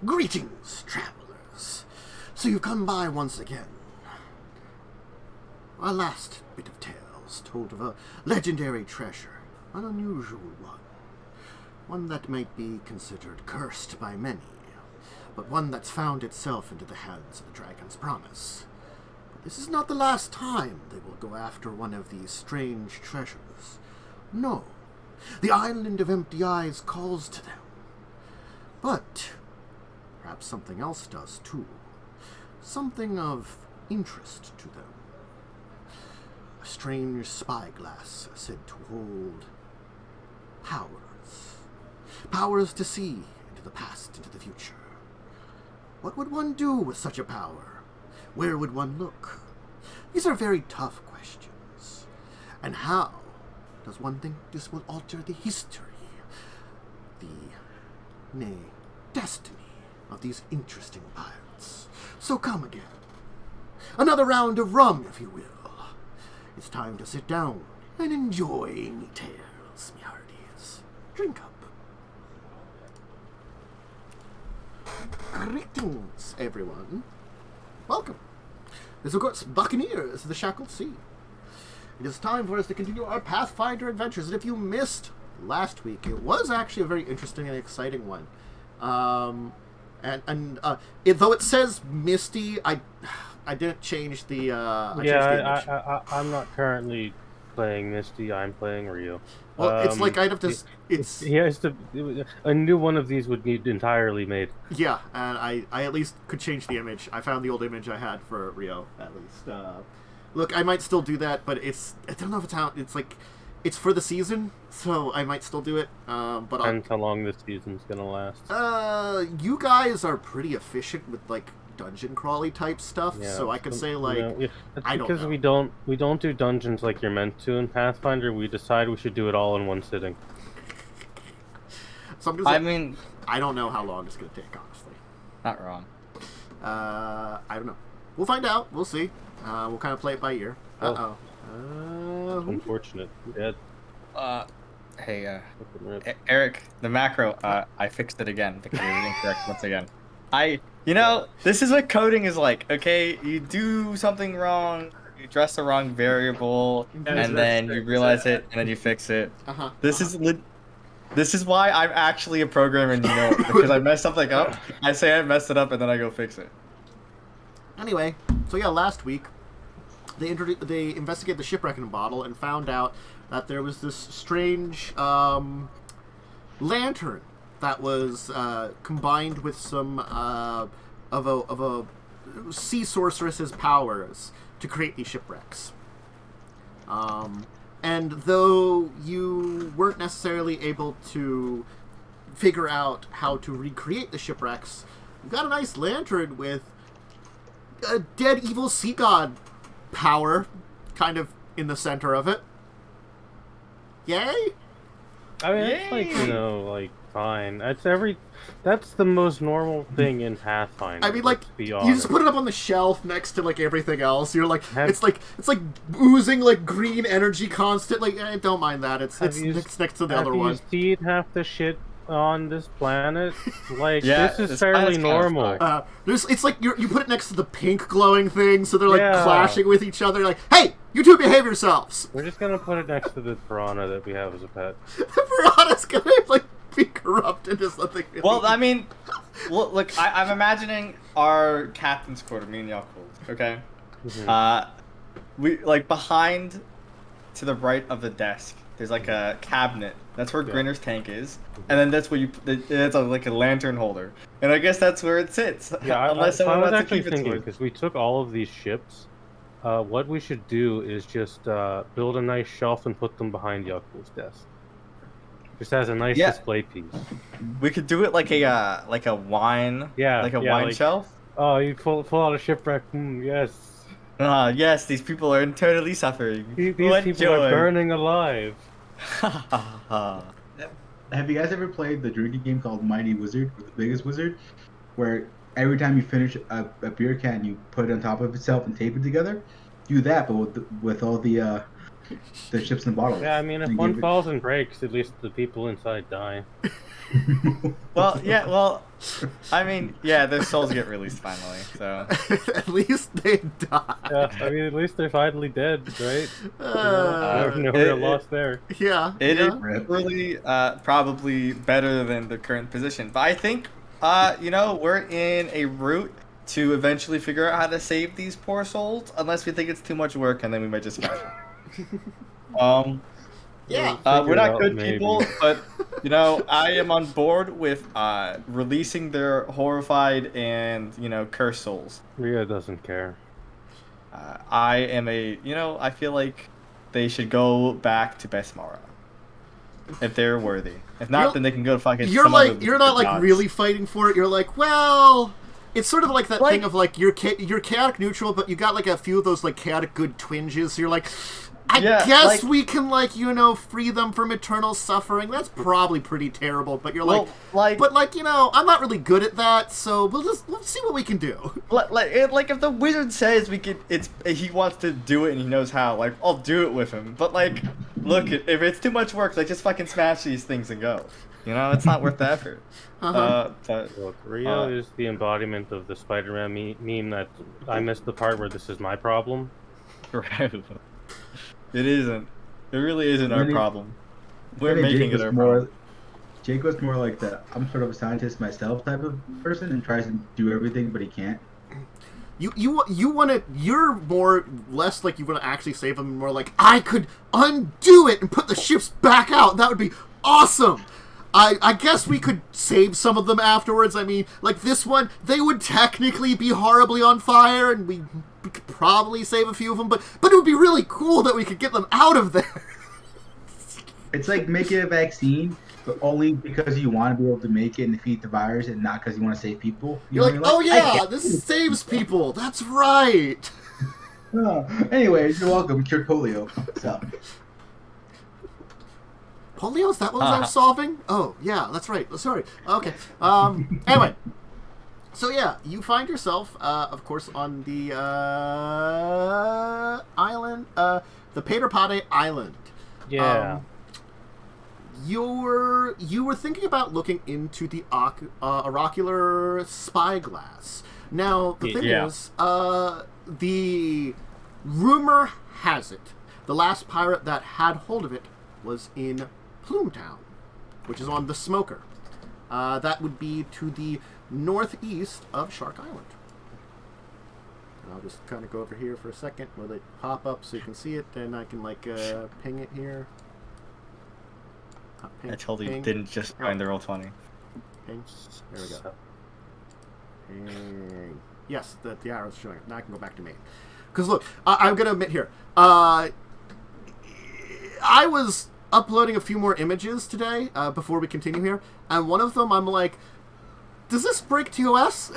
Greetings, travelers. So you've come by once again. Our last bit of tales told of a legendary treasure, an unusual one. One that might be considered cursed by many, but one that's found itself into the hands of the Dragon's Promise. But this is not the last time they will go after one of these strange treasures. No, the island of Empty Eyes calls to them. But perhaps something else does too. Something of interest to them. A strange spyglass said to hold powers. Powers to see into the past, into the future. What would one do with such a power? Where would one look? These are very tough questions. And how does one think this will alter the history, nay, destiny of these interesting pirates? So come again. Another round of rum, if you will. It's time to sit down and enjoy me tales, me hearties. Drink up. Greetings, everyone. Welcome. This is, of course, Buccaneers of the Shackled Sea. It is time for us to continue our Pathfinder adventures, and if you missed last week, it was actually a very interesting and exciting one. Though it says Misty, I didn't change the. I'm not currently playing Misty. I'm playing Rio. Well, it's like I'd have to. He has to. A new one of these would need entirely made. Yeah, and I at least could change the image. I found the old image I had for Rio at least. Look, I might still do that, but I don't know if it's how. It's like it's for the season, so I might still do it. But depends how long this season's gonna last. You guys are pretty efficient with like dungeon crawly type stuff, Yeah, so I could say like I don't know. Because we don't do dungeons like you're meant to in Pathfinder. We decide we should do it all in one sitting. So I mean, I don't know how long it's gonna take, honestly. Not wrong. I don't know. We'll find out. We'll see. We'll kind of play it by ear. Unfortunate. Dead. Hey, Erik, the macro, I fixed it again because it was incorrect once again. This is what coding is like, okay? You do something wrong, you address the wrong variable, and then you realize it, and then you fix it. This is why I'm actually a programmer, and because I mess something up, I say I messed it up, and then I go fix it. Anyway, so yeah, last week, they investigated the shipwreck in a bottle and found out that there was this strange lantern that was combined with some of a sea sorceress's powers to create these shipwrecks. And though you weren't necessarily able to figure out how to recreate the shipwrecks, you got a nice lantern with a dead evil sea god power kind of in the center of it. Yay? I mean, it's like, fine. That's the most normal thing in Pathfinder. I mean, like, you just put it up on the shelf next to, like, everything else. You're like, it's like oozing, like, green energy constantly. Don't mind that. It's next to the other one. Have you seen half the shit on this planet? Like, this is fairly normal. It's like you put it next to the pink glowing thing, so they're, like, clashing with each other. Like, hey, you two behave yourselves! We're just gonna put it next to the piranha that we have as a pet. The piranha's gonna, like, be corrupted into something really... Well, I mean, look, I'm imagining our captain's quarter, me and Yaalkol, okay? Mm-hmm. We, like, behind, to the right of the desk, there's, like, a cabinet. That's where Grinner's tank is. And then that's where it's like a lantern holder. And I guess that's where it sits. Yeah, unless someone wants to keep it to it. Because we took all of these ships, what we should do is just build a nice shelf and put them behind Yaalkol's desk. Just as a nice display piece. We could do it like a wine, wine shelf. Oh, you pull out a shipwreck. Yes. Yes, these people are totally suffering. These people are burning alive. Have you guys ever played the drinking game called Mighty Wizard, or the Biggest Wizard, where every time you finish a beer can, you put it on top of itself and tape it together? Do that, but with all the the ships and bottles. Yeah, I mean, if and one gave it- falls and breaks, at least the people inside die. Well, yeah, well, I mean, yeah, their souls get released finally, so. At least they die. Yeah, I mean, at least they're finally dead, right? No real loss there. Yeah. It yeah. is really probably better than the current position. But I think, we're in a route to eventually figure out how to save these poor souls, unless we think it's too much work, and then we might just smash them. Yeah. We're not good Maybe. people, but, I am on board with releasing their horrified and, cursed souls. Ria doesn't care. I am I feel like they should go back to Besmara. If they're worthy. If not, You're- then they can go to fucking You're some like other you're not like gods. really fighting for it. You're like, well, it's sort of like that Like- thing of like you're chaotic neutral, but you got like a few of those like chaotic good twinges. So you're like, I Yeah, guess like- we can free them from eternal suffering. That's probably pretty terrible. But you're Well, like, but I'm not really good at that. So we'll see what we can do. Like if the wizard says he wants to do it and he knows how, like I'll do it with him. But like, look, if it's too much work, like just fucking smash these things and go. It's not worth the effort. But Look, Rio is the embodiment of the Spider-Man meme that I missed the part where this is my problem. it isn't. It really isn't our Really? problem. We're Maybe making Jake it our was more- problem. Jake was more like the I'm sort of a scientist myself type of person and tries to do everything, but he can't. You're more less like you want to actually save them, and more like I could undo it and put the ships back out. That would be awesome. I guess we could save some of them afterwards. I mean, like this one, they would technically be horribly on fire, and we could probably save a few of them. But it would be really cool that we could get them out of there. It's like making a vaccine, but only because you want to be able to make it and defeat the virus, and not because you want to save people. You're like, oh I yeah, get this saves people. That's right. it. Anyways, you're welcome. Cured polio. So. Polio? Is that what I was solving? Oh, yeah, that's right. Sorry. Okay. Anyway. So, yeah, you find yourself, of course, on the island, the Paterpate Island. Yeah. You were thinking about looking into the oracular spyglass. Now, the thing Yeah. is, the rumor has it, the last pirate that had hold of it was in Plumetown, which is on the Smoker. That would be to the northeast of Shark Island. And I'll just kind of go over here for a second where they pop up so you can see it, and I can ping it here. Ping, I told you ping, didn't just find the roll 20. ping. There we go. Ping. Yes, the arrow's showing up. Now I can go back to main. Because look, I'm gonna admit here, I was uploading a few more images today before we continue here, and one of them I'm like, does this break TOS?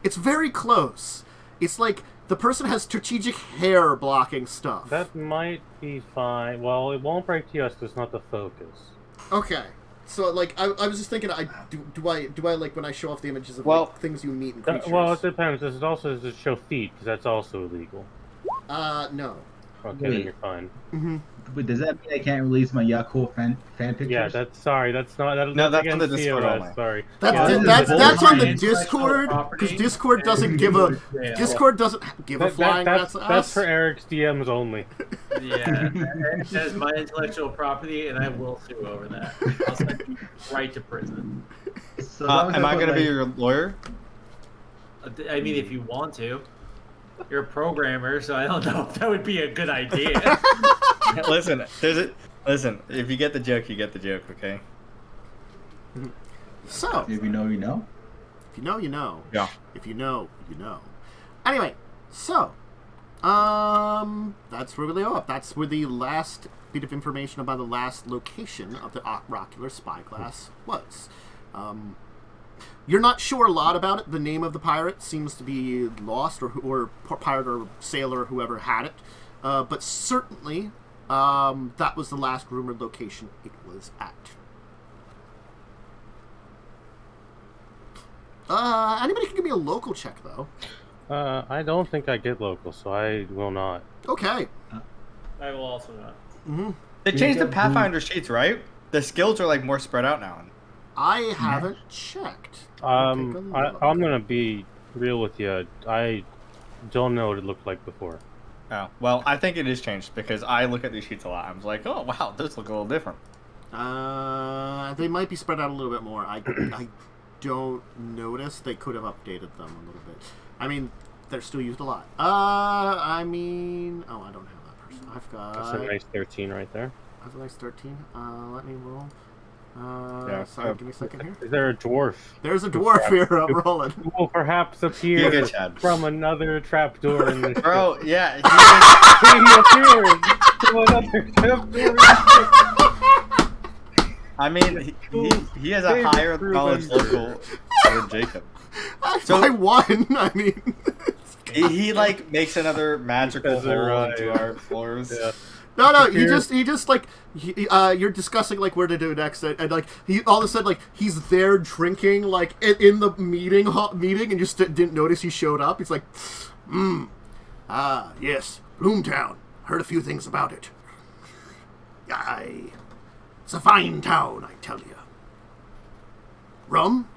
It's very close. It's like the person has strategic hair blocking stuff. That might be fine. Well, it won't break TOS because it's not the focus. Okay. So like I was just thinking, do I like when I show off the images of Well, like, things you meet and creatures? Well, it depends. This is also to show feet because that's also illegal. No. Okay, Wait. then you're fine. Mm-hmm. But does that mean I can't release my Yaalkol fan pictures? Yeah, that's not. No, that's on the against Discord TOS, only. Sorry. That's Yeah, that's on the Intellectual Discord, property because Discord doesn't give a Yeah. Discord doesn't give a flying rat's that's ass. for Eric's DMs only. Yeah, that is my intellectual property, and I will sue over that. I'll send you right to prison. So that was Am I about, gonna be like- your lawyer? I mean, if you want to. You're a programmer, so I don't know if that would be a good idea. Listen, listen. If you get the joke, you get the joke. Okay. So If you know, you know. if you know, you know. Yeah. If you know, you know. Anyway, so that's where we lay up. That's where the last bit of information about the last location of the oracular spyglass was. You're not sure a lot about it. The name of the pirate seems to be lost, or pirate or sailor, whoever had it. But certainly, that was the last rumored location it was at. Anybody can give me a local check, though. I don't think I get local, so I will not. Okay. I will also not. Mm-hmm. They changed the Pathfinder sheets, right? The skills are like more spread out now. I haven't checked. I'm gonna be real with you. I don't know what it looked like before. Oh, well, I think it is changed because I look at these sheets a lot. I'm like, oh wow, this look a little different. They might be spread out a little bit more. I don't notice. They could have updated them a little bit. I mean, they're still used a lot. I don't have that person. I've got. That's a nice 13 right there. That's a nice 13. Let me roll. Give me a second here. Is there a dwarf? There's a dwarf here. I'm rolling. Who will perhaps appear from another trapdoor in this Bro, ship. yeah. He appears from another trapdoor. I mean, he has a higher knowledge local than Jacub. So I won. I mean, he like makes another magical hole into our floors. Yeah. No, he just like you're discussing like where to do next, and like he all of a sudden like he's there drinking like in the meeting, and you just didn't notice he showed up. He's like, yes, Bloomtown. Heard a few things about it. It's a fine town, I tell you. Rum?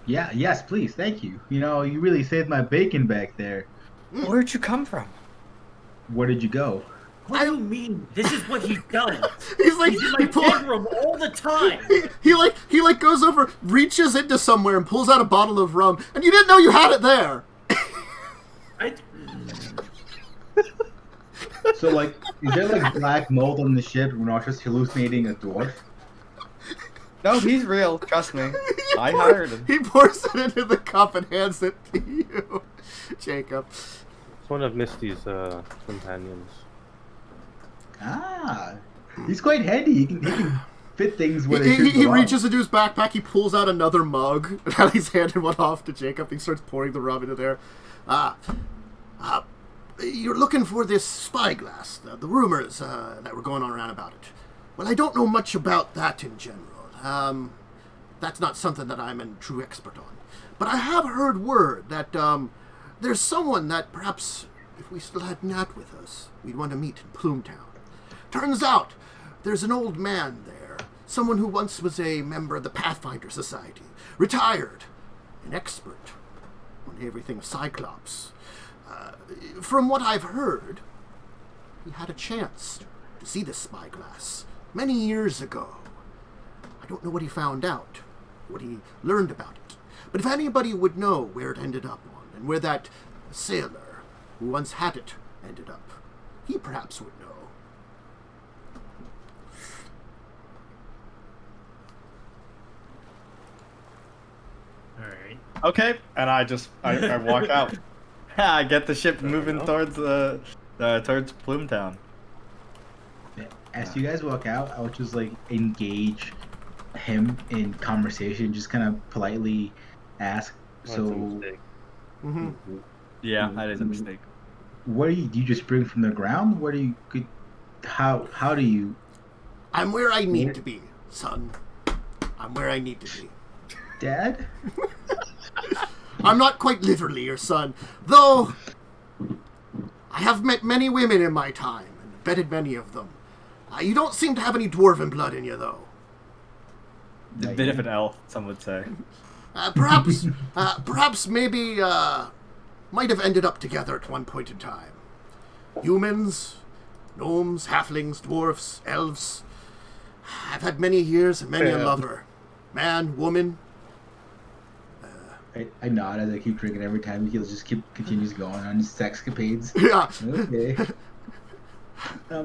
Yeah, yes, please, thank you. You know, you really saved my bacon back there. Where'd you come from? Where did you go? What do you mean? This is what he does. He's like, he's in my bedroom all the time. He goes over, reaches into somewhere and pulls out a bottle of rum, and you didn't know you had it there. So, like, is there, like, black mold on the ship and we're not just hallucinating a dwarf? No, he's real. Trust me. I hired him. He pours it into the cup and hands it to you, Jacub. It's one of Misty's companions. Ah, he's quite handy. He can fit things where he reaches into his backpack. He pulls out another mug. And he's handing one off to Jacub. He starts pouring the rum into there. You're looking for this spyglass, the rumors that were going on around about it. Well, I don't know much about that in general. That's not something that I'm a true expert on. But I have heard word that there's someone that perhaps, if we still had Nat with us, we'd want to meet in Plumestown. Turns out there's an old man there, someone who once was a member of the Pathfinder Society, retired, an expert on everything Cyclops. From what I've heard, he had a chance to see this spyglass many years ago. I don't know what he found out, what he learned about it. But if anybody would know where it ended up on, and where that sailor who once had it ended up, he perhaps would know. Alright. Okay, and I walk out. I get the ship moving towards Plumetown. As you guys walk out, I'll just like engage him in conversation, just kind of politely ask. That's a mistake. Mm-hmm. Yeah, that is a mistake. What do you just bring from the ground? What do you how do you? I'm where I need to be, son. I'm where I need to be. Dad? I'm not quite literally your son, though I have met many women in my time and betted many of them. You don't seem to have any dwarven blood in you, though. A bit of an elf, some would say. Perhaps maybe might have ended up together at one point in time. Humans, gnomes, halflings, dwarfs, elves. I've had many years and many a lover. Man, woman. I nod as I keep drinking every time. He'll just continues going on his sexcapades. Yeah. Okay.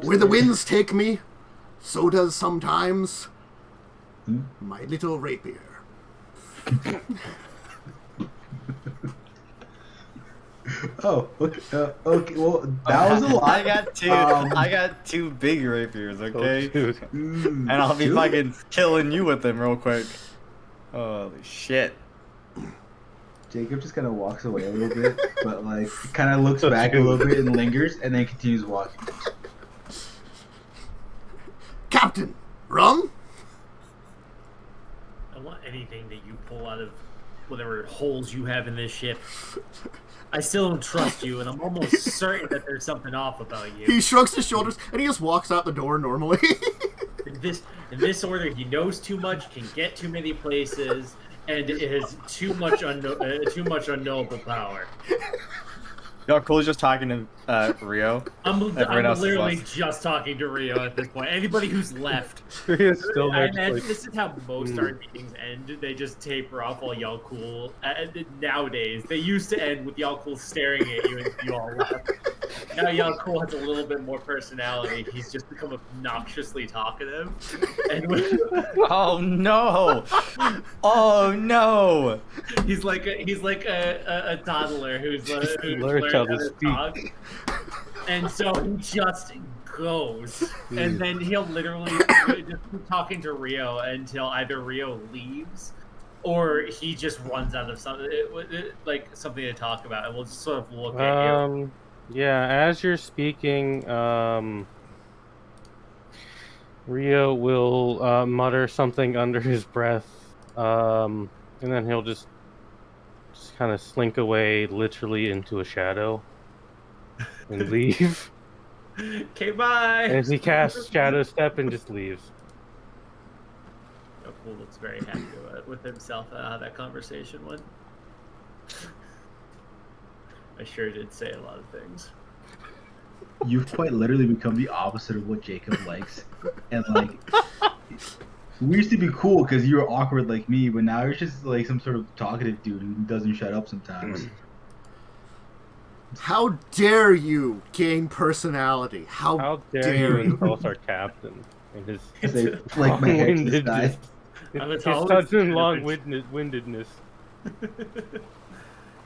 Where the winds take me, so does sometimes my little rapier. Oh, okay. Okay. Well, that was a lot. I got two big rapiers, okay? Oh, and I'll be fucking killing you with them real quick. Holy shit. Jacub just kind of walks away a little bit, but like kind of looks back a little bit and lingers, and then continues walking. Captain, rum? I want anything that you pull out of whatever holes you have in this ship. I still don't trust you, and I'm almost certain that there's something off about you. He shrugs his shoulders and he just walks out the door normally. In this order, he knows too much, can get too many places, and has too much unknowable power. Yaalkol is just talking to Rio. I'm Everyone else is literally left. just talking to Rio at this point. Anybody who's left. Rio's still I there. imagine Like, this is how most our meetings end. They just taper off while Yaalkol. Nowadays, they used to end with Yaalkol staring at you and you all left. Now Yaalkol has a little bit more personality. He's just become obnoxiously talkative. And Oh no! Oh no! he's like a toddler who's learned how to speak. talk. And so he just goes, and then he'll literally just keep talking to Rio until either Rio leaves, or he just runs out of something like something to talk about, and we'll just sort of look at you. Yeah, as you're speaking, Rio will mutter something under his breath, and then he'll just kind of slink away, literally into a shadow, and leave. Okay, bye. And he casts Shadow Step and just leaves. Cool looks very happy with himself how that conversation went. I sure did say a lot of things. You've quite literally become the opposite of what Jacub likes. And like, we used to be cool because you were awkward like me, but now you're just like some sort of talkative dude who doesn't shut up sometimes. How dare you gain personality? How dare you insult our captain and his It's like my ex this guy. his sudden long-windedness.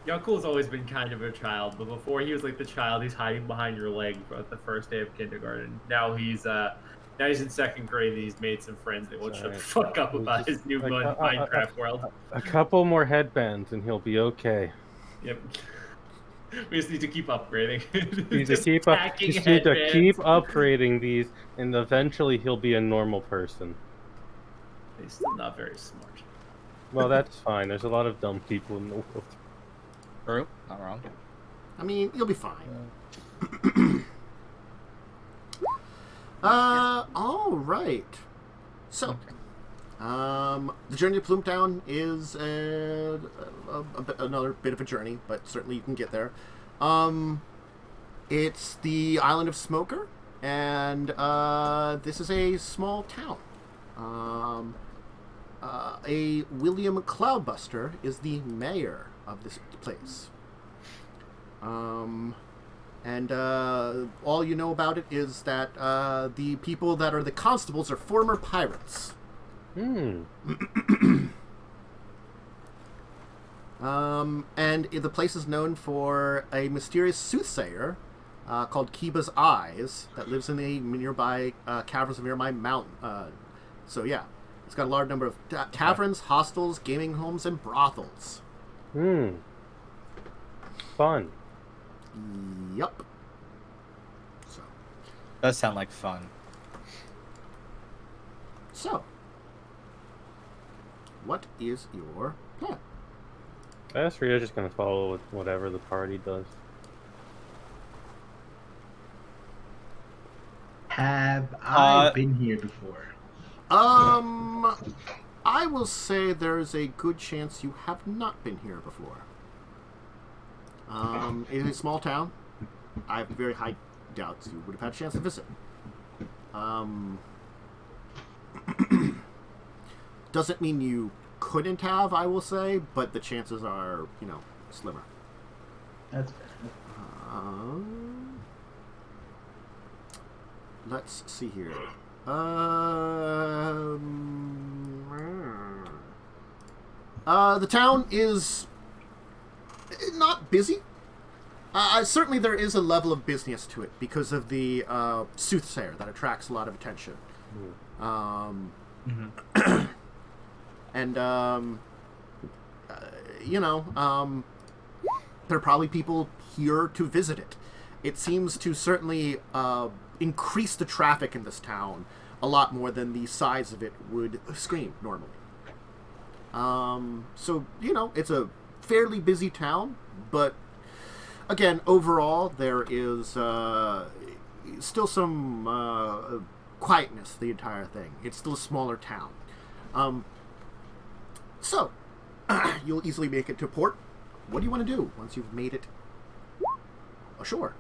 Yaalkol's always been kind of a child, but before he was like the child he's hiding behind your leg at the first day of kindergarten. Now he's in second grade and he's made some friends that won't shut the fuck up about his new Minecraft world. A couple more headbands and he'll be okay. Yep. We just need to keep upgrading. You just need to keep upgrading these, and eventually he'll be a normal person. He's still not very smart. Well, that's fine. There's a lot of dumb people in the world. True, not wrong. I mean, you'll be fine. All right. So, the journey to Plumetown is another bit of a journey, but certainly you can get there. It's the island of Smoker, and this is a small town. A William Cloudbuster is the mayor of this place. And all you know about it is that the people that are the constables are former pirates. And the place is known for a mysterious soothsayer called Kiba's Eyes that lives in the nearby caverns of nearby mountain. So yeah, it's got a large number of taverns, hostels, gaming homes, and brothels. Fun. Yup. So. Does sound like fun. So. What is your plan? I guess Rio's just gonna follow with whatever the party does. Have I been here before? I will say there's a good chance you have not been here before. It is a small town. I have very high doubts you would have had a chance to visit. Doesn't mean you couldn't have, I will say, but the chances are, slimmer. That's fair. Let's see here. The town is not busy. Certainly there is a level of business to it because of the soothsayer that attracts a lot of attention. And, there are probably people here to visit it. It seems to certainly increase the traffic in this town a lot more than the size of it would scream normally. So, it's a fairly busy town, but again, overall, there is still some quietness to the entire thing. It's still a smaller town. So, you'll easily make it to port. What do you want to do once you've made it ashore?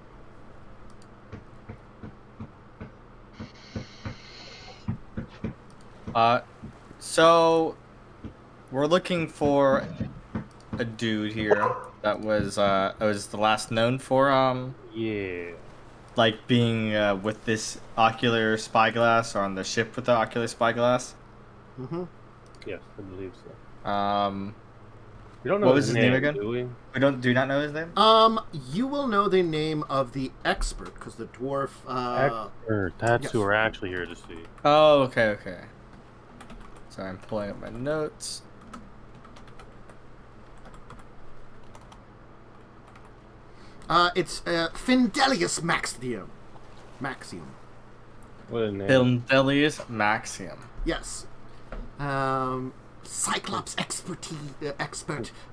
So we're looking for a dude here that was the last known for Yeah. like being with this ocular spyglass or on the ship with the ocular spyglass. Mm-hmm. Yes, I believe so. We don't know what was his name again? Do we? Do not know his name. You will know the name of the expert because the dwarf. Expert. That's yes. who we're actually here to see. Oh, okay. So I'm pulling up my notes. It's Findelius Maxium. What a name. Findelius Maxium. Yes. Cyclops expert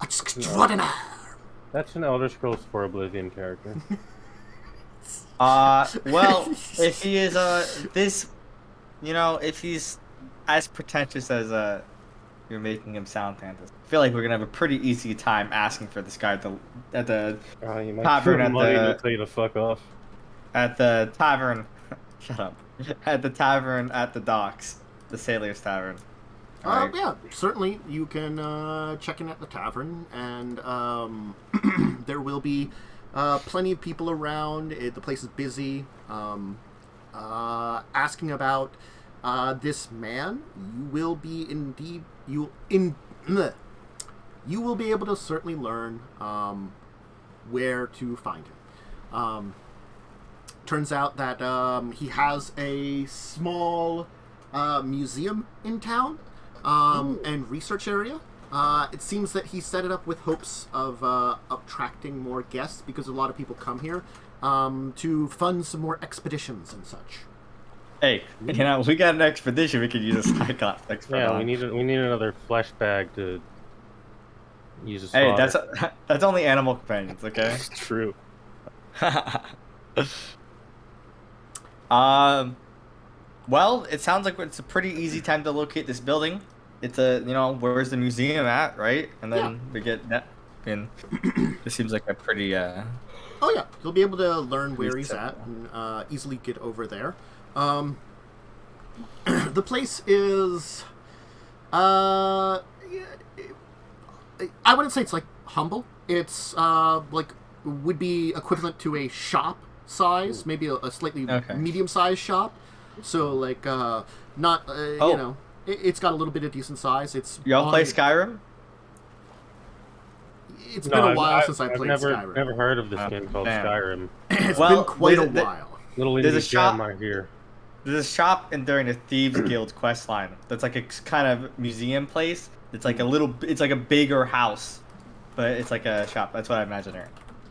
extraordinaire. That's an Elder Scrolls 4 Oblivion character. Well, if he is this, if he's as pretentious as you're making him sound, Tantus, I feel like we're gonna have a pretty easy time asking for this guy at the You might tavern give at him money the to tell you to fuck off. at the tavern. Shut up. At the tavern at the docks, the Sailor's Tavern. Alright. Yeah, certainly you can check in at the tavern, and there will be plenty of people around. The place is busy. Asking about this man, you will be able to certainly learn where to find him. Turns out that he has a small museum in town. And research area. It seems that he set it up with hopes of attracting more guests because a lot of people come here to fund some more expeditions and such. Hey, we got an expedition we could use a Cyclops expert Yeah, on. we need another flesh bag to use as Hey, fodder. that's only animal companions, okay? It's true. Well, it sounds like it's a pretty easy time to locate this building. It's where's the museum at, right? And then we get that. And this seems like a pretty. Oh yeah, you'll be able to learn where he's at and easily get over there. The place is, I wouldn't say it's like humble. It's like would be equivalent to a shop size, maybe a slightly medium-sized shop. So like not it's got a little bit of decent size. It's y'all play Skyrim? It's been a while since I played Skyrim. Never heard of this game called Skyrim. It's been quite a while. There's a shop here. There's a shop during the Thieves Guild quest line. That's like a kind of museum place. It's like it's like a bigger house, but it's like a shop. That's what I imagine here.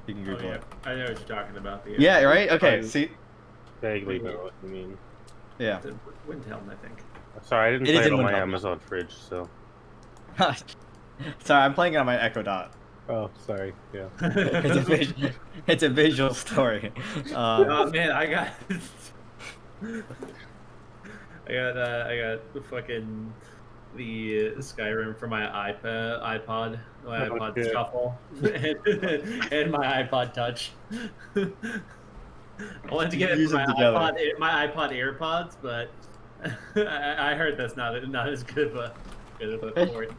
You can Google it. I know what you're talking about. Yeah, right? Okay, see? Vaguely know what you mean. Yeah. Windhelm, I think. Sorry, I didn't play it on my Amazon fridge, so. Sorry, I'm playing it on my Echo Dot. Oh, sorry. Yeah. It's a visual story. Oh man, I got fucking the Skyrim for my iPod Shuffle, and my iPod Touch. I wanted to get it for my iPod AirPods, but I heard that's not as good of a port.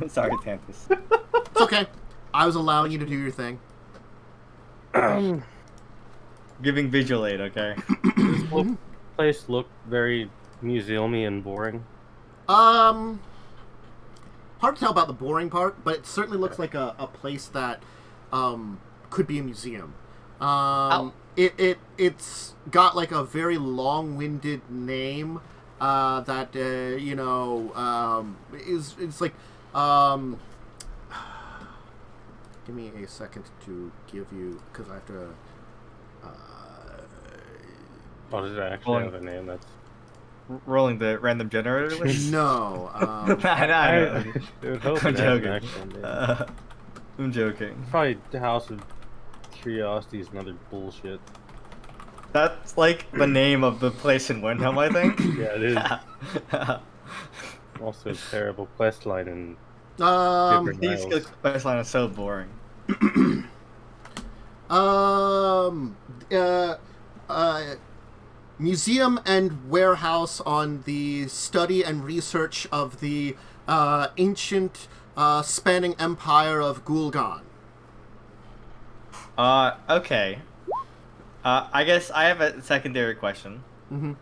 Sorry, Tantus. It's okay. I was allowing you to do your thing. Giving visual aid, okay? Does this place look very museum-y and boring? Hard to tell about the boring part, but it certainly looks like a place that could be a museum. It's got like a very long-winded name that it's like give me a second to give you because I have to. Does it actually have a name? That's rolling the random generator list? No. I would hope it has an actual name. I'm joking. Probably the House of Curiosities and other bullshit. That's like the name of the place in Windhelm, I think. Yeah, it is. Also, a terrible quest line and different These isles. questline is so boring. Museum and warehouse on the study and research of the ancient spanning empire of ghol-gan. Okay. I guess I have a secondary question. Mm-hmm.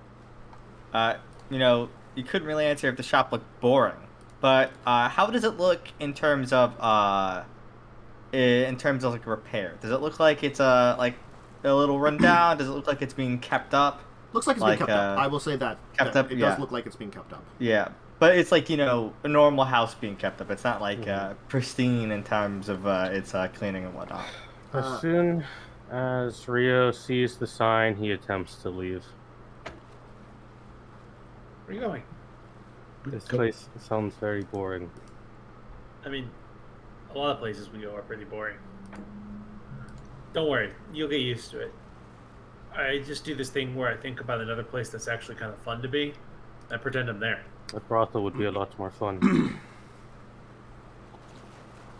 You know, you couldn't really answer if the shop looked boring, but how does it look in terms of like repair? Does it look like it's like a little rundown? Does it look like it's being kept up? Looks like it's being kept up. I will say that. Kept up, it yeah. does look like it's being kept up. Yeah, but it's like, you know, a normal house being kept up. It's not like pristine in terms of its cleaning and whatnot. As soon as Rio sees the sign, he attempts to leave. Where are you going? This place sounds very boring. I mean, a lot of places we go are pretty boring. Don't worry, you'll get used to it. I just do this thing where I think about another place that's actually kind of fun to be. I pretend I'm there. A brothel would be a lot more fun.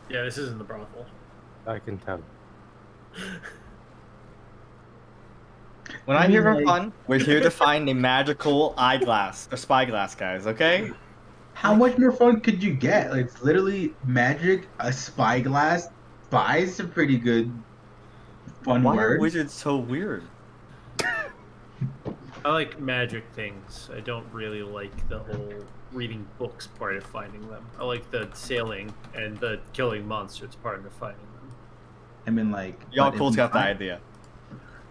Yeah, this isn't the brothel. I can tell. When I hear of fun, we're here to find a magical eyeglass or spyglass, guys. Okay? How much more fun could you get? Like, it's literally magic, a spyglass. Spy is a pretty good fun Why word. are wizards so weird? I like magic things. I don't really like the whole reading books part of finding them. I like the sailing and the killing monsters part of finding them. I mean, like... Yaalkol's got the idea.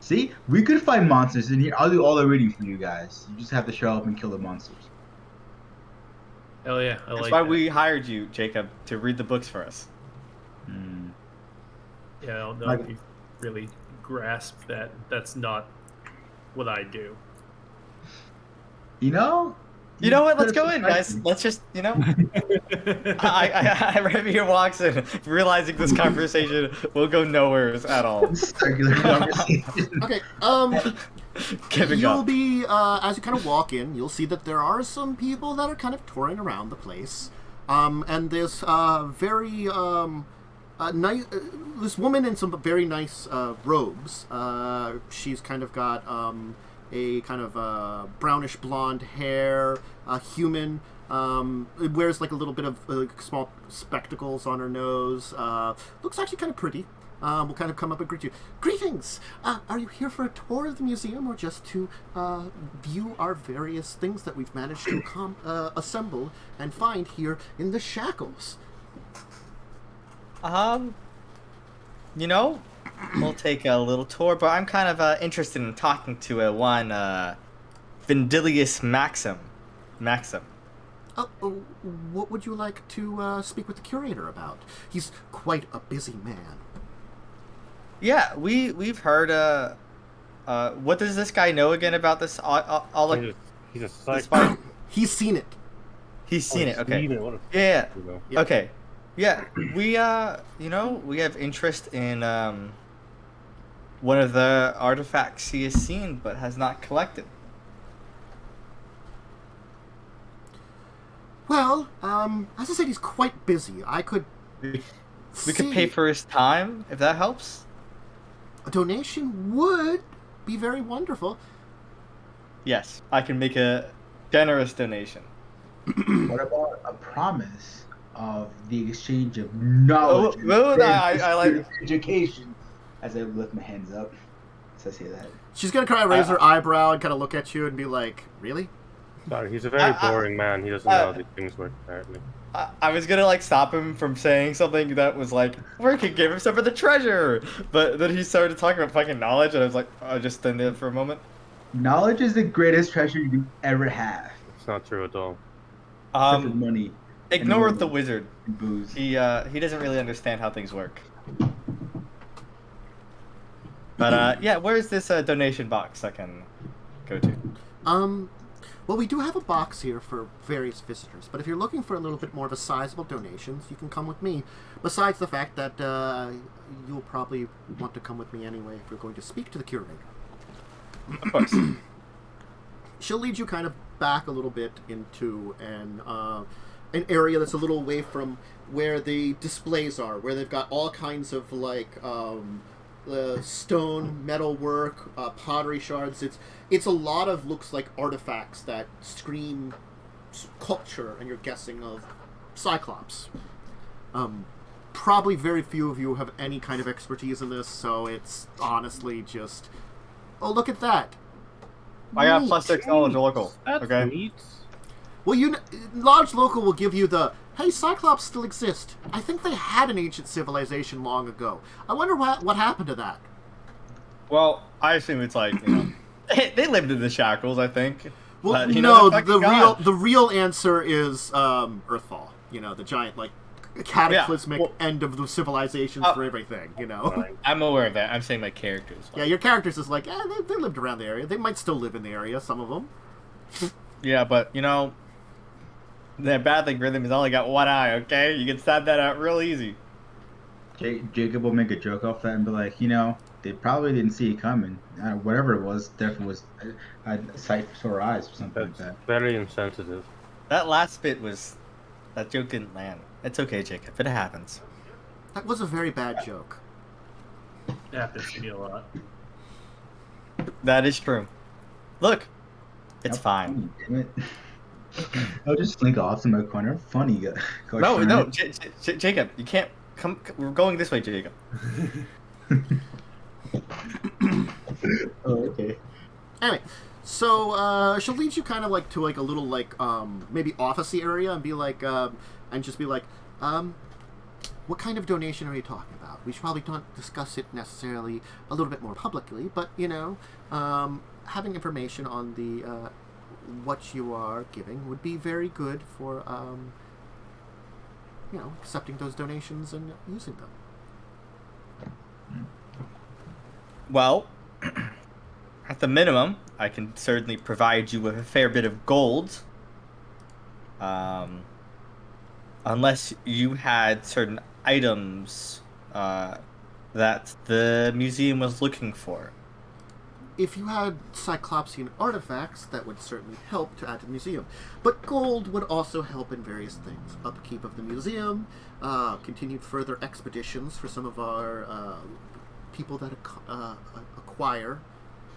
See? We could find monsters in here. I'll do all the reading for you guys. You just have to show up and kill the monsters. Hell yeah, I That's like why that. we hired you, Jacob, to read the books for us. Yeah, I don't know if you really grasp that. That's not what I do. You know? You know what? Let's go in, guys. Let's just, you know. Revia walks in, realizing this conversation will go nowhere at all. Circular conversation. Okay. Giving You'll up. be as you kind of walk in, you'll see that there are some people that are kind of touring around the place, and there's very nice. This woman in some very nice robes. She's kind of got a kind of brownish blonde hair. Human. Wears like a little bit of small spectacles on her nose. Looks actually kind of pretty. We'll kind of come up and greet you. Greetings! Are you here for a tour of the museum or just to view our various things that we've managed to assemble and find here in the Shackles? You know, we'll take a little tour, but I'm kind of interested in talking to one Vindilius Maxim. What would you like to speak with the curator about? He's quite a busy man. Yeah, we've heard. What does this guy know again about this? He's a psych. He's seen it. He's seen it. Okay. What a Yeah. Yeah. Okay. Yeah. We you know, we have interest in one of the artifacts he has seen but has not collected. Well, as I said, he's quite busy. I could. We could pay for his time if that helps. A donation would be very wonderful. Yes, I can make a generous donation. What about a promise of the exchange of knowledge I like education? As I lift my hands up, as I say that. She's gonna kind of raise her eyebrow and kind of look at you and be like, "Really?" Sorry, he's a very boring man. He doesn't know how these things work, apparently. I was gonna like stop him from saying something that was like, we could give him some of the treasure, but then he started talking about fucking knowledge, and I was like, I just stood there for a moment. Knowledge is the greatest treasure you can ever have. It's not true at all. Except for money. Ignore and the wizard. and booze. He doesn't really understand how things work. But yeah, where's this donation box I can go to? Well, we do have a box here for various visitors, but if you're looking for a little bit more of a sizable donations, you can come with me. Besides the fact that you'll probably want to come with me anyway if you're going to speak to the curator. Of course. She'll lead you kind of back a little bit into an area that's a little away from where the displays are, where they've got all kinds of stone, metal work, pottery shards. It's a lot of looks like artifacts that scream culture, and you're guessing of Cyclops. Probably very few of you have any kind of expertise in this, so it's honestly just, oh, look at that. I got Neat. +6 knowledge local. That's Okay. neat. Well, large local will give you the, hey, Cyclops still exist. I think they had an ancient civilization long ago. I wonder what happened to that. Well, I assume it's like, they lived in the shackles, I think. Well, But, no, they're fucking the gone. real answer is Earthfall. The giant cataclysmic end of the civilizations for everything. I'm aware of that. I'm saying my characters. Yeah, your characters is like, they lived around the area. They might still live in the area. Some of them. Yeah, but that battling rhythm has only got one eye. Okay, you can stab that out real easy. Jacub will make a joke off that and be like, they probably didn't see it coming. Whatever it was, definitely was a sight for sore eyes or something like that. Very insensitive. That last bit that joke didn't land. It's okay, Jacob. It happens. That was a very bad joke. It happens to me a lot. That is true. Look, it's fine. Funny, damn it. I'll just slink off to my corner. Funny. No, Jacob, you can't come. We're going this way, Jacob. Oh, okay. Anyway, so she'll lead you kind of to a little maybe officey area and be like and just be like, what kind of donation are you talking about? We should probably not discuss it necessarily a little bit more publicly, but having information on the what you are giving would be very good for accepting those donations and using them. Well, at the minimum, I can certainly provide you with a fair bit of gold. Unless you had certain items that the museum was looking for. If you had Cyclopsian artifacts, that would certainly help to add to the museum. But gold would also help in various things. Upkeep of the museum, continued further expeditions for some of our people that acquire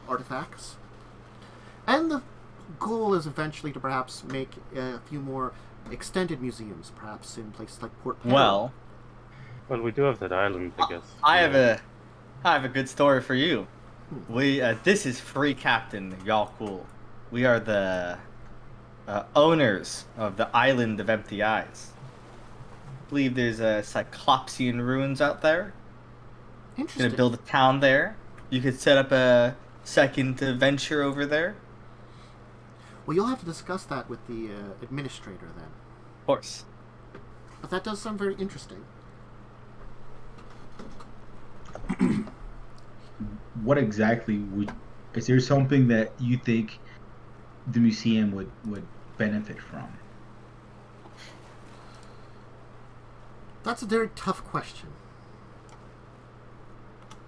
artifacts. And the goal is eventually to perhaps make a few more extended museums, perhaps in places like Port Peril. Well, we do have that island, I guess. I have a good story for you. This is Free Captain Yaalkol. We are the owners of the Island of Empty Eyes. I believe there's Cyclopsian ruins out there. Interesting. Gonna build a town there. You could set up a second venture over there. Well, you'll have to discuss that with the administrator then. Of course. But that does sound very interesting. What exactly is there something that you think the museum would benefit from? That's a very tough question.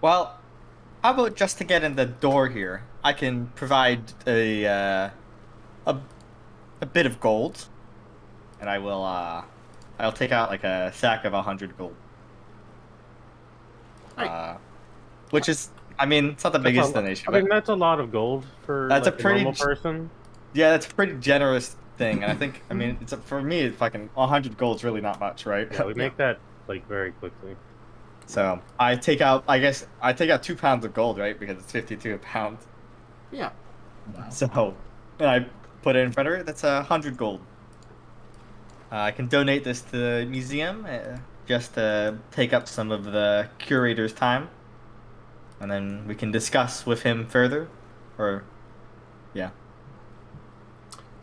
Well, how about just to get in the door here, I can provide a bit of gold, and I'll take out like a sack of 100 gold. Which is, it's not the biggest donation. I mean, that's a lot of gold for That's a pretty normal person. Yeah, that's a pretty generous thing, and I think, for me, it's fucking 100 gold's really not much, right? Yeah, we make that very quickly. So I take out 2 pounds of gold, right? Because it's 52 a pound. Yeah. Wow. So, and I put it in front of her. That's 100 gold. I can donate this to the museum just to take up some of the curator's time, and then we can discuss with him further. Yeah.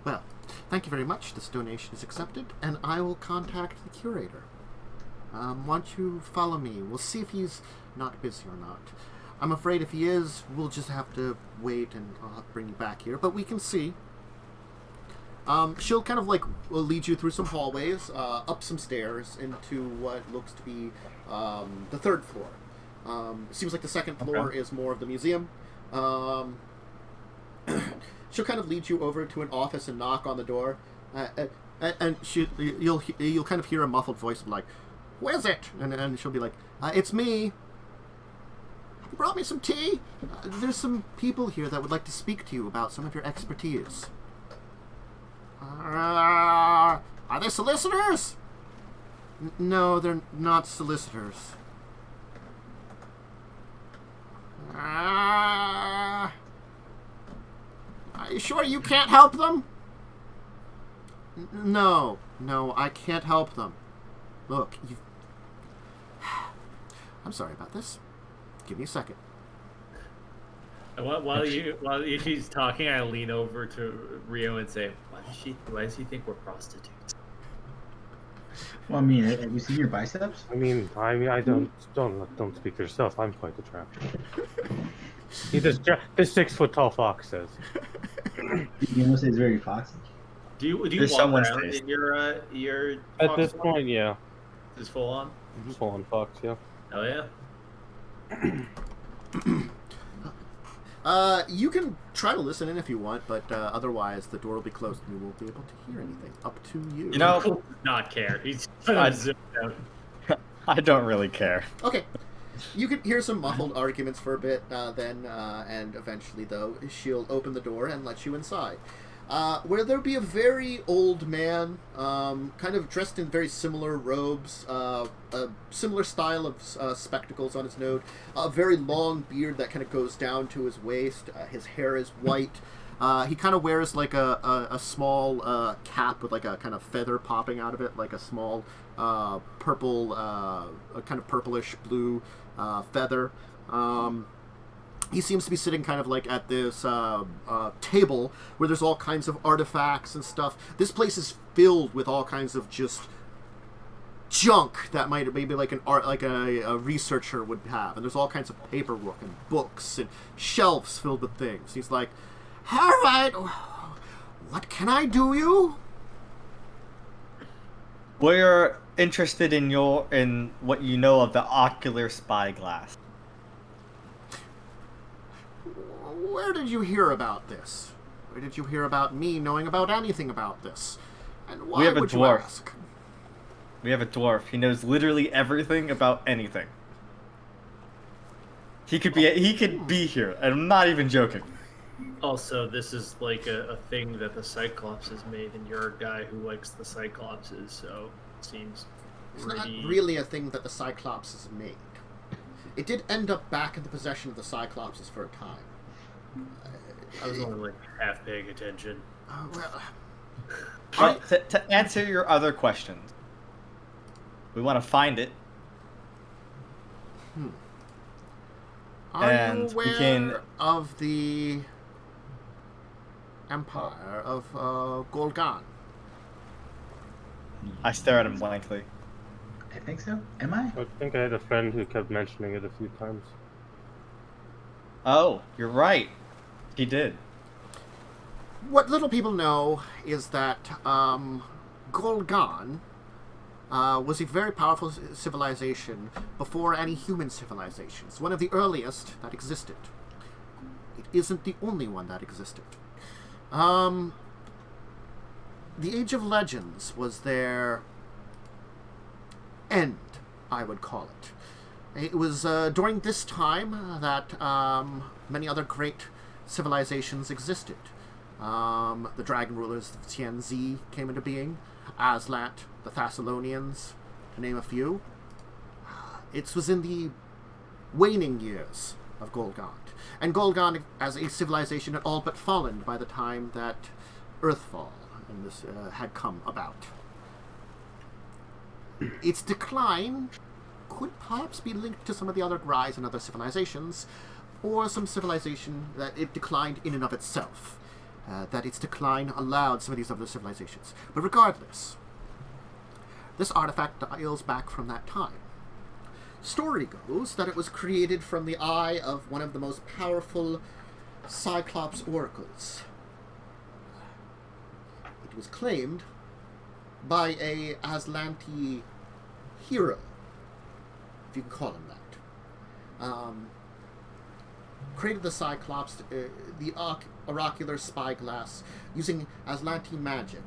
Well, thank you very much. This donation is accepted, and I will contact the curator. Why don't you follow me? We'll see if he's not busy or not. I'm afraid if he is, we'll just have to wait and I'll have to bring you back here, but we can see. She'll kind of like will lead you through some hallways, up some stairs into what looks to be the third floor. Seems like the second floor is more of the museum. She'll kind of lead you over to an office and knock on the door, and you'll kind of hear a muffled voice like, "Who is it?" And she'll be like, "It's me. Have you brought me some tea? There's some people here that would like to speak to you about some of your expertise." Are they solicitors? No, they're not solicitors. Are you sure you can't help them? No, I can't help them. Look, I'm sorry about this. Give me a second. While she's talking, I lean over to Rio and say, "Why does he think we're prostitutes?" Well, I mean, have you seen your biceps? I mean, I don't speak for yourself. I'm quite attractive. This 6 foot tall fox says. You must say it's very foxy. Do you There's walk someone's around taste. in your At fox this form? point, yeah. Is full on? Full on fox, yeah. Oh yeah. You can try to listen in if you want, but otherwise the door will be closed and you won't be able to hear anything. Up to you. You know, Cole does not care. He's I- zoomed out. I don't really care. Okay. You can hear some muffled arguments for a bit, and eventually, though, she'll open the door and let you inside. Where there'll be a very old man, kind of dressed in very similar robes, a similar style of spectacles on his nose, a very long beard that kind of goes down to his waist. His hair is white. He kind of wears like a small cap with like a kind of feather popping out of it, like a small purple, a kind of purplish blue feather. He seems to be sitting kind of like at this table where there's all kinds of artifacts and stuff. This place is filled with all kinds of just junk that maybe like a researcher would have. And there's all kinds of paperwork and books and shelves filled with things. He's like, "All right, what can I do you?" We're interested in what you know of the ocular spyglass. Where did you hear about this? Where did you hear about me knowing about anything about this? And why We have a would you dwarf. ask? We have a dwarf. He knows literally everything about anything. He could be here, and I'm not even joking. Also, this is like a thing that the Cyclops has made, and you're a guy who likes the Cyclopses, so it seems It's not pretty... really a thing that the Cyclopses made. It did end up back in the possession of the Cyclopses for a time. I was only like half paying attention. Well, to answer your other questions, we want to find it. Are And you we aware can- of the Empire of ghol-gan? I stare at him blankly. I think so. Am I? I think I had a friend who kept mentioning it a few times. Oh, you're right. He did. What little people know is that ghol-gan was a very powerful civilization before any human civilizations. One of the earliest that existed. It isn't the only one that existed. The Age of Legends was their end, I would call it. It was during this time that many other great civilizations existed. The dragon rulers of Tianzi came into being, Aslat, the Thessalonians, to name a few. It was in the waning years of ghol-gan. And ghol-gan as a civilization had all but fallen by the time that Earthfall and this had come about. Its decline could perhaps be linked to some of the other rise in other civilizations, or some civilization that it declined in and of itself. That its decline allowed some of these other civilizations. But regardless, this artifact dials back from that time. Story goes that it was created from the eye of one of the most powerful Cyclops oracles. it was claimed by a Aslanti hero, if you can call him that. Created the Cyclops, the oracular spyglass, using Aslanti magic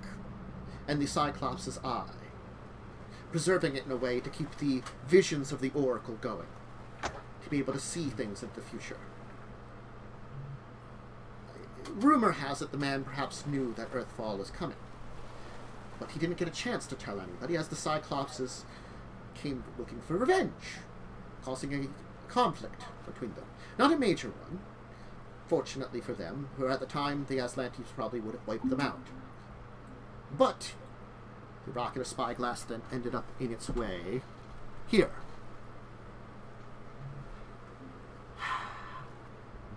and the Cyclops' eye, preserving it in a way to keep the visions of the Oracle going, to be able to see things into the future. Rumor has it the man perhaps knew that Earthfall was coming, but he didn't get a chance to tell anybody, as the Cyclopses came looking for revenge, causing a conflict between them. Not a major one, fortunately for them, who at the time the Aslantes probably would have wiped them out. But the oracular spyglass then ended up in its way here.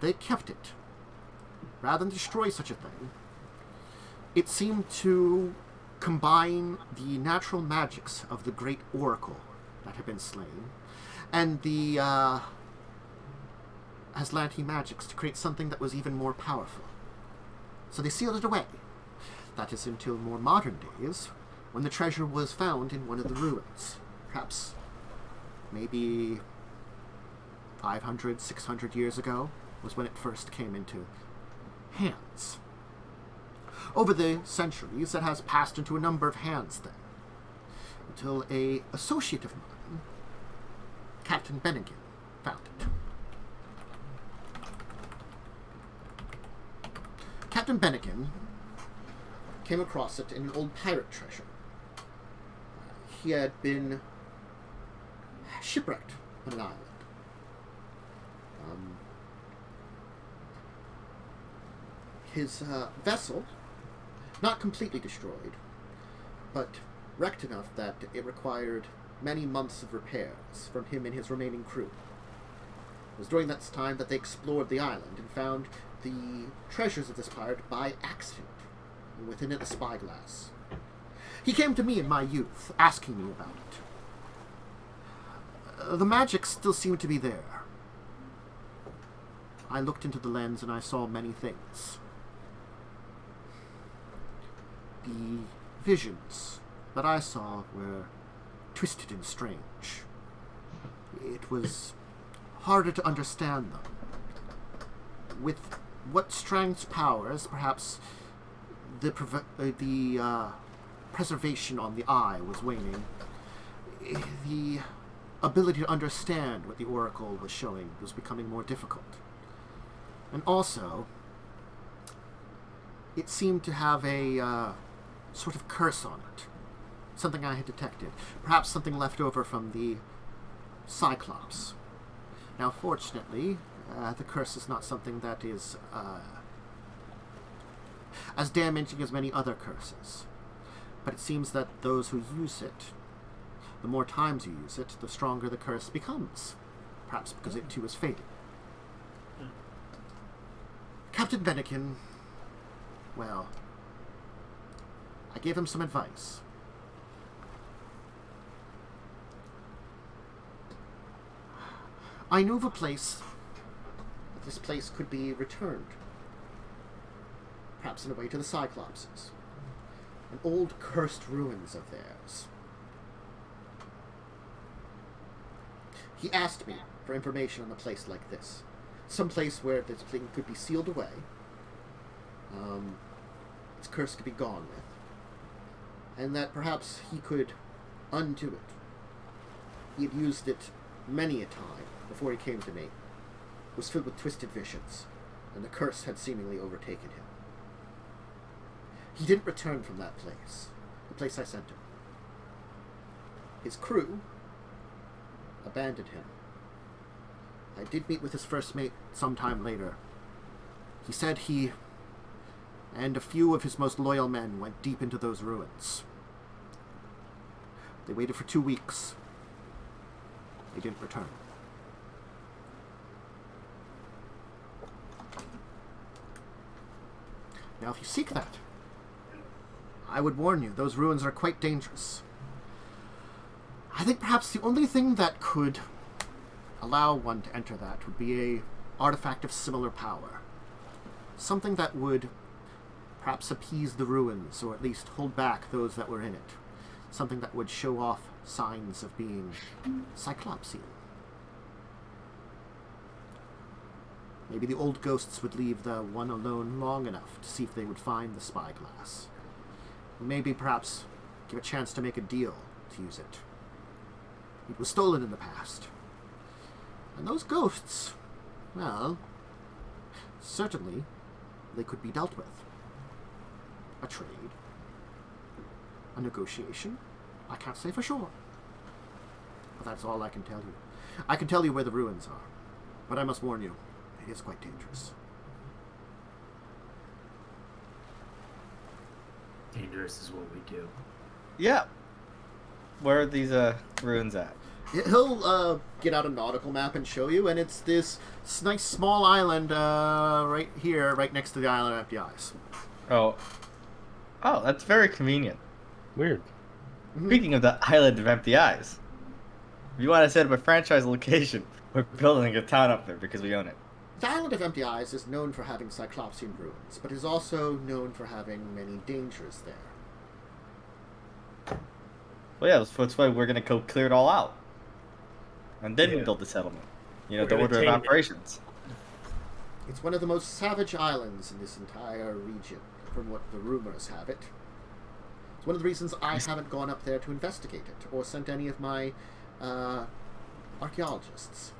They kept it. Rather than destroy such a thing, it seemed to combine the natural magics of the great oracle that had been slain and the Aslanti magics to create something that was even more powerful. So they sealed it away. That is until more modern days, when the treasure was found in one of the ruins. Perhaps maybe 500, 600 years ago was when it first came into hands. Over the centuries, it has passed into a number of hands then, until a associate of mine, Captain Bennigan, found it. Captain Bennigan came across it in an old pirate treasure. He had been shipwrecked on an island. His vessel, not completely destroyed, but wrecked enough that it required many months of repairs from him and his remaining crew. It was during that time that they explored the island and found the treasures of this pirate by accident, and within it a spyglass. He came to me in my youth, asking me about it. The magic still seemed to be there. I looked into the lens and I saw many things. The visions that I saw were twisted and strange. It was harder to understand them. With what strange powers, perhaps the preservation on the eye was waning. The ability to understand what the Oracle was showing was becoming more difficult. And also, it seemed to have a sort of curse on it. Something I had detected. Perhaps something left over from the Cyclops. Now, fortunately, the curse is not something that is as damaging as many other curses. But it seems that those who use it, the more times you use it, the stronger the curse becomes. Perhaps because it too is fading. Captain Bennigan, well, I gave him some advice. I knew of a place that this place could be returned. Perhaps in a way to the Cyclopses. An old cursed ruins of theirs. He asked me for information on a place like this. Some place where this thing could be sealed away. Its curse could be gone with. And that perhaps he could undo it. He had used it many a time before he came to me. It was filled with twisted visions, and the curse had seemingly overtaken him. He didn't return from that place, the place I sent him. His crew abandoned him. I did meet with his first mate sometime later. He said he and a few of his most loyal men went deep into those ruins. They waited for 2 weeks. They didn't return. Now, if you seek that, I would warn you, those ruins are quite dangerous. I think perhaps the only thing that could allow one to enter that would be a artifact of similar power. Something that would Perhaps appease the ruins, or at least hold back those that were in it. Something that would show off signs of being Cyclopsian. Maybe the old ghosts would leave the one alone long enough to see if they would find the spyglass. Maybe perhaps give a chance to make a deal to use it. It was stolen in the past. And those ghosts, well, certainly they could be dealt with. A trade. A negotiation. I can't say for sure. But that's all I can tell you. I can tell you where the ruins are. But I must warn you, it is quite dangerous. Dangerous is what we do. Yeah. Where are these ruins at? He'll get out a nautical map and show you, and it's this nice small island right here, right next to the Island of Empty Eyes. Oh, that's very convenient. Weird. Speaking of the Island of Empty Eyes, if you want to set up a franchise location, we're building a town up there because we own it. The Island of Empty Eyes is known for having Cyclopsian ruins, but is also known for having many dangers there. Well, yeah, that's why we're gonna go clear it all out, and then we build the settlement. You know, We're the gonna order of tame it. operations. It's one of the most savage islands in this entire region, from what the rumors have it. It's one of the reasons I haven't gone up there to investigate it, or sent any of my archaeologists.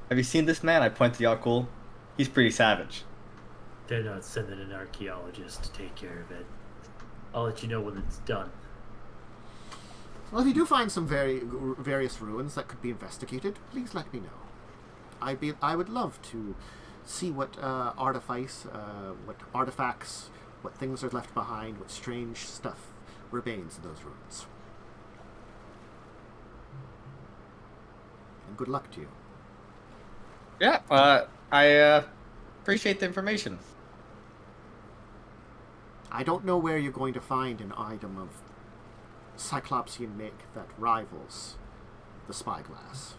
Have you seen this man? I point to Yaalkol. He's pretty savage. They're not sending an archaeologist to take care of it. I'll let you know when it's done. Well, if you do find some various ruins that could be investigated, please let me know. I would love to see what artifacts, what things are left behind, what strange stuff remains in those ruins. And good luck to you. Yeah, I appreciate the information. I don't know where you're going to find an item of Cyclopsian make that rivals the spyglass.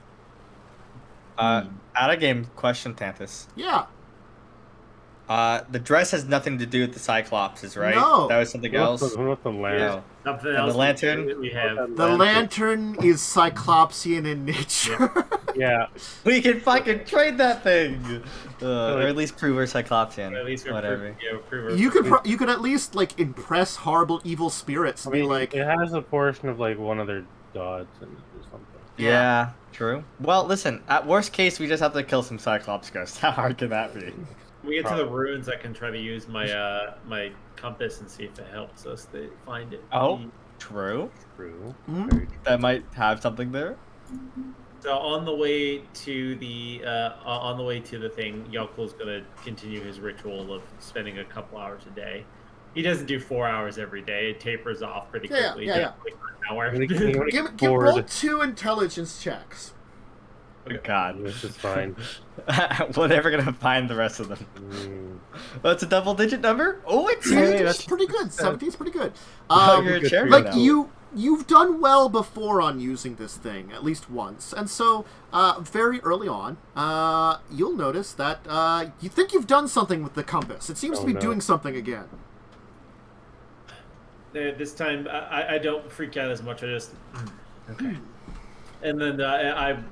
Out of game question, Tantus. Yeah. The dress has nothing to do with the Cyclopses, right? No. That was something else. What the land? Yeah. Something And else the lantern? we have. The lantern is Cyclopsian in nature. Yeah. We can fucking trade that thing, or at least prove we're Cyclopsian. At least we're whatever. You could at least like impress horrible evil spirits and be like, it has a portion of like one of their gods in it or something. Yeah, true. Well, listen. At worst case, we just have to kill some Cyclops ghosts. How hard can that be? We get to the ruins, I can try to use my my compass and see if it helps us to find it. Oh, true. True. Mhm. Very true. That might have something there. So on the way to the thing, Yaalkol's gonna continue his ritual of spending a couple hours a day. He doesn't do 4 hours every day. It tapers off pretty Yeah, quickly. yeah. Like an hour. give roll 2 intelligence checks. Oh, God. This is fine. We're never gonna find the rest of them. That's a double-digit number. Oh, it's That's pretty good. 17 is pretty good. You're a champion Like now. you've done well before on using this thing, at least once, and so very early on, you'll notice that you think you've done something with the compass. It seems to be doing something again. This time, I don't freak out as much. I just okay. And then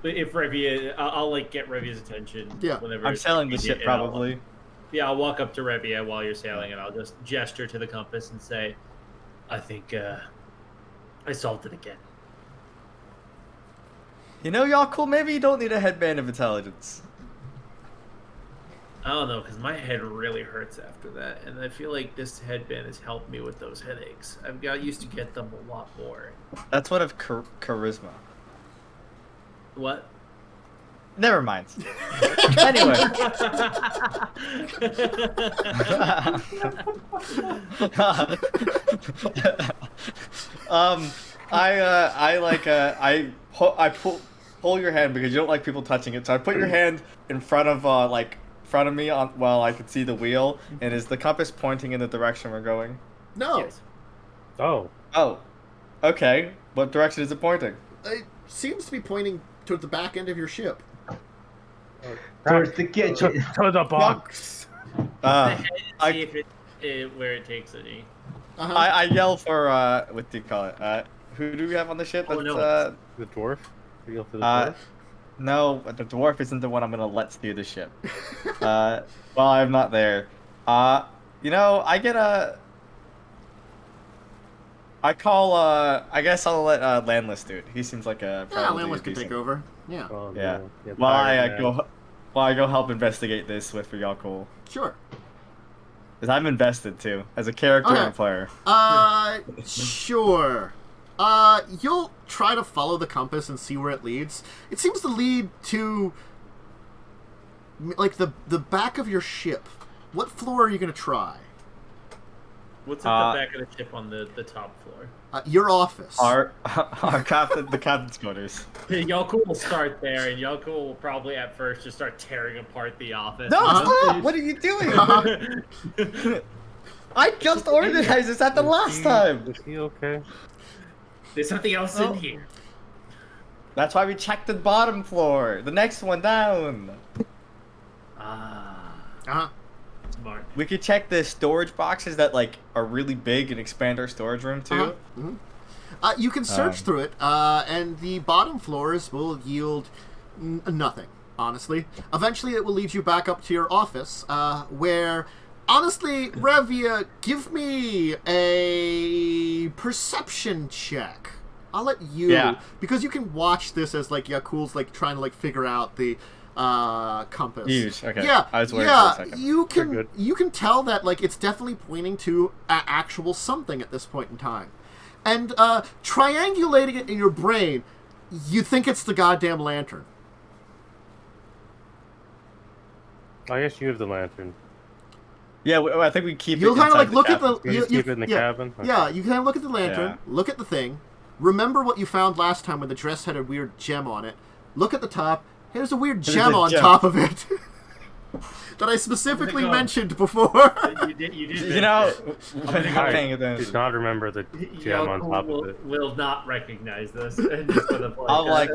if Revia, I'll like get Revia's attention. Yeah. Whenever I'm selling the shit, and I'll- probably. Yeah, I'll walk up to Revia while you're sailing, and I'll just gesture to the compass and say, "I think I solved it again." You know, Yaalkol, maybe you don't need a headband of intelligence. I don't know, because my head really hurts after that, and I feel like this headband has helped me with those headaches. I've got used to get them a lot more. That's one of charisma. What? Never mind. Anyway. I pull your hand because you don't like people touching it. So I put your hand in front of me while I could see the wheel. And is the compass pointing in the direction we're going? No, Yes. Oh. Oh, okay. What direction is it pointing? it seems to be pointing toward the back end of your ship. Towards the kitchen. To the box. The head and I- see if it where it takes me. Uh-huh. I yell for what do you call it? Who do we have on the ship? Oh, That's, no. The dwarf? You go for the dwarf? No, the dwarf isn't the one I'm gonna let steer the ship. Well, I'm not there. You know, I get a. I call. I guess I'll let Landless do it. He seems like a. Yeah, Landless can take over. Yeah. Oh, Yeah. no. Yeah, While I pirate man. go. While I go help investigate this with Yaalkol. Sure. Because I'm invested too, as a character and a player. Sure. You'll try to follow the compass and see where it leads. It seems to lead to, like, the back of your ship. What floor are you going to try? What's at the back of the ship on the top floor? Your office. Our captain, the captain's quarters. Yaalkol will start there, and Yaalkol will probably at first just start tearing apart the office. No, stop! What are you doing? I just organized this at the last time. Is he okay? There's something else in here. That's why we checked the bottom floor. The next one down. Uh-huh. Smart. We could check the storage boxes that like are really big and expand our storage room too. Uh-huh. Mm-hmm. You can search through it, and the bottom floors will yield nothing, honestly. Eventually, it will lead you back up to your office, where, honestly, Revia, give me a perception check. I'll let you, because you can watch this as, like, Yaalkol's, like, trying to, like, figure out the compass. Huge. Okay. Yeah, I was waiting for a second. You can tell that, like, it's definitely pointing to actual something at this point in time. And triangulating it in your brain, you think it's the goddamn lantern. I guess you have the lantern. Yeah, I think we keep You'll it kind of inside like look at cabin. the. You just keep it in the cabin? Okay. Yeah, you kind of look at the lantern, Yeah. look at the thing, remember what you found last time when the dress had a weird gem on it. Look at the top. Here's a weird gem on top of it that I specifically mentioned before. You did. You know, I'm not paying I attention. did not remember the gem on top of it. Will not recognize this. And just for the play. I'm like-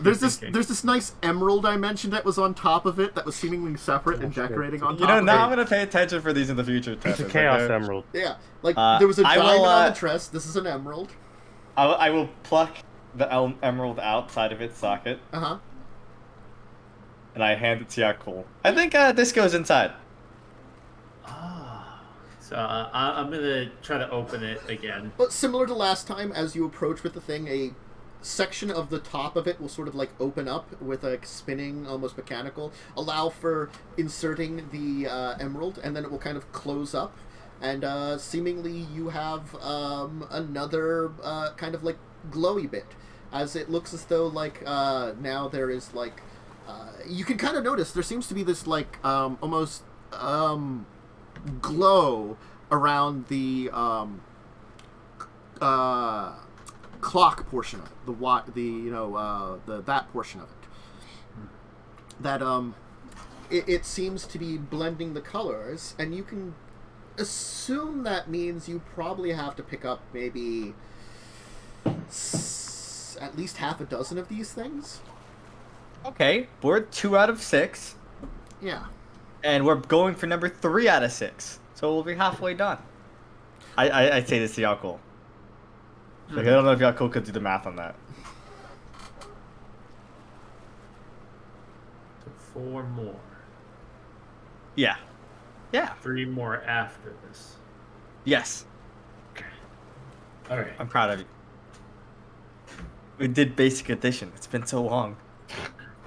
There's this nice emerald I mentioned that was on top of it that was seemingly separate and decorating on top You know, of now it. I'm gonna pay attention for these in the future. It's a Tevin, chaos okay? emerald. Yeah, like there was a I diamond will, on the dress. This is an emerald. I will pluck the emerald outside of its socket, Uh-huh. and I hand it to Yaalkol. I think this goes inside. So I'm gonna try to open it again. But similar to last time, as you approach with the thing, a section of the top of it will sort of like open up with a spinning, almost mechanical, allow for inserting the emerald, and then it will kind of close up, and seemingly you have another kind of like glowy bit, as it looks as though like now there is like you can kind of notice there seems to be this like almost glow around the clock portion of it, that portion of it. That it seems to be blending the colors, and you can assume that means you probably have to pick up maybe at least half a dozen of these things. Okay, we're 2 out of 6, Yeah. and we're going for number 3 out of 6. So we'll be halfway done. I say this to Yaalkol. Like, I don't know if Yaalkol could do the math on that. 4 more. Yeah. Yeah. 3 more after this. Yes. All right. I'm proud of you. We did basic edition. It's been so long.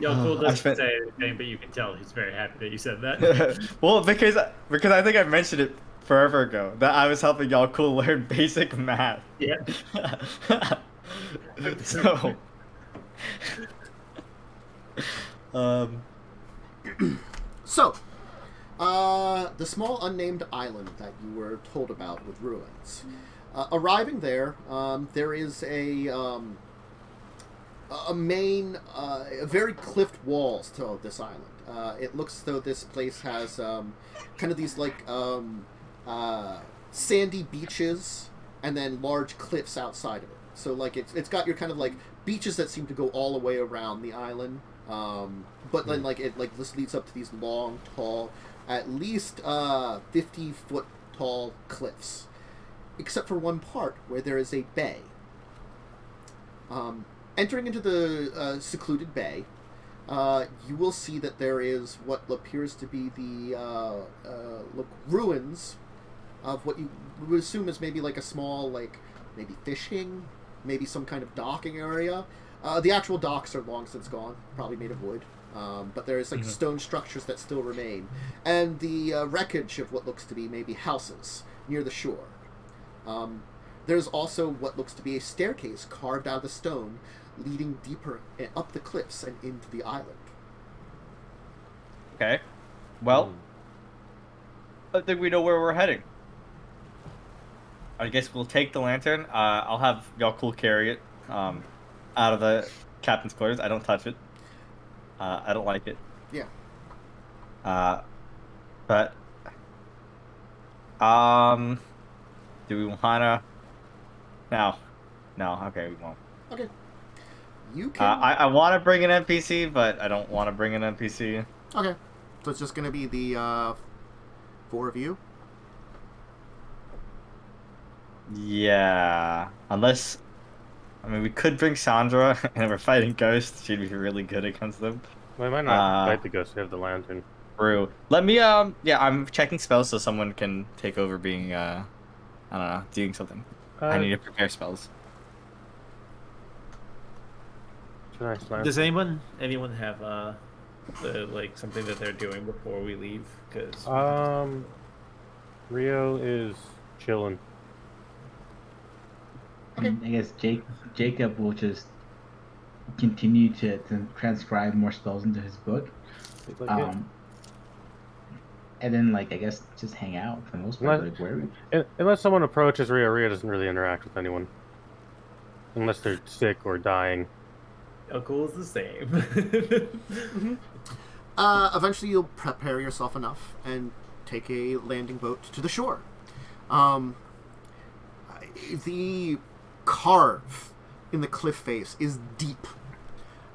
Yaalkol I doesn't spent- say anything, but you can tell he's very happy that you said that. Well, because I think I mentioned it forever ago that I was helping Yaalkol learn basic math. Yeah. So, So, the small unnamed island that you were told about with ruins. Arriving there, there is a main, very cliffed walls to this island. It looks as though this place has kind of these like sandy beaches and then large cliffs outside of it. So like it's got your kind of like beaches that seem to go all the way around the island. But then like this leads up to these long, tall, at least 50-foot tall cliffs, except for one part where there is a bay. Entering into the secluded bay, you will see that there is what appears to be the ruins of what you would assume is maybe like a small, like, maybe fishing, maybe some kind of docking area. The actual docks are long since gone, probably made of wood. But there's like stone structures that still remain. And the wreckage of what looks to be maybe houses near the shore. There's also what looks to be a staircase carved out of the stone leading deeper up the cliffs and into the island. Okay. Well, I think we know where we're heading. I guess we'll take the lantern. I'll have Yaalkol carry it out of the captain's quarters. I don't touch it. I don't like it. Yeah. But do we wanna? No. Okay, we won't. Okay. You can. I want to bring an NPC, but I don't want to bring an NPC. Okay. So it's just gonna be the 4 of you. Yeah. Unless, I mean, we could bring Sandra, and we're fighting ghosts. She'd be really good against them. Well, I might not fight the ghost. We have the lantern. True. Let me. Yeah, I'm checking spells so someone can take over being. I don't know, doing something. I need to prepare spells. Does anyone have the like something that they're doing before we leave? Because Rio is chilling. I guess Jacub will just continue to transcribe more spells into his book. And then, like, I guess just hang out for the most part. Like, where unless someone approaches Rio, Rio doesn't really interact with anyone. Unless they're sick or dying. Yaalkol is the same. Eventually you'll prepare yourself enough and take a landing boat to the shore. The carve in the cliff face is deep.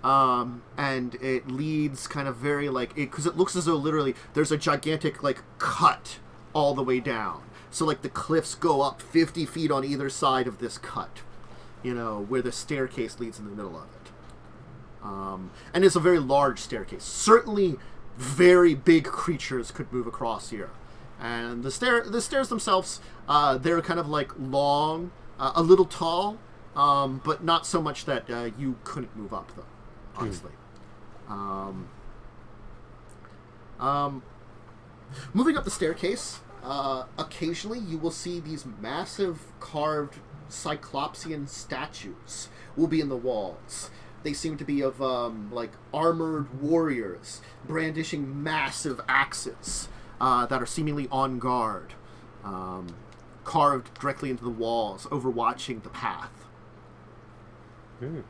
And it leads kind of very like because it looks as though literally there's a gigantic like cut all the way down. So like the cliffs go up 50 feet on either side of this cut, where the staircase leads in the middle of it. And it's a very large staircase. Certainly, very big creatures could move across here. And the stairs themselves, they're kind of like long, a little tall, but not so much that you couldn't move up them. Honestly. Moving up the staircase, occasionally you will see these massive carved Cyclopsian statues will be in the walls. They seem to be of like armored warriors brandishing massive axes that are seemingly on guard, carved directly into the walls, overwatching the path. Can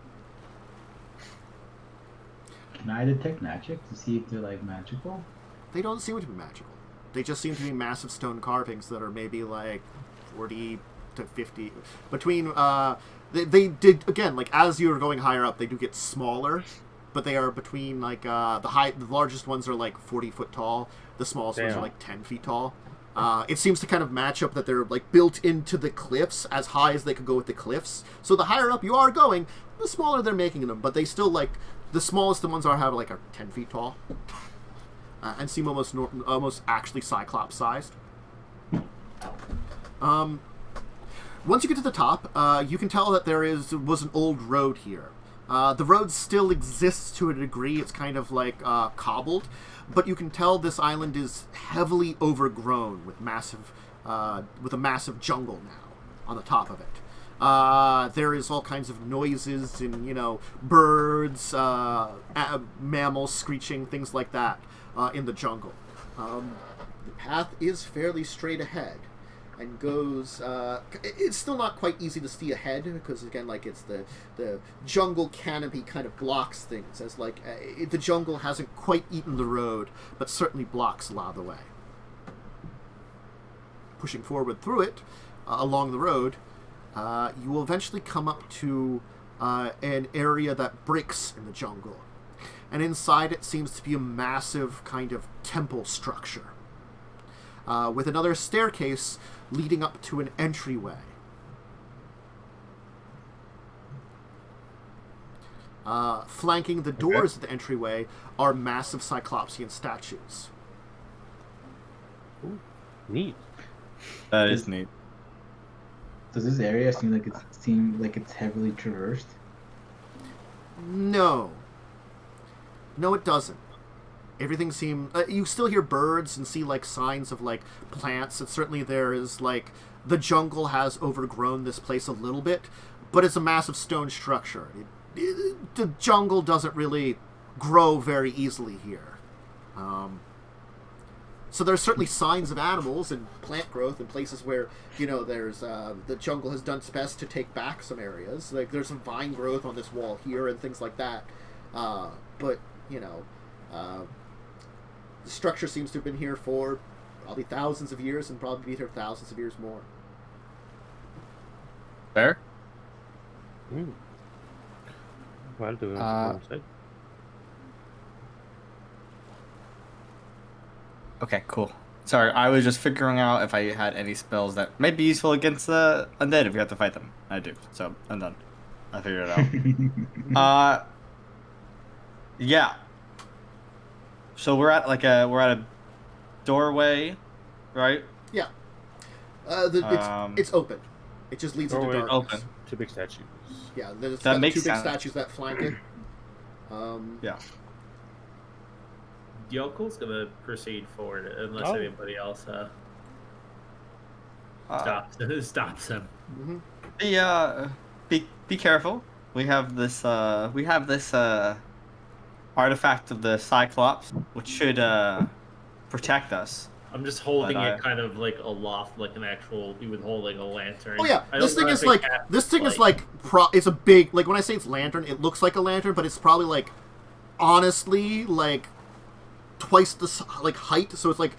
I detect magic to see if they're like magical? They don't seem to be magical. They just seem to be massive stone carvings that are maybe like 40 to 50 between. They did again, like as you're going higher up, they do get smaller, but they are between like the largest ones are like 40 foot tall. The smallest ones are like 10 feet tall. It seems to kind of match up that they're like built into the cliffs as high as they could go with the cliffs. So the higher up you are going, the smaller they're making them. But they still like the smallest the ones are 10 feet tall, and seem almost actually Cyclops sized. Once you get to the top, you can tell that there was an old road here. The road still exists to a degree. It's kind of like cobbled, but you can tell this island is heavily overgrown with a massive jungle now on the top of it. There is all kinds of noises and birds, mammals screeching, things like that in the jungle. The path is fairly straight ahead. And goes. It's still not quite easy to see ahead because again, like it's the jungle canopy kind of blocks things. As like the jungle hasn't quite eaten the road, but certainly blocks a lot of the way. Pushing forward through it, along the road, you will eventually come up to an area that breaks in the jungle, and inside it seems to be a massive kind of temple structure. with another staircase leading up to an entryway. Flanking the doors of the entryway are massive Cyclopsian statues. Ooh, neat. That is neat. Does this area seem like it's heavily traversed? No, it doesn't. Everything seems... you still hear birds and see, like, signs of, like, plants. And certainly there is, like... The jungle has overgrown this place a little bit, but it's a massive stone structure. The jungle doesn't really grow very easily here. So there's certainly signs of animals and plant growth in places where, you know, there's the jungle has done its best to take back some areas. Like, there's some vine growth on this wall here and things like that. But, you know, the structure seems to have been here for probably thousands of years and probably be here thousands of years more. Fair? Well, do we Okay, cool. Sorry, I was just figuring out if I had any spells that might be useful against the undead if you have to fight them. I do, so I'm done. I figured it out. Yeah. So we're at a doorway, right? Yeah. It's open. It just leads into darkness. Open. Two big statues. Yeah, there's That makes two big sense. statues that flank it. Yeah. Yaalkol's gonna proceed forward unless Oh. anybody else stops him. Mm-hmm. Be careful. We have this artifact of the Cyclops, which should protect us. I'm just holding But it kind of like aloft, like an actual. You would hold like a lantern. Oh yeah, I this don't thing know is if like it has, it's a big, like, when I say it's lantern, it looks like a lantern, but it's probably like honestly like twice the height, so it's like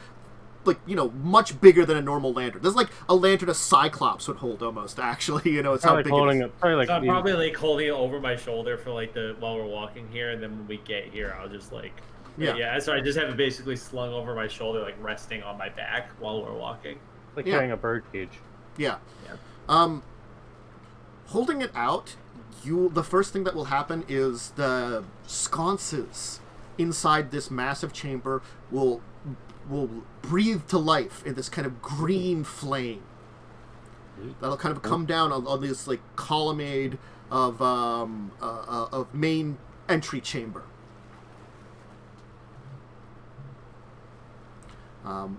you know, much bigger than a normal lantern. This is like a lantern a Cyclops would hold almost, actually, you know, it's how big holding it is. it. Probably like So I'm probably like holding it over my shoulder for like while we're walking here, and then when we get here, I'll just like yeah. So I just have it basically slung over my shoulder, like resting on my back while we're walking. like Yeah. carrying a bird cage. Yeah. Yeah. Holding it out, the first thing that will happen is the sconces inside this massive chamber will breathe to life in this kind of green flame. That'll kind of come down on this like colonnade of main entry chamber.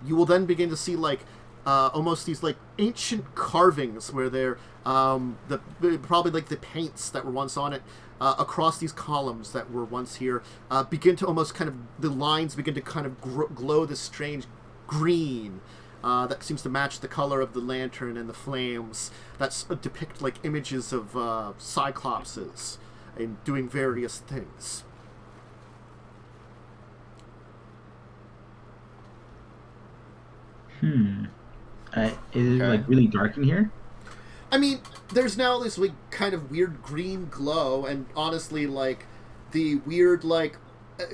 You will then begin to see like almost these like ancient carvings where they're probably like the paints that were once on it across these columns that were once here begin to almost kind of, the lines begin to kind of glow this strange green that seems to match the color of the lantern and the flames that depict like images of cyclopses and doing various things. Is it like really dark in here? I mean, there's now this like kind of weird green glow, and honestly, like the weird like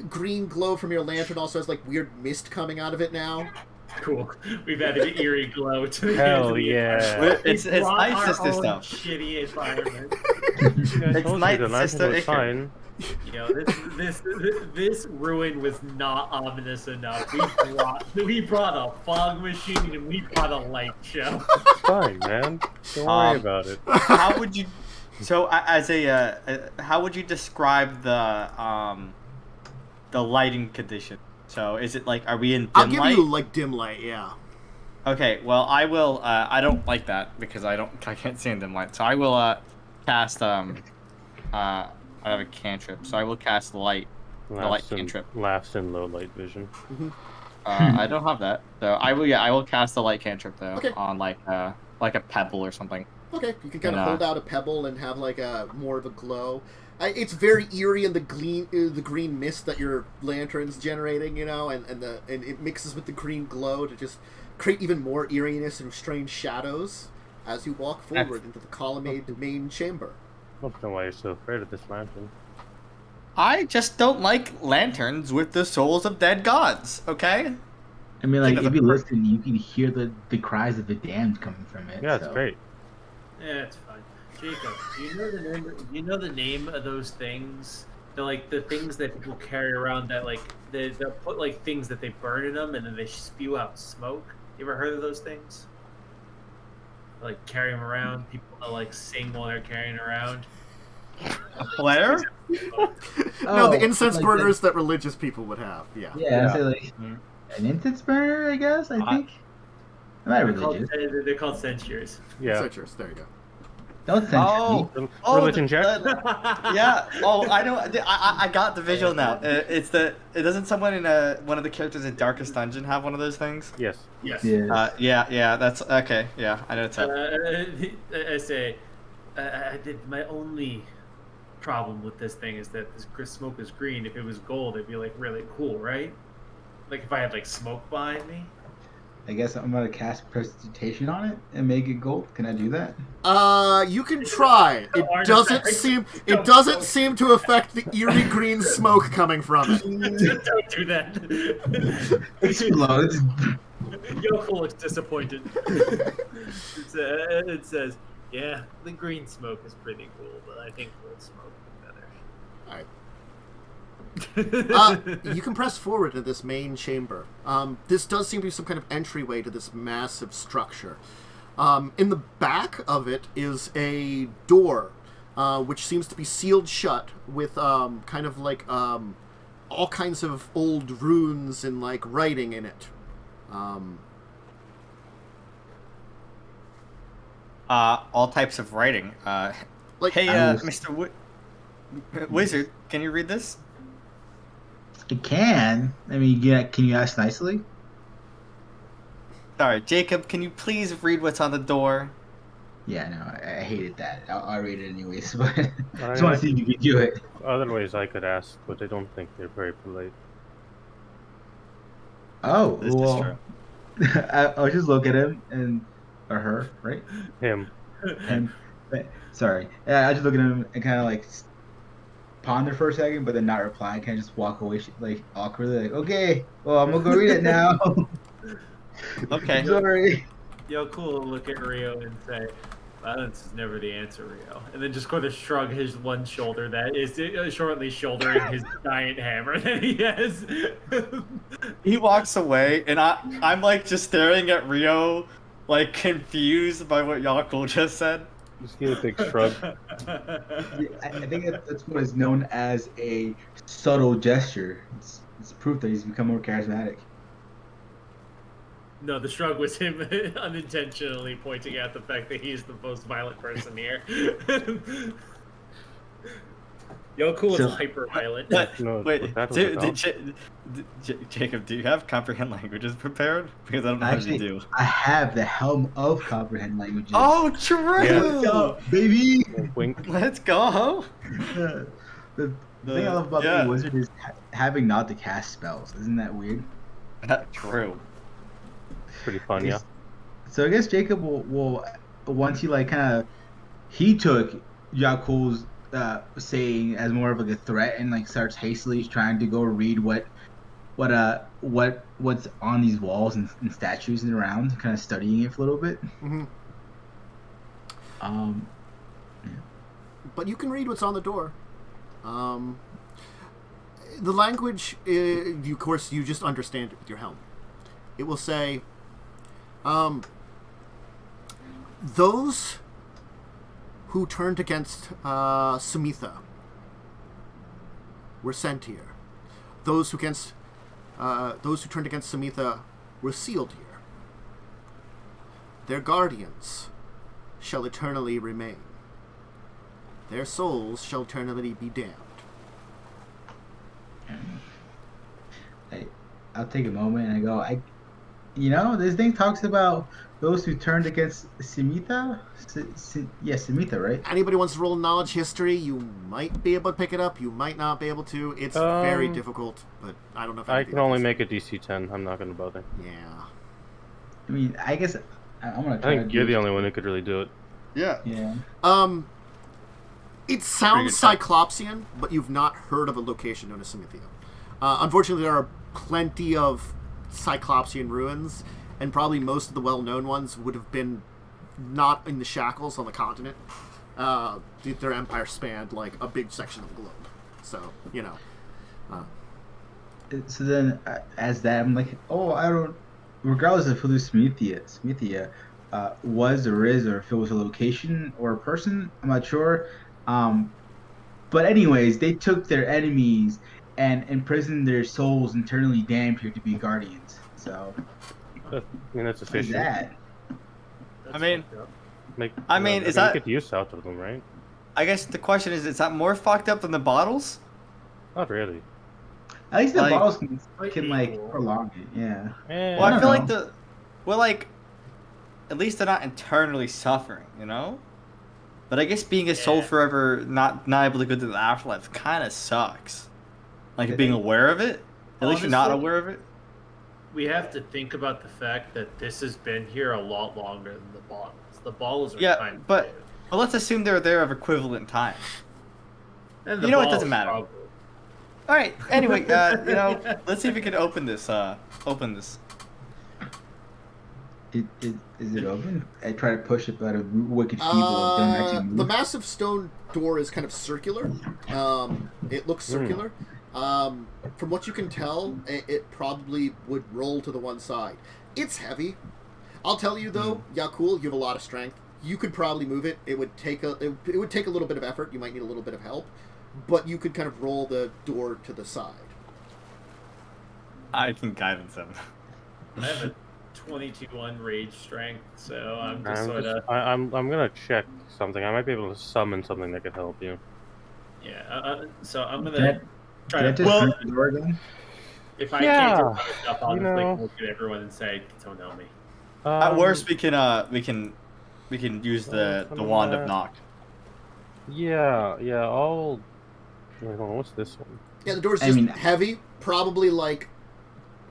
green glow from your lantern also has like weird mist coming out of it now. Cool. We've added an eerie glow to the Hell yeah. It's nice sister stuff. Shitty environment. It's nice the lantern sister was issue. fine. You know, this ruin was not ominous enough. We brought a fog machine and we brought a light show. It's fine, man. Don't worry about it. How would you? So, how would you describe the lighting condition? So, is it like, are we in dim I'll give light? you like dim light, yeah. Okay, well, I will. I don't like that because I can't see in dim light. So I will cast I have a cantrip, so I will cast light. The light cantrip. Laughs in low light vision. I don't have that, so I will. Yeah, I will cast the light cantrip though on like a pebble or something. Okay, you can kind of hold out a pebble and have like a more of a glow. It's very eerie in the green mist that your lantern's generating, you know, and it mixes with the green glow to just create even more eeriness and strange shadows as you walk forward into the colonnade main chamber. I don't know why you're so afraid of this lantern. I just don't like lanterns with the souls of dead gods. Okay. I mean, like, Think if of you the per- listen, you can hear the cries of the damned coming from it. Yeah, it's so. great. Yeah, it's fine. Jacob, do you know the name of those things? The things that people carry around that they'll put like things that they burn in them and then they spew out smoke. You ever heard of those things? Like carry them around. People that like sing while they're carrying around. Flare? No, the Oh, incense like burners that religious people would have. Yeah. Yeah, Yeah. so like Mhm. an incense burner, I guess. I think. I'm not religious. They're called censures. Yeah. Citrus, there you go. Don't censure Oh, me. Religion check. Yeah. Oh, I know. I got the visual now. Doesn't someone in one of the characters in Darkest Dungeon have one of those things? Yes. Yes. Yeah. Yeah. That's okay. Yeah, I know it's up. I say, my only problem with this thing is that this smoke is green. If it was gold, it'd be like really cool, right? Like if I had like smoke behind me. I guess I'm gonna cast prestidigitation on it and make it gold. Can I do that? You can try. It doesn't seem to affect the eerie green smoke coming from it. Don't do that. Explodes. Yaalkol looks disappointed. It says, "Yeah, the green smoke is pretty cool, but I think gold smoke is better." Alright. You can press forward to this main chamber. This does seem to be some kind of entryway to this massive structure. In the back of it is a door, which seems to be sealed shut with kind of like all kinds of old runes and like writing in it. All types of writing. Like Hey, I will- Mr. Wizard, can you read this? It can. I mean, yeah. Can you ask nicely? Sorry, Jacob, can you please read what's on the door? Yeah, no, I hated that. I'll read it anyways, but I I just want to see if you can do it. Other ways I could ask, but I don't think they're very polite. Oh, This is well, I'll just look at him or her, right? Him. And sorry, yeah, I just look at him and kind of like ponder for a second, but then not reply. Kind of just walk away, like awkwardly, like, okay, well, I'm gonna go read it now. Okay. Sorry. Yaalkol will look at Rio and say, "Violence is never the answer, Rio." And then just going to shrug his one shoulder that is shortly shouldering his giant hammer that he has. He walks away, and I'm like just staring at Rio, like confused by what Yaalkol just said. Just give a big shrug. I think that's what is known as a subtle gesture. It's proof that he's become more charismatic. No, the shrug was him unintentionally pointing out the fact that he's the most violent person here. Yaalkol So- is hyper violent. No, Wait, that was about. Jacob, do you have comprehend languages prepared? Because I don't know how Actually, you do. I have the helm of comprehend languages. Oh, true! Let's go, baby! Wink. Let's go! The thing I love about being a wizard is having not to cast spells. Isn't that weird? True. Pretty fun, yeah. So I guess Jacob will once he like kind of he took Yaalkol's saying as more of like a threat and like starts hastily trying to go read what's on these walls and statues and around, kind of studying it for a little bit. Mhm. But you can read what's on the door. The language, of course, you just understand it with your helm. It will say, those who turned against Sumitha were sent here. Those who turned against Sumitha were sealed here. Their guardians shall eternally remain. Their souls shall eternally be damned. I'll take a moment and I go, this thing talks about those who turned against Sumitha? Sumitha, right? Anybody wants to roll knowledge history, you might be able to pick it up. You might not be able to. It's very difficult, but I don't know if I anybody can only does. make a DC 10. I'm not going to bother. Yeah. I mean, I guess I'm gonna I try. think you're the only one who could really do it. Yeah. Yeah. It sounds Cyclopsian, but you've not heard of a location known as Samithia. Unfortunately, there are plenty of Cyclopsian ruins, and probably most of the well-known ones would have been not in the shackles on the continent. Their empire spanned like a big section of the globe, so So then, as that, I'm like, oh, I don't. Regardless of who the Smithia was or is, or if it was a location or a person, I'm not sure. But anyways, they took their enemies and imprisoned their souls internally damned here to be guardians. So, I mean, that's what is efficient. that? I mean, Is that... You get use out of them, right? I guess the question is that more fucked up than the bottles? Not really. At least the Like- bottles can like prolong it. Yeah. Well, I don't feel know. like at least they're not internally suffering, you know? But I guess being a soul forever, not able to go to the afterlife, kind of sucks. Like being aware of it. At least you're not Honestly, aware of it. We have to think about the fact that this has been here a lot longer than the bottles. The bottles are Yeah, kind of but- new. Well, let's assume they're there of equivalent time. And you know what, bottles doesn't matter. probably- All right. Anyway, let's see if we can open this. Is it open? I try to push it, but a wicked feeble don't actually move. The massive stone door is kind of circular. It looks circular. From what you can tell, it probably would roll to the one side. It's heavy. I'll tell you though, Yaalkol, you have a lot of strength. You could probably move it. It would take a little bit of effort. You might need a little bit of help, but you could kind of roll the door to the side. I can guidance him. I have a 22 unrage strength, so I'm just sort of I'm gonna check something. I might be able to summon something that could help you. so I'm gonna Can try I to. just Well, drink the door again? if I Yeah, can't do other stuff, I'll you just like know. look at everyone and say, "Don't help me." At worst, we can use the Something wand like of that. knock. Yeah. I'll. Wait, hold on. What's this one? Yeah, the door's I just mean- heavy. Probably like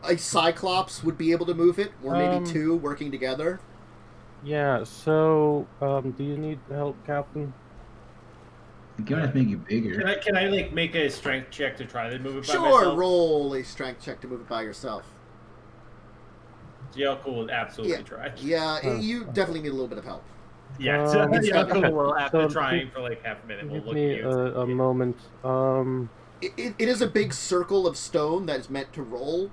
a Cyclops would be able to move it, or maybe 2 working together. Yeah. So, do you need help, Captain? I'm gonna make it bigger. Can I like make a strength check to try to move it by Sure, myself? roll a strength check to move it by yourself. Yaalkol will absolutely try. Yeah, you definitely need a little bit of help. Yeah, so Yaalkol will, after so trying give- for like half a minute, will Give look me at you. a moment. It is a big circle of stone that is meant to roll,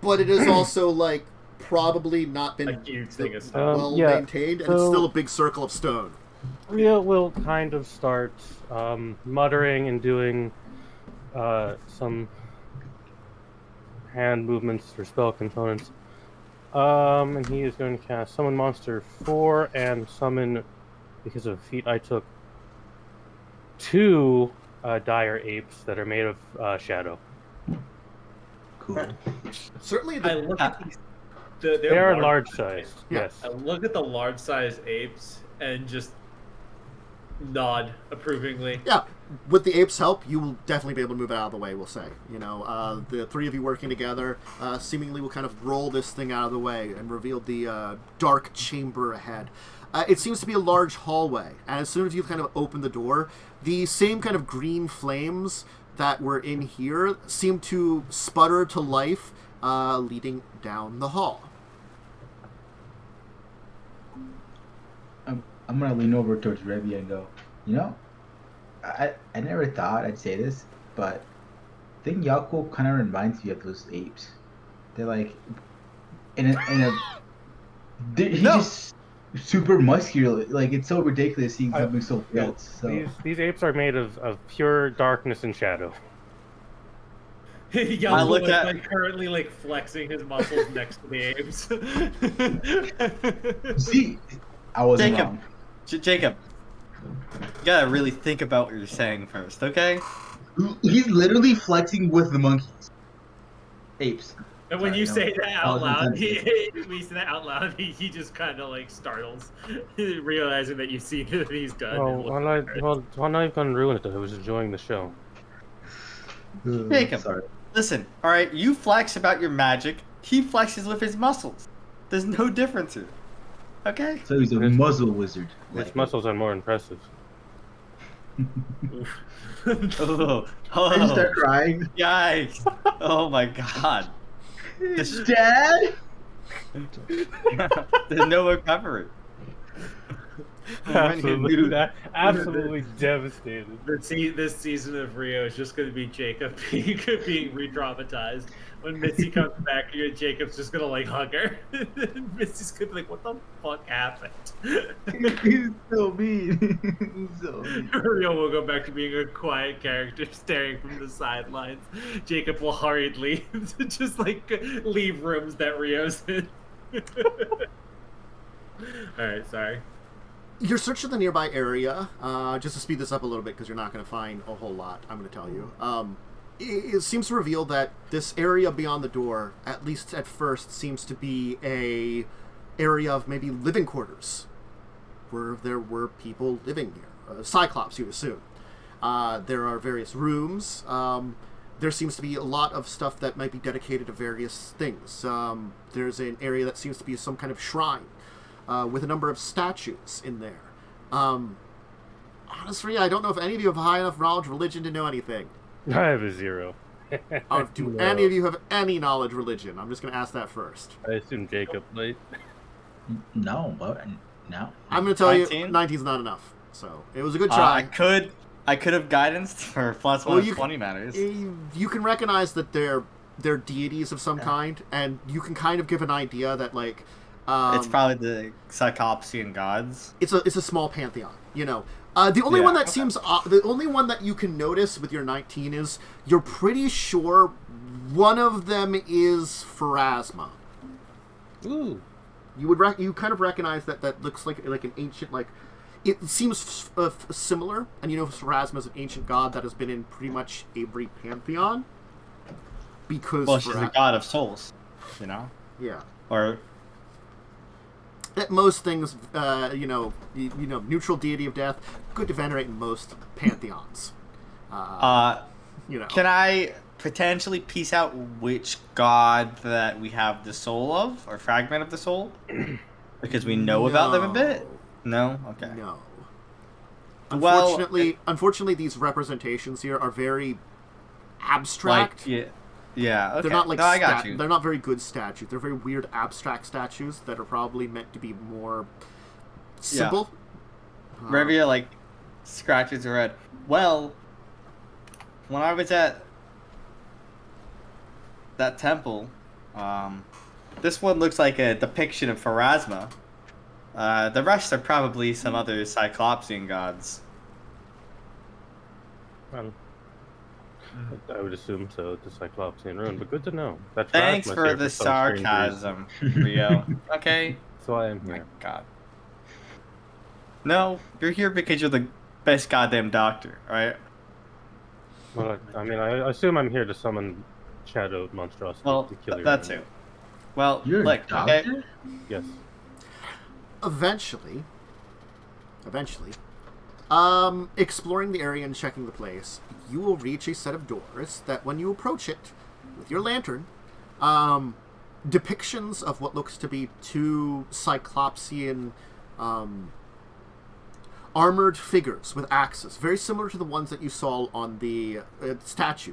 but it is also like probably not been A huge thing of stuff. well yeah, maintained, and it's so- still a big circle of stone. Rhea will kind of start muttering and doing some hand movements for spell components. And he is going to cast Summon Monster 4 and summon, because of a feat I took, 2 dire apes that are made of shadow. Cool. Certainly, I look at these. They're They are large sized, Yeah. yes. I look at the large sized apes and just nod approvingly. yeah. With the apes' help, you will definitely be able to move it out of the way. We'll say, the 3 of you working together, seemingly will kind of roll this thing out of the way and reveal the dark chamber ahead. It seems to be a large hallway, and as soon as you kind of open the door, the same kind of green flames that were in here seem to sputter to life, leading down the hall. I'm gonna lean over towards Revia and go, I never thought I'd say this, but I think Yaalkol kind of reminds me of those apes. They're like, he's just super muscular. Like, it's so ridiculous seeing something so built. So These apes are made of pure darkness and shadow. Yaalkol look is at- like currently like flexing his muscles next to the apes. see, I wasn't Jacob. wrong. Jacob, you gotta really think about what you're saying first, okay? He's literally flexing with the monkeys. Apes. And when Sorry, you no. say that I out was loud, intending. when you say that out loud, he just kind of like startles, realizing that you've seen that he's done. Oh, why not even ruin it? I was enjoying the show. Jacob. Sorry. Listen, alright, you flex about your magic, he flexes with his muscles. There's no difference here. Okay? So he's a His- muzzle wizard. His muscles are more impressive. Oh, I just start crying. yikes. Oh my god. Dad? There's no recovery. Absolutely devastated. This season of Rio is just going to be Jacob being re-traumatized. When Missy comes back, Jacob's just going to like hug her. Missy's going to be like, what the fuck happened? He's so mean. He's so mean. Rio will go back to being a quiet character staring from the sidelines. Jacob will hurriedly just like leave rooms that Rio's in. Alright, sorry. You're searching the nearby area, just to speed this up a little bit because you're not going to find a whole lot, I'm going to tell you. It seems to reveal that this area beyond the door, at least at first, seems to be a area of maybe living quarters, where there were people living here. Cyclops, you'd assume. There are various rooms. There seems to be a lot of stuff that might be dedicated to various things. There's an area that seems to be some kind of shrine, with a number of statues in there. Honestly, I don't know if any of you have high enough knowledge of religion to know anything. I have a 0. Do any of you have any knowledge of religion? I'm just going to ask that first. I assume Jacob, right? No, but no. I'm going to tell 19? you, 19's not enough. So, it was a good try. I could have guidance for plus 1 and 20 matters. You can recognize that they're deities of some kind, and you can kind of give an idea that, like... it's probably the Cyclopsian gods. It's a small pantheon, you know. The only one that seems... the only one that you can notice with your 19 is you're pretty sure one of them is Pharasma. Ooh. You kind of recognize that looks like an ancient, like... It seems similar, and you know Pharasma is an ancient god that has been in pretty much every pantheon. Because... Well, she's the god of souls, you know? Yeah. Or... At most things, neutral deity of death, good to venerate in most pantheons. Can I potentially piece out which god that we have the soul of, or fragment of the soul? Because we know about them a bit? No? Okay. No. Well, Unfortunately, these representations here are very abstract. Yeah, okay. They're not like I got you. They're not very good statues. They're very weird abstract statues that are probably meant to be more simple. Yeah. Revia scratches her head. Well, when I was at that temple, this one looks like a depiction of Pharasma. The rest are probably some other Cyclopsian gods. I would assume so. It's a Cyclopsian rune, but good to know. Thanks for the sarcasm, Rio. Okay. That's why I'm here. My God. No, you're here because you're the best goddamn doctor, right? Well, I assume I'm here to summon shadowed monstrosity to kill your that's enemy. it. Well, You're look, a doctor? okay. Yes. Eventually, exploring the area and checking the place, you will reach a set of doors that, when you approach it with your lantern, depictions of what looks to be two Cyclopsian armored figures with axes, very similar to the ones that you saw on the statue.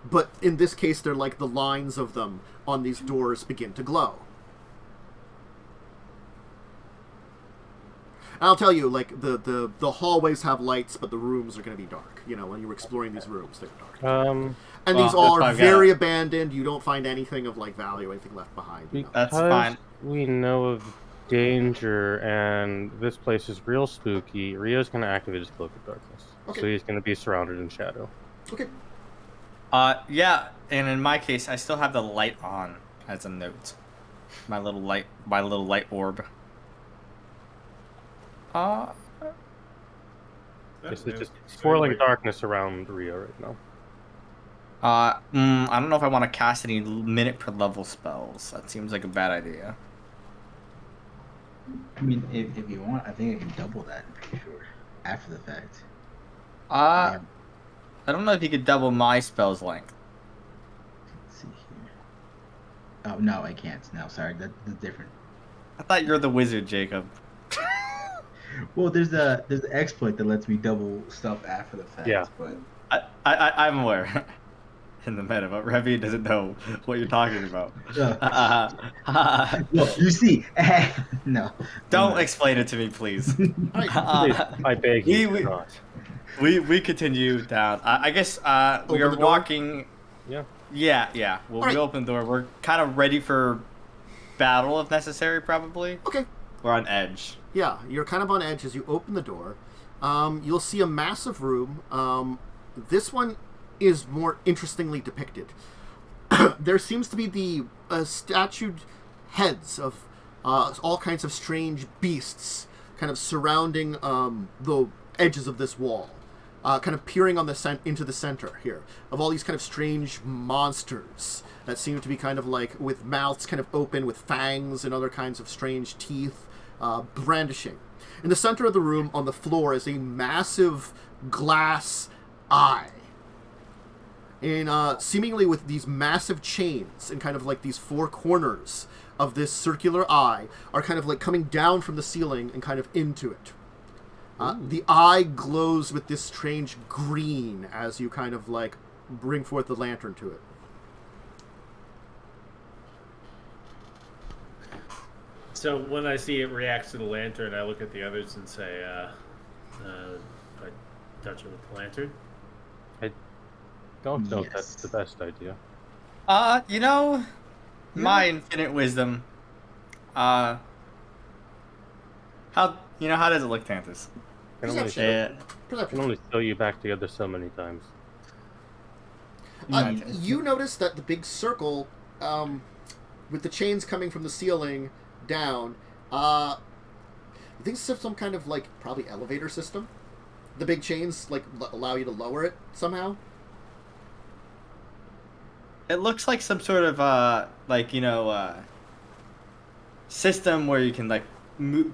But in this case, they're like the lines of them on these doors begin to glow. And I'll tell you, like, the hallways have lights, but the rooms are going to be dark. You know, when you're exploring these rooms, they're dark. And these all are very abandoned. You don't find anything of, like, value, anything left behind. You know? That's fine. We know of danger, and this place is real spooky. Rio's going to activate his Cloak of Darkness. Okay. So he's going to be surrounded in shadow. Okay. Yeah, and in my case, I still have the light on as a note. My little light orb. It's just swirling darkness around Rio right now. I don't know if I want to cast any minute per level spells. That seems like a bad idea. I mean, if you want, I think I can double that, I'm pretty sure. After the fact. I don't know if you could double my spell's length. Let's see here. Oh, no, I can't. No, sorry, that's different. I thought you're the wizard, Jacob. Well, there's the exploit that lets me double stuff after the fact. Yeah. But I'm aware. in the meta, but Revia doesn't know what you're talking about. Well, you see, no. Don't explain it to me, please. Please, I beg you, do not. We continue down. I guess we Open are the door? walking. Yeah. Yeah. Well, Alright. we open the door. We're kind of ready for battle if necessary, probably. Okay. We're on edge. Yeah, you're kind of on edge as you open the door. You'll see a massive room. This one is more interestingly depicted. There seems to be the statued heads of all kinds of strange beasts kind of surrounding the edges of this wall. Kind of peering on into the center here of all these kind of strange monsters that seem to be kind of like with mouths kind of open with fangs and other kinds of strange teeth brandishing. In the center of the room on the floor is a massive glass eye. And seemingly with these massive chains and kind of like these four corners of this circular eye are kind of like coming down from the ceiling and kind of into it. The eye glows with this strange green as you kind of like bring forth the lantern to it. So when I see it reacts to the lantern, I look at the others and say, I touch it with the lantern. I don't know if that's the best idea. You know, my infinite wisdom. How does it look, Tantus? I can only, Perception. I can only sew you back together so many times. You notice that the big circle, with the chains coming from the ceiling down, I think it's some kind of like probably elevator system. The big chains like allow you to lower it somehow. It looks like some sort of system where you can like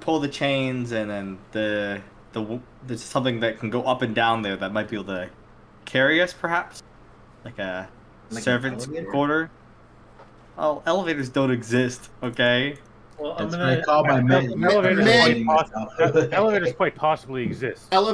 pull the chains, and then there's something that can go up and down there that might be able to carry us, perhaps, like a servant's quarter. Oh, elevators don't exist. Okay. Well, I'm That's what I gonna. call my Elevators quite possibly exist. In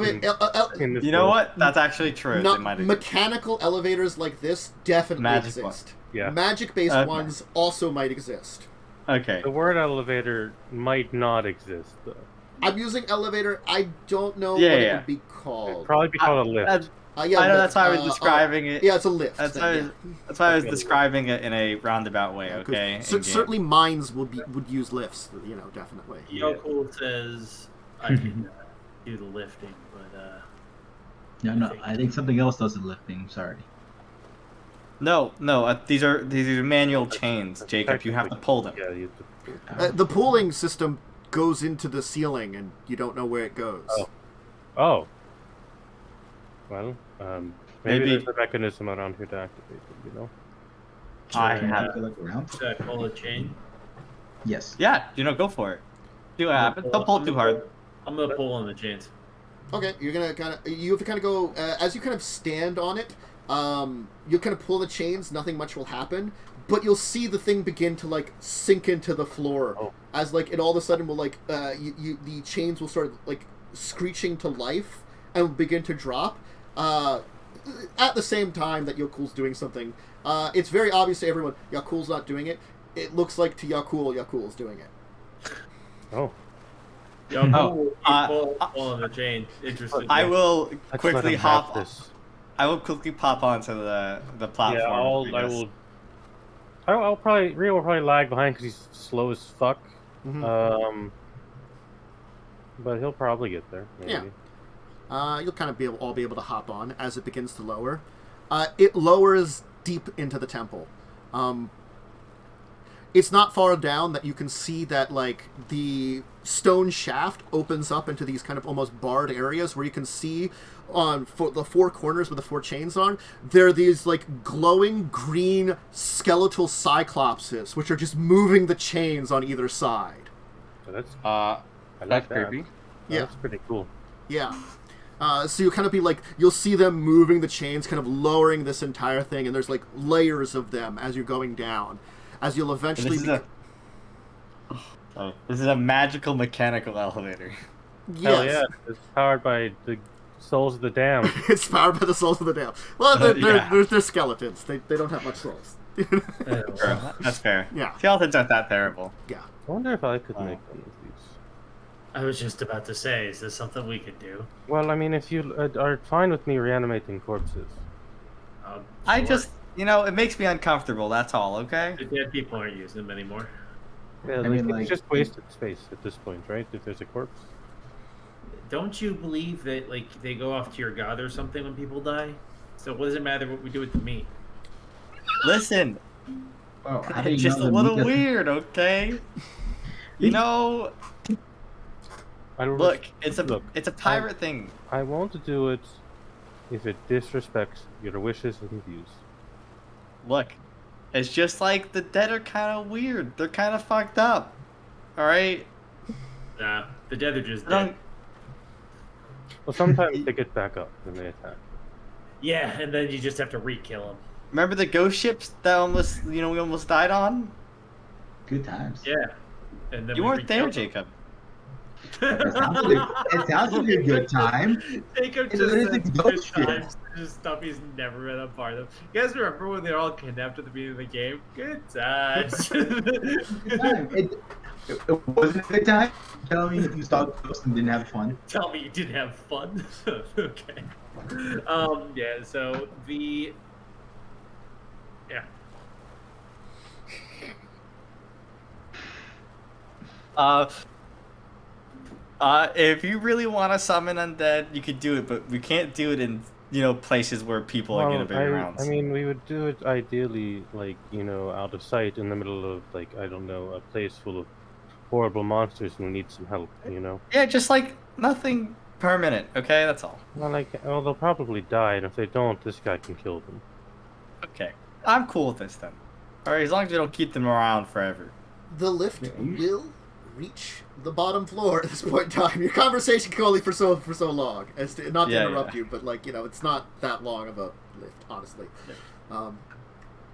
this You know world. what? That's actually true. They might exist. Mechanical elevators like this definitely Magic exist. Yeah. Magic-based Okay. ones also might exist. Okay. The word elevator might not exist, though. I'm using elevator. I don't know Yeah, what it yeah. would be It'd called. probably be called a lift. Yeah, I know lift. that's why I was describing it. Yeah, it's a lift. That's then, why I was describing it in a roundabout way. 'Cause Okay. certainly mines would use lifts. Definitely. Yaalkol says I can do the lifting, but No, I think something else does the lifting. Sorry. No. These are manual chains, Jacob. You have to pull them. Yeah, you The pooling system goes into the ceiling, and you don't know where it goes. Oh. Well, maybe Maybe- there's a mechanism around here to activate it, you know? I Can have. I look around? should I pull a chain? Yes. Yeah. Go for it. See what happens. Don't pull it too hard. I'm gonna pull on the chains. Okay, you're gonna you have to kind of go as you kind of stand on it. You'll kind of pull the chains. Nothing much will happen, but you'll see the thing begin to like sink into the floor as like it all of a sudden will like the chains will start like screeching to life and will begin to drop. At the same time that Yaalkol's doing something, it's very obvious to everyone Yaalkol's not doing it. It looks like to Yaalkol's doing it. Oh. Yaalkol will pull on the chain. Interesting. I will Let's let quickly him have hop. this. I will quickly pop onto the platform. Yeah, I'll probably Rio will probably lag behind because he's slow as fuck. Mhm. But he'll probably get there. Maybe. Yeah. You'll kind of all be able to hop on as it begins to lower. It lowers deep into the temple. It's not far down that you can see that like the stone shaft opens up into these kind of almost barred areas where you can see on the four corners with the four chains on, there are these like glowing green skeletal cyclopses which are just moving the chains on either side. So that's I like that's that. creepy. Yeah. That's pretty cool. Yeah. So you kind of be like, you'll see them moving the chains, kind of lowering this entire thing, and there's like layers of them as you're going down. As you'll eventually This is a magical mechanical elevator. Yes. Hell yeah, it's powered by the souls of the damned. It's powered by the souls of the damned. Well, they're skeletons. They don't have much souls. That's fair. Yeah. Skeletons aren't that terrible. Yeah. I wonder if I could make one of these. I was just about to say, is this something we could do? Well, I mean, if you are fine with me reanimating corpses. I Sure. just, it makes me uncomfortable. That's all. Okay. The dead people aren't using them anymore. Yeah, it's just wasted space at this point, right? If there's a corpse. Don't you believe that they go off to your god or something when people die? So what does it matter what we do with the meat? Listen, Oh, it's just a little weird, okay? I don't Look, it's a pirate thing. I won't do it if it disrespects your wishes and views. Look, it's just like the dead are kind of weird. They're kind of fucked up. All right. Nah, the dead are just I don't- dead. Well, sometimes they get back up when they attack. Yeah, and then you just have to re-kill them. Remember the ghost ships that almost, we almost died on? Good times. Yeah. And then You we weren't there, re-killed them. Jacob. It sounds like a good time. Jacob It just is said a good ghost times. Just stuff he's never been a part of. You guys remember when they were all kidnapped at the beginning of the game? Good times. Good time. It wasn't a good time. Tell me if you saw ghosts and didn't have fun. Tell me you didn't have fun. Okay. Yeah, so the... Yeah. If you really want to summon undead, you could do it, but we can't do it in, places where people are gonna be around. I mean, we would do it ideally, out of sight in the middle of, I don't know, a place full of horrible monsters who need some help, Yeah, just nothing permanent, okay? That's all. Well, they'll probably die, and if they don't, this guy can kill them. Okay. I'm cool with this then. Alright, as long as we don't keep them around forever. The lift will reach the bottom floor at this point in time. Your conversation can only for so long, as to not to interrupt you, but it's not that long of a lift, honestly. Yeah.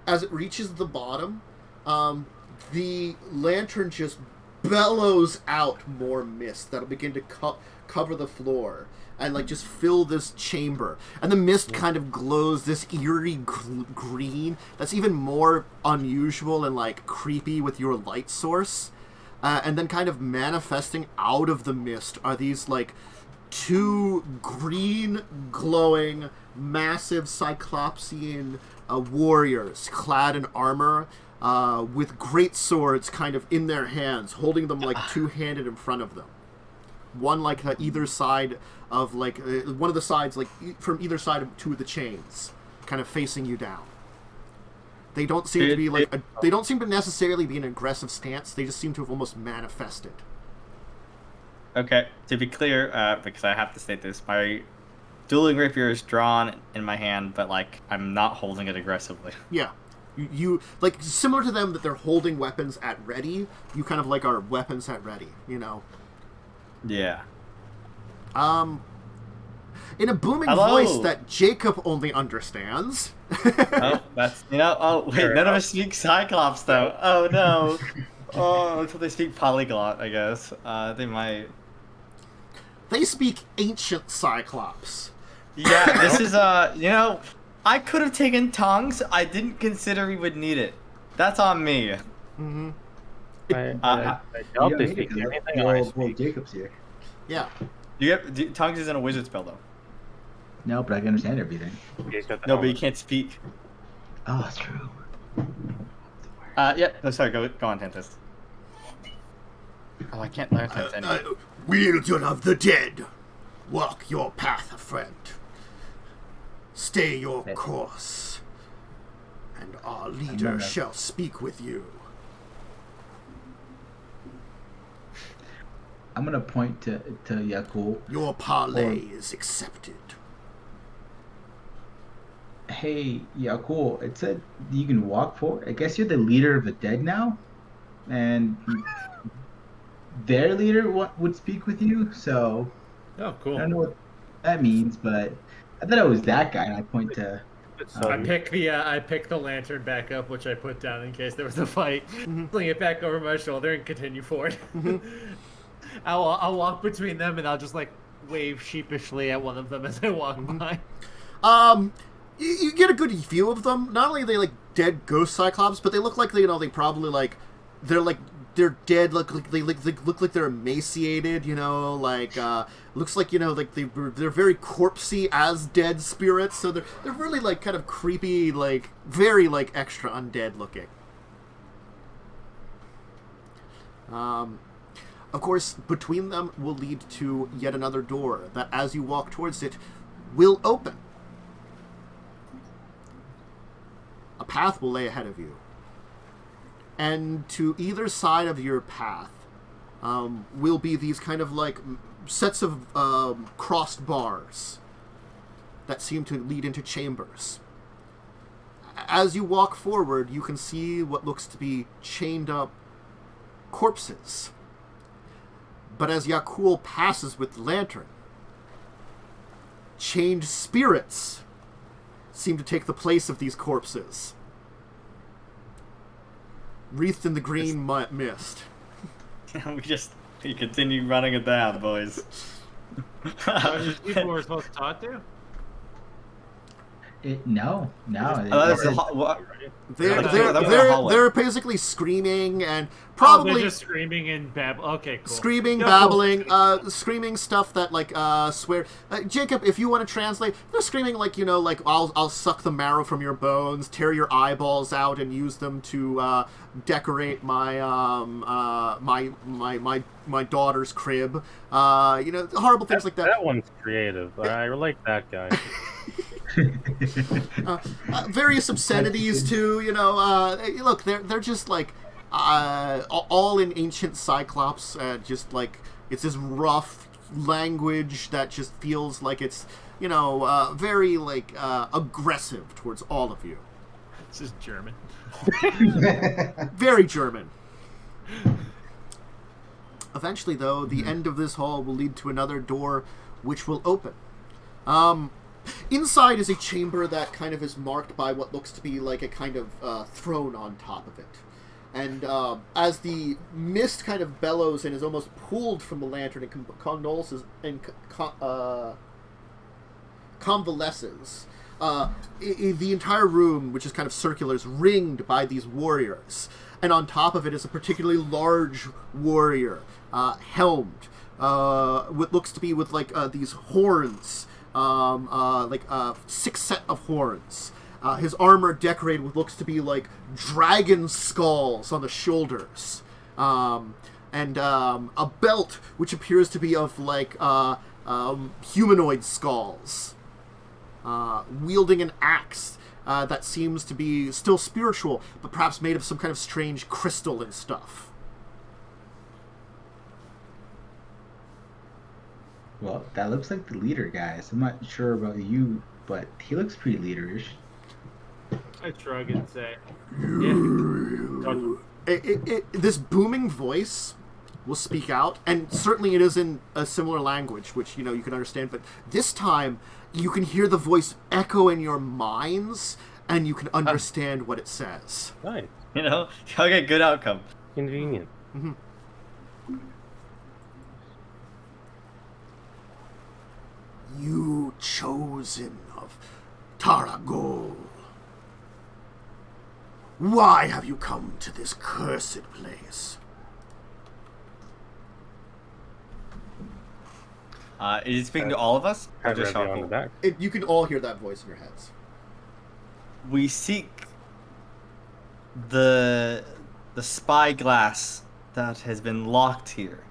As it reaches the bottom, the lantern just bellows out more mist that'll begin to cover the floor and just fill this chamber, and the mist kind of glows this eerie green that's even more unusual and creepy with your light source, and then kind of manifesting out of the mist are these two green glowing massive cyclopsian warriors clad in armor, with great swords kind of in their hands, holding them two-handed in front of them. One either side of one of the sides from either side of two of the chains, kind of facing you down. They don't seem to be they don't seem to necessarily be an aggressive stance. They just seem to have almost manifested. Okay, to be clear, because I have to state this, my dueling rapier is drawn in my hand, but I'm not holding it aggressively. Yeah. You similar to them that they're holding weapons at ready, you kind of are weapons at ready, Yeah. In a booming Hello. voice that Jacub only understands. Oh, that's wait, none of us speak Cyclops though. Oh no. Oh, until they speak polyglot, I guess. They might. They speak ancient Cyclops. Yeah, this is I could have taken tongues. I didn't consider we would need it. That's on me. Mm-hmm. I doubt they speak anything I speak. Jacob's here. Yeah. Tongues isn't a wizard spell though. No, but I can understand everything. No, but you can't speak. Oh, that's true. Yeah. No, sorry. Go on, Tempest. Oh, I can't learn Tempest anyway. Wielder of the dead, walk your path, friend. Stay your course, and our leader shall speak with you. I'm gonna point to Yaalkol. Your parlay is accepted. Hey, Yaalkol, it said you can walk forward. I guess you're the leader of the dead now, and their leader would speak with you. So Oh, cool. I don't know what that means, but I thought it was that guy. And I point to. I pick the lantern back up, which I put down in case there was a fight. Fling it back over my shoulder and continue forward. I'll walk between them and I'll just wave sheepishly at one of them as I walk by. You get a good view of them. Not only are they like dead ghost cyclops, but they look like they probably like they're dead. They look like they're emaciated. Looks like like they're very corpsey as dead spirits. So they're really like kind of creepy, like very like extra undead looking. Of course, between them will lead to yet another door that, as you walk towards it, will open. A path will lay ahead of you. And to either side of your path will be these kind of like sets of crossed bars that seem to lead into chambers. As you walk forward, you can see what looks to be chained up corpses. But as Yaalkol passes with the lantern, chained spirits seem to take the place of these corpses, wreathed in the green mist. We continue running it down, boys. Are these people we're supposed to talk to? No. They're basically screaming and They're probably just screaming and Okay, cool. screaming, Go. babbling, screaming stuff that like swear. Jacub, if you want to translate, they're screaming like like I'll suck the marrow from your bones, tear your eyeballs out, and use them to decorate my my daughter's crib. Horrible things like that. That one's creative. I like that guy. Various obscenities too. Look, they're just like all in ancient Cyclops. Just like it's this rough language that just feels like it's very like aggressive towards all of you. This is German. Very German. Eventually, though, the end of this hall will lead to another door, which will open. Inside is a chamber that kind of is marked by what looks to be like a kind of throne on top of it. And as the mist kind of bellows and is almost pulled from the lantern and convalesces, the entire room, which is kind of circular, is ringed by these warriors. And on top of it is a particularly large warrior, helmed, what looks to be with like these horns, like 6 set of horns. His armor decorated with looks to be like dragon skulls on the shoulders, and a belt which appears to be of like humanoid skulls, wielding an axe that seems to be still spiritual, but perhaps made of some kind of strange crystal and stuff. Well, that looks like the leader, guys. I'm not sure about you, but he looks pretty leaderish. I shrug and say, This booming voice will speak out, and certainly it is in a similar language, which you can understand. But this time, you can hear the voice echo in your minds, and you can understand what it says. Nice. Okay, good outcome. Convenient. Mm-hmm. You chosen of Taragol, why have you come to this cursed place? Is he speaking to all of us? Or Had just Revia on the Yaalkol? back. You can all hear that voice in your heads. We seek the spyglass that has been locked here.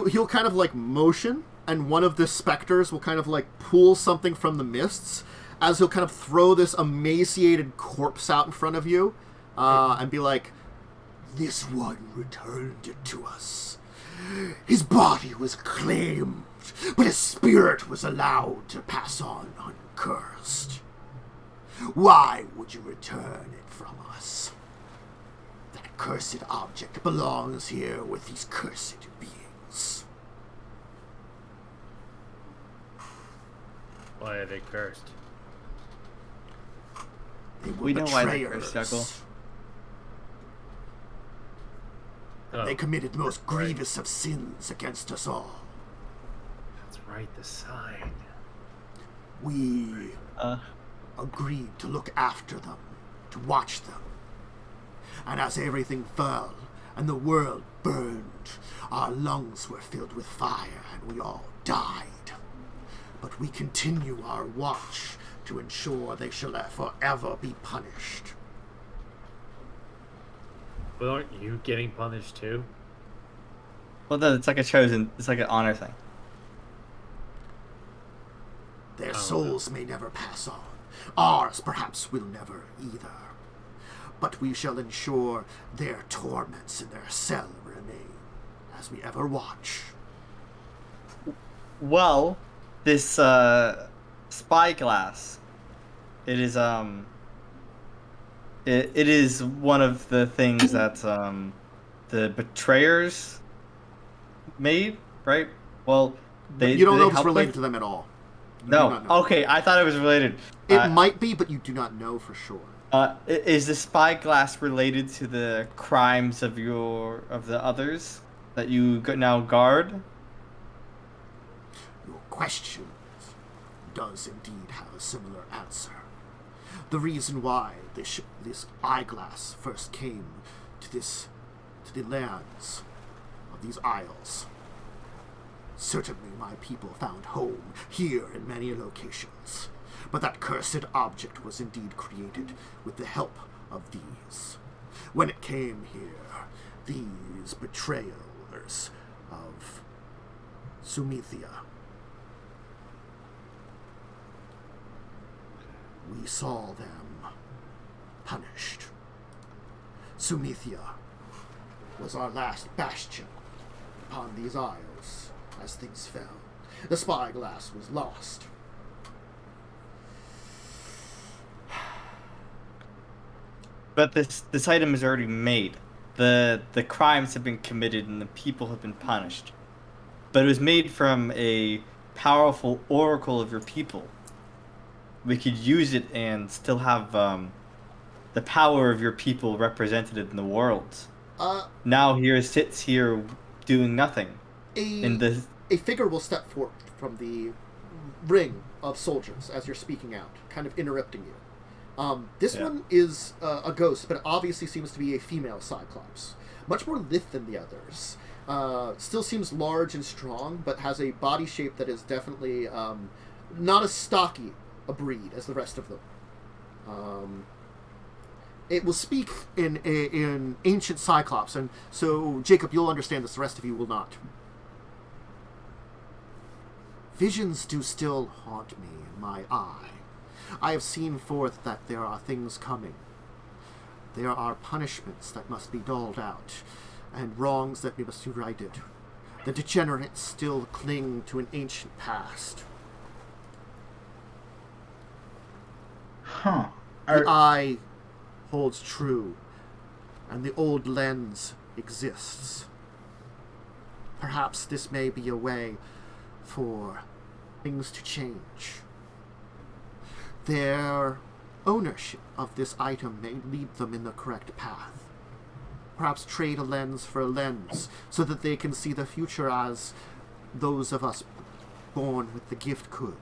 He'll kind of like motion, and one of the specters will kind of like pull something from the mists, as he'll kind of throw this emaciated corpse out in front of you, and be like, "This one returned it to us. His body was claimed, but his spirit was allowed to pass on uncursed. Why would you return it from us? That cursed object belongs here with these cursed beings." why are they cursed? They were We know why they're betrayers. cursed, Shackled. Oh, They committed the most grievous of sins against us all. that's right, the sign. We agreed to look after them, to watch them. And as everything fell and the world burned, our lungs were filled with fire and we all died. But we continue our watch to ensure they shall forever be punished. But aren't you getting punished too? Well, no, it's like it's like an honor thing. Their souls may never pass on. Ours perhaps will never either. But we shall ensure their torments in their cell remain, as we ever watch. Well, this spyglass, it is it is one of the things that the betrayers made, right? Well, You don't they know if it's helped related with- to them at all. You do No. not know. Okay, I thought it was related. It might be, but you do not know for sure. Is the spyglass related to the crimes of the others that you now guard? Your question does indeed have a similar answer. The reason why this eyeglass first came to the lands of these isles. Certainly my people found home here in many locations, but that cursed object was indeed created with the help of these. When it came here, these betrayers of Sumithia, we saw them punished. Sumithia was our last bastion upon these isles as things fell. The spyglass was lost. But this item is already made. The crimes have been committed and the people have been punished. But it was made from a powerful oracle of your people. We could use it and still have the power of your people represented in the world. Now here sits here doing nothing. A figure will step forth from the ring of soldiers as you're speaking out, kind of interrupting you. This one is a ghost, but it obviously seems to be a female Cyclops. Much more lithe than the others. Still seems large and strong, but has a body shape that is definitely not as stocky a breed as the rest of them. It will speak in ancient Cyclops, and so, Jacub, you'll understand this, the rest of you will not. Visions do still haunt me in my eye. I have seen forth that there are things coming. There are punishments that must be doled out, and wrongs that must be righted. The degenerates still cling to an ancient past. Huh. The eye holds true, and the old lens exists. Perhaps this may be a way for things to change. Their ownership of this item may lead them in the correct path. Perhaps trade a lens for a lens, so that they can see the future as those of us born with the gift could.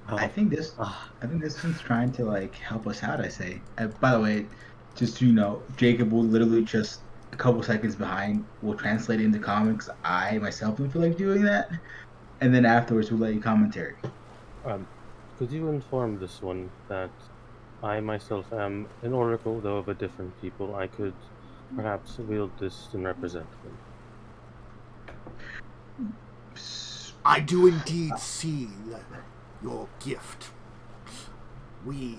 I think this one's trying to like help us out. I say. By the way, just so you know, Jacub will literally just a couple seconds behind will translate it into comics. I myself don't feel like doing that, and then afterwards we'll let you commentary. Could you inform this one that I myself am an oracle, though of a different people? I could perhaps wield this and represent them. I do indeed see your gift. We,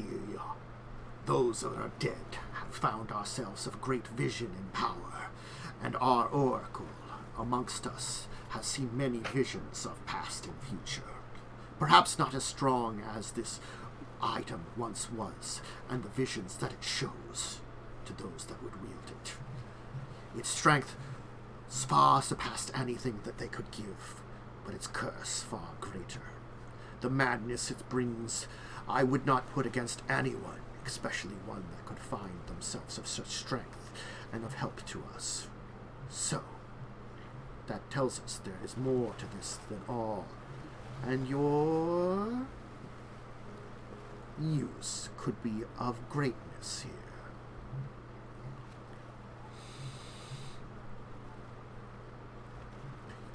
those that are dead, have found ourselves of great vision and power, and our oracle amongst us has seen many visions of past and future. Perhaps not as strong as this item once was, and the visions that it shows to those that would wield it. Its strength far surpassed anything that they could give, but its curse far greater. the madness it brings, I would not put against anyone, especially one that could find themselves of such strength and of help to us. So, that tells us there is more to this than all, and your use could be of greatness here.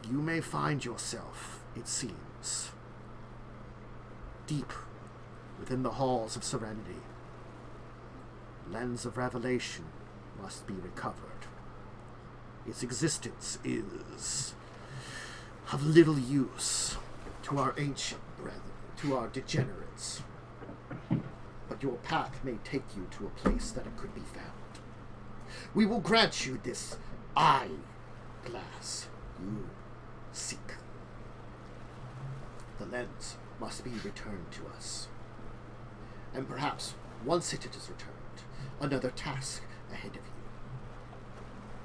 You may find yourself, it seems, deep within the halls of serenity. Lens of revelation must be recovered. Its existence is of little use to our ancient brethren, to our degenerates. But your path may take you to a place that it could be found. We will grant you this eyeglass you seek. The lens must be returned to us. And perhaps, once it is returned, another task ahead of you.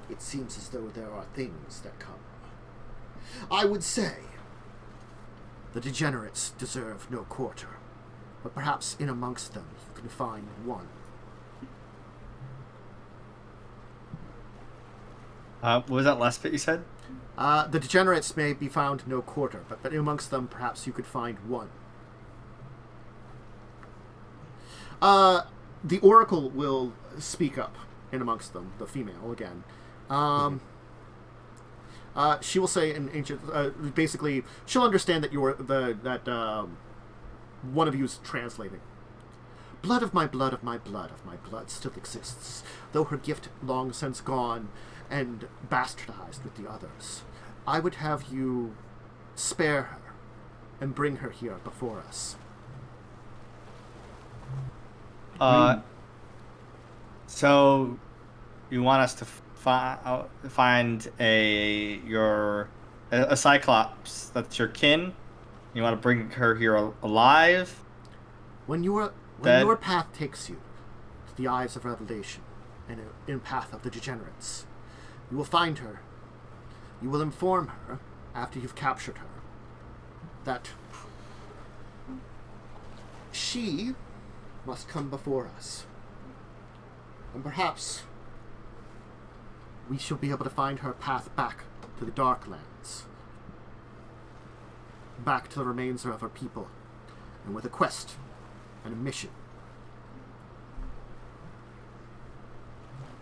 It seems as though there are things that come. I would say the degenerates deserve no quarter, but perhaps in amongst them you can find one. What was that last bit you said? The degenerates may be found no quarter, but in amongst them perhaps you could find one. The oracle will speak up in amongst them, the female again. She will say in ancient, basically, she'll understand that one of you is translating. Blood of my blood of my blood of my blood still exists, though her gift long since gone and bastardized with the others. I would have you spare her and bring her here before us. So you want us to find a Cyclops that's your kin? You want to bring her here alive? When your path takes you to the eyes of revelation and in path of the degenerates, you will find her. You will inform her, after you've captured her, that she must come before us. And perhaps we shall be able to find her path back to the Darklands, back to the remains of her people, and with a quest and a mission.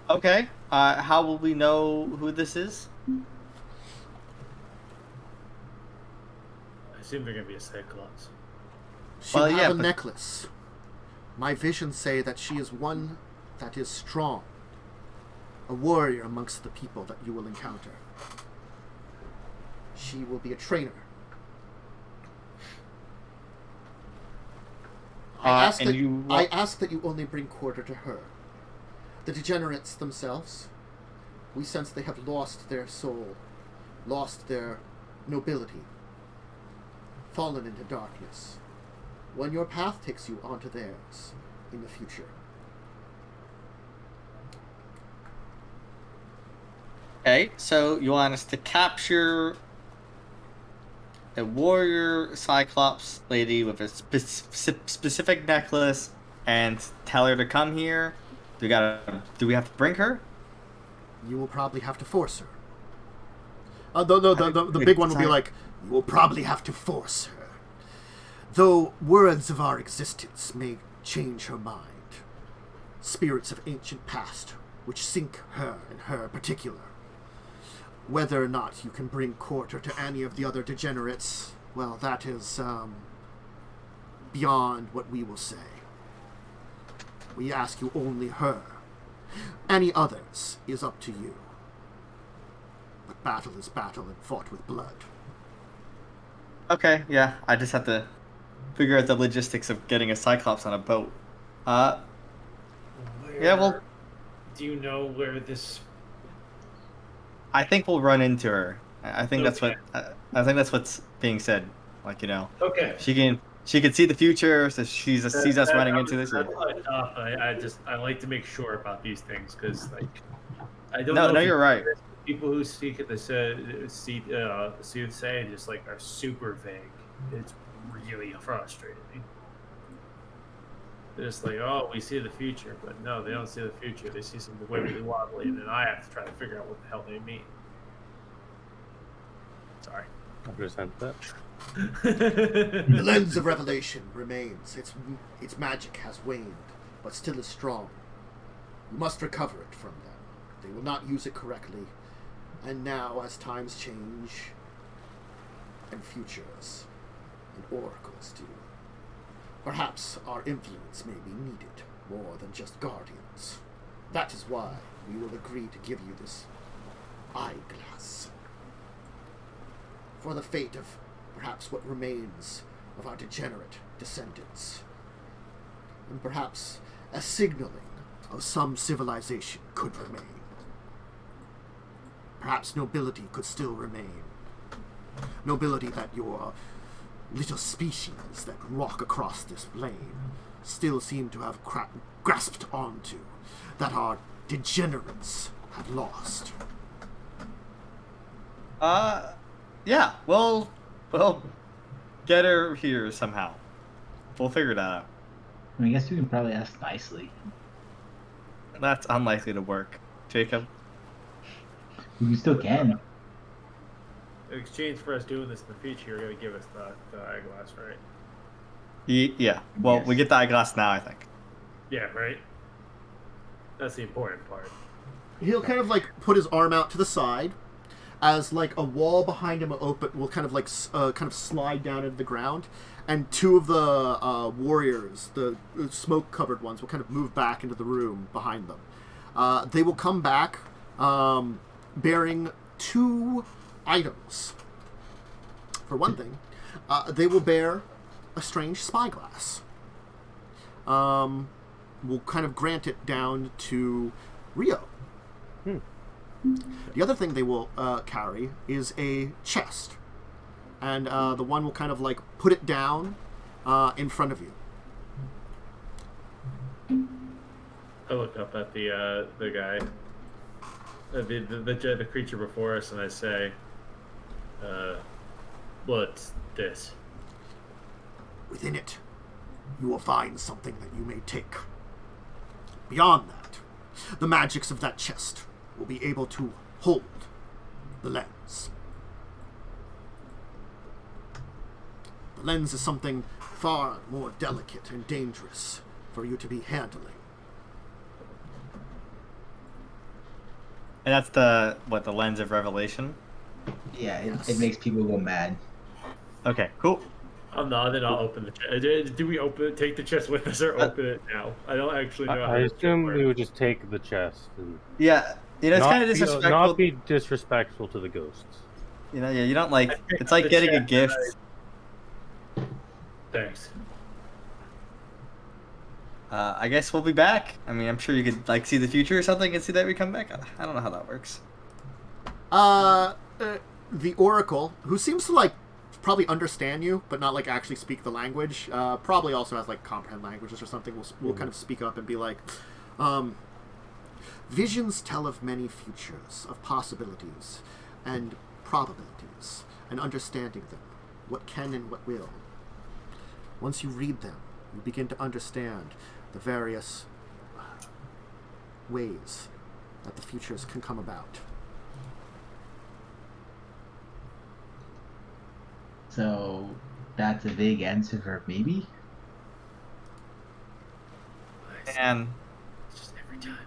Okay. How will we know who this is? I assume they're gonna be a Cyclops. She'll have a necklace. My visions say that she is one that is strong, a warrior amongst the people that you will encounter. She will be a trainer. I ask that you only bring quarter to her. The degenerates themselves, we sense they have lost their soul, lost their nobility, fallen into darkness. When your path takes you onto theirs in the future. Okay, so you want us to capture a warrior Cyclops lady with a specific necklace and tell her to come here? Do we have to bring her? You will probably have to force her. The big one will be like, you will probably have to force her. Though words of our existence may change her mind. Spirits of ancient past, which sink her and her particular. Whether or not you can bring quarter to any of the other degenerates, well, that is beyond what we will say. We ask you only her. Any others is up to you. But battle is battle and fought with blood. Okay, yeah, I just have to figure out the logistics of getting a Cyclops on a boat. Yeah, well... Do you know where this... I think we'll run into her. I think that's what's being said. Like, you know. Okay. She can see the future, so sees us running into this. I like to make sure about these things because, like, I don't know. know. No, you're right. People who speak at the soothsay just like are super vague. It's really frustrating. They're just like, oh, we see the future, but no, they don't see the future. They see something wibbly wobbly, and then I have to try to figure out what the hell they mean. Sorry. I resent that. The lens of revelation remains. Its magic has waned, but still is strong. You must recover it from them. They will not use it correctly. And now, as times change, and futures, and oracles do, perhaps our influence may be needed more than just guardians. That is why we will agree to give you this eyeglass. For the fate of perhaps what remains of our degenerate descendants. And perhaps a signaling of some civilization could remain. Perhaps nobility could still remain. Nobility that your little species that walk across this plane still seem to have grasped onto, that our degenerates have lost. Yeah, we'll get her here somehow. We'll figure that out. I mean, I guess we can probably ask nicely. That's unlikely to work. Jacob? We still can. In exchange for us doing this in the future, you're going to give us the eyeglass, right? Yeah. Well, Yes. we get the eyeglass now, I think. Yeah, right? That's the important part. He'll kind of like put his arm out to the side, as like a wall behind him will kind of like slide down into the ground, and two of the warriors, the smoke-covered ones, will kind of move back into the room behind them. They will come back bearing two items. For one thing, they will bear a strange spyglass. We'll kind of grant it down to Rio. The other thing they will carry is a chest, and the one will kind of like put it down in front of you. I look up at the guy, the creature before us, and I say, "What's this?" Within it, you will find something that you may take. Beyond that, the magics of that chest will be able to hold the lens. The lens is something far more delicate and dangerous for you to be handling. And that's the lens of revelation? Yeah, Yes. it makes people go mad. Okay, cool. I'm nodding. I'll open the chest. Do we take the chest with us or open it now? I don't actually know how I this assume works. we would just take the chest and Yeah, it's kind of not disrespectful. be disrespectful to the ghosts. You don't like. I picked It's like the getting a chest gift. Thanks. I guess we'll be back. I mean, I'm sure you could like see the future or something and see that we come back. I don't know how that works. The Oracle, who seems to like probably understand you, but not like actually speak the language, probably also has like comprehend languages or something, will kind of speak up and be like, visions tell of many futures, of possibilities and probabilities, and understanding them, what can and what will. Once you read them, you begin to understand the various ways that the futures can come about. So that's a vague answer for maybe? And It's just every time.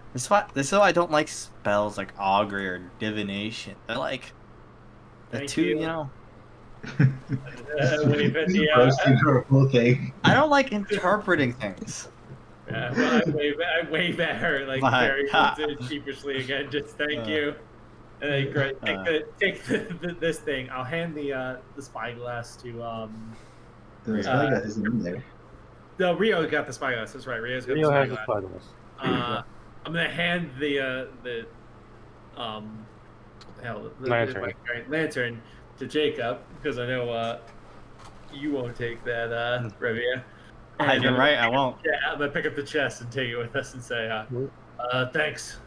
this is why I don't like spells like augury or divination. They're like the Thank two, you. you know. Wave at the, Roasting her whole thing. I don't like interpreting things. well, I wave at her like Bye. very sheepishly again. Just thank you. And then great, take this thing. I'll hand the spyglass to The spyglass isn't in there. No, Rio got the spyglass. That's right. Rio's got Rio the has a spyglass. spyglass. I'm gonna hand the lantern to Jacob because I know you won't take that, Revia. You're right. I won't. Yeah, I'm gonna pick up the chest and take it with us and say, thanks.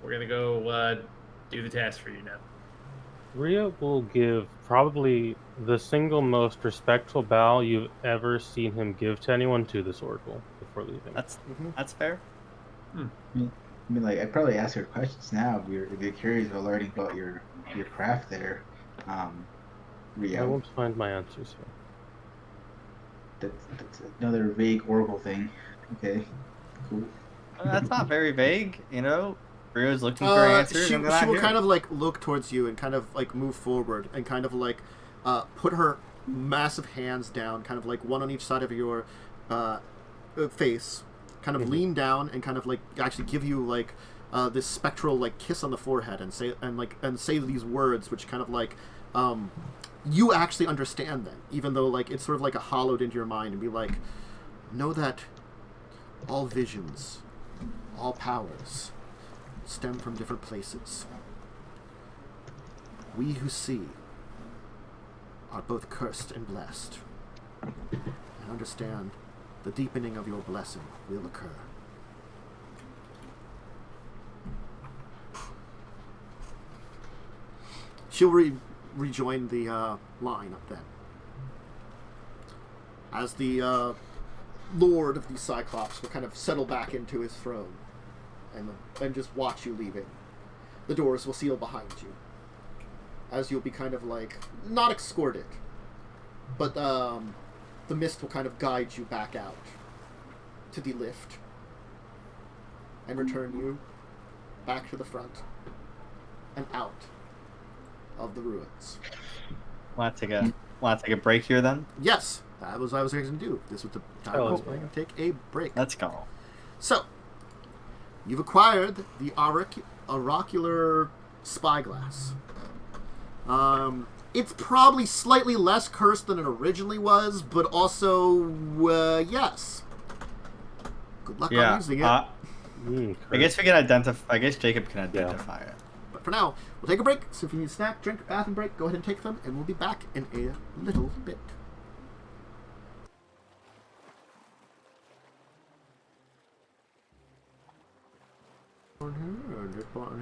We're gonna go do the task for you now. Rio will give probably the single most respectful bow you've ever seen him give to anyone to this oracle before leaving. That's fair. I mean, like, I'd probably ask her questions now if you're curious about learning about your craft there, I Rio. won't find my answers here. That's another vague oracle thing. Okay, cool. That's not very vague, you know. Rio's looking for answers. She and they're not will here. kind of like look towards you and kind of like move forward and kind of like put her massive hands down, kind of like one on each side of your face, kind of lean down and kind of like actually give you like this spectral like kiss on the forehead and say these words which kind of like you actually understand them, even though like it's sort of like a hollowed into your mind, and be like, know that all visions, all powers stem from different places. We who see are both cursed and blessed, and understand the deepening of your blessing will occur. She'll rejoin the line up then. As the Lord of the Cyclops will kind of settle back into his throne and just watch you leaving. The doors will seal behind you, as you'll be kind of like, not escorted, but the mist will kind of guide you back out to the lift and return you back to the front and out of the ruins. Want to take a break here then? Yes, that was what I was going to do. This was the time I was going to take a break. Let's go. So, you've acquired the oracular spyglass. It's probably slightly less cursed than it originally was, but also, yes. Good luck on using it. I guess we can identify. I guess Jacob can identify it. But for now, we'll take a break. So if you need a snack, drink, bath, and break, go ahead and take them, and we'll be back in a little bit.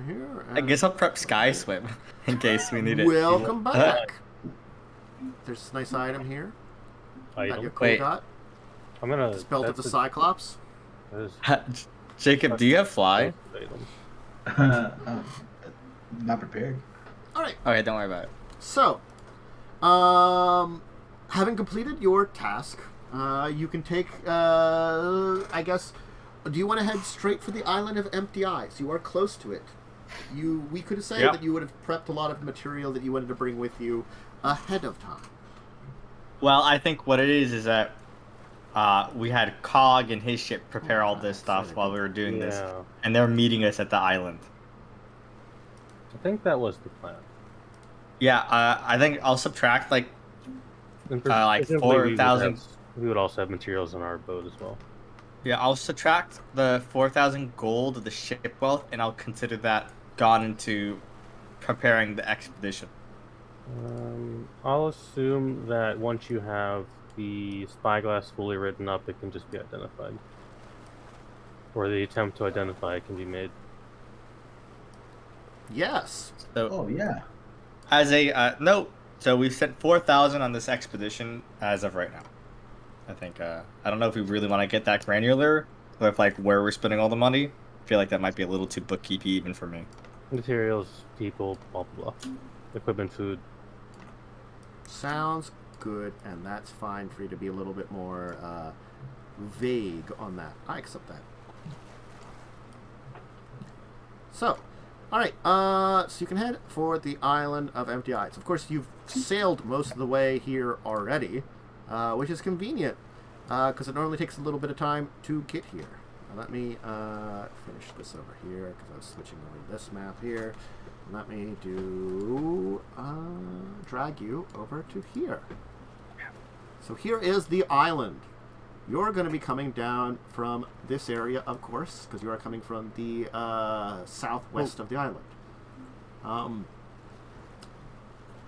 Here, I guess I'll prep Sky Swim in case we need it. Welcome back. There's this nice item here. That your Wait. got. I'm gonna. This belt of the Cyclops. Jacob, do you have fly? Not prepared. All right. Okay, don't worry about it. So, having completed your task, you can take, I guess, do you want to head straight for the Island of Empty Eyes? You are close to it. We could say that you would have prepped a lot of material that you wanted to bring with you ahead of time. Well, I think what it is that we had Cog and his ship prepare all this stuff while we were doing this, and they're meeting us at the island. I think that was the plan. Yeah, I think I'll subtract like 4,000. We would also have materials on our boat as well. Yeah, I'll subtract the 4,000 gold of the ship wealth, and I'll consider that gone into preparing the expedition. I'll assume that once you have the spyglass fully written up, it can just be identified. Or the attempt to identify it can be made. Yes. So, yeah. As a note, so we've sent 4,000 on this expedition as of right now. I think, I don't know if we really want to get that granular with like where we're spending all the money. I feel like that might be a little too bookkeepy even for me. Materials, people, blah, blah, blah. Equipment, food. Sounds good, and that's fine for you to be a little bit more vague on that. I accept that. So, alright, so you can head for the Island of Empty Eyes. Of course, you've sailed most of the way here already, which is convenient, because it normally takes a little bit of time to get here. Now, let me finish this over here, because I was switching over this map here. Let me do drag you over to here. So here is the island. You're going to be coming down from this area, of course, because you are coming from the southwest of the island.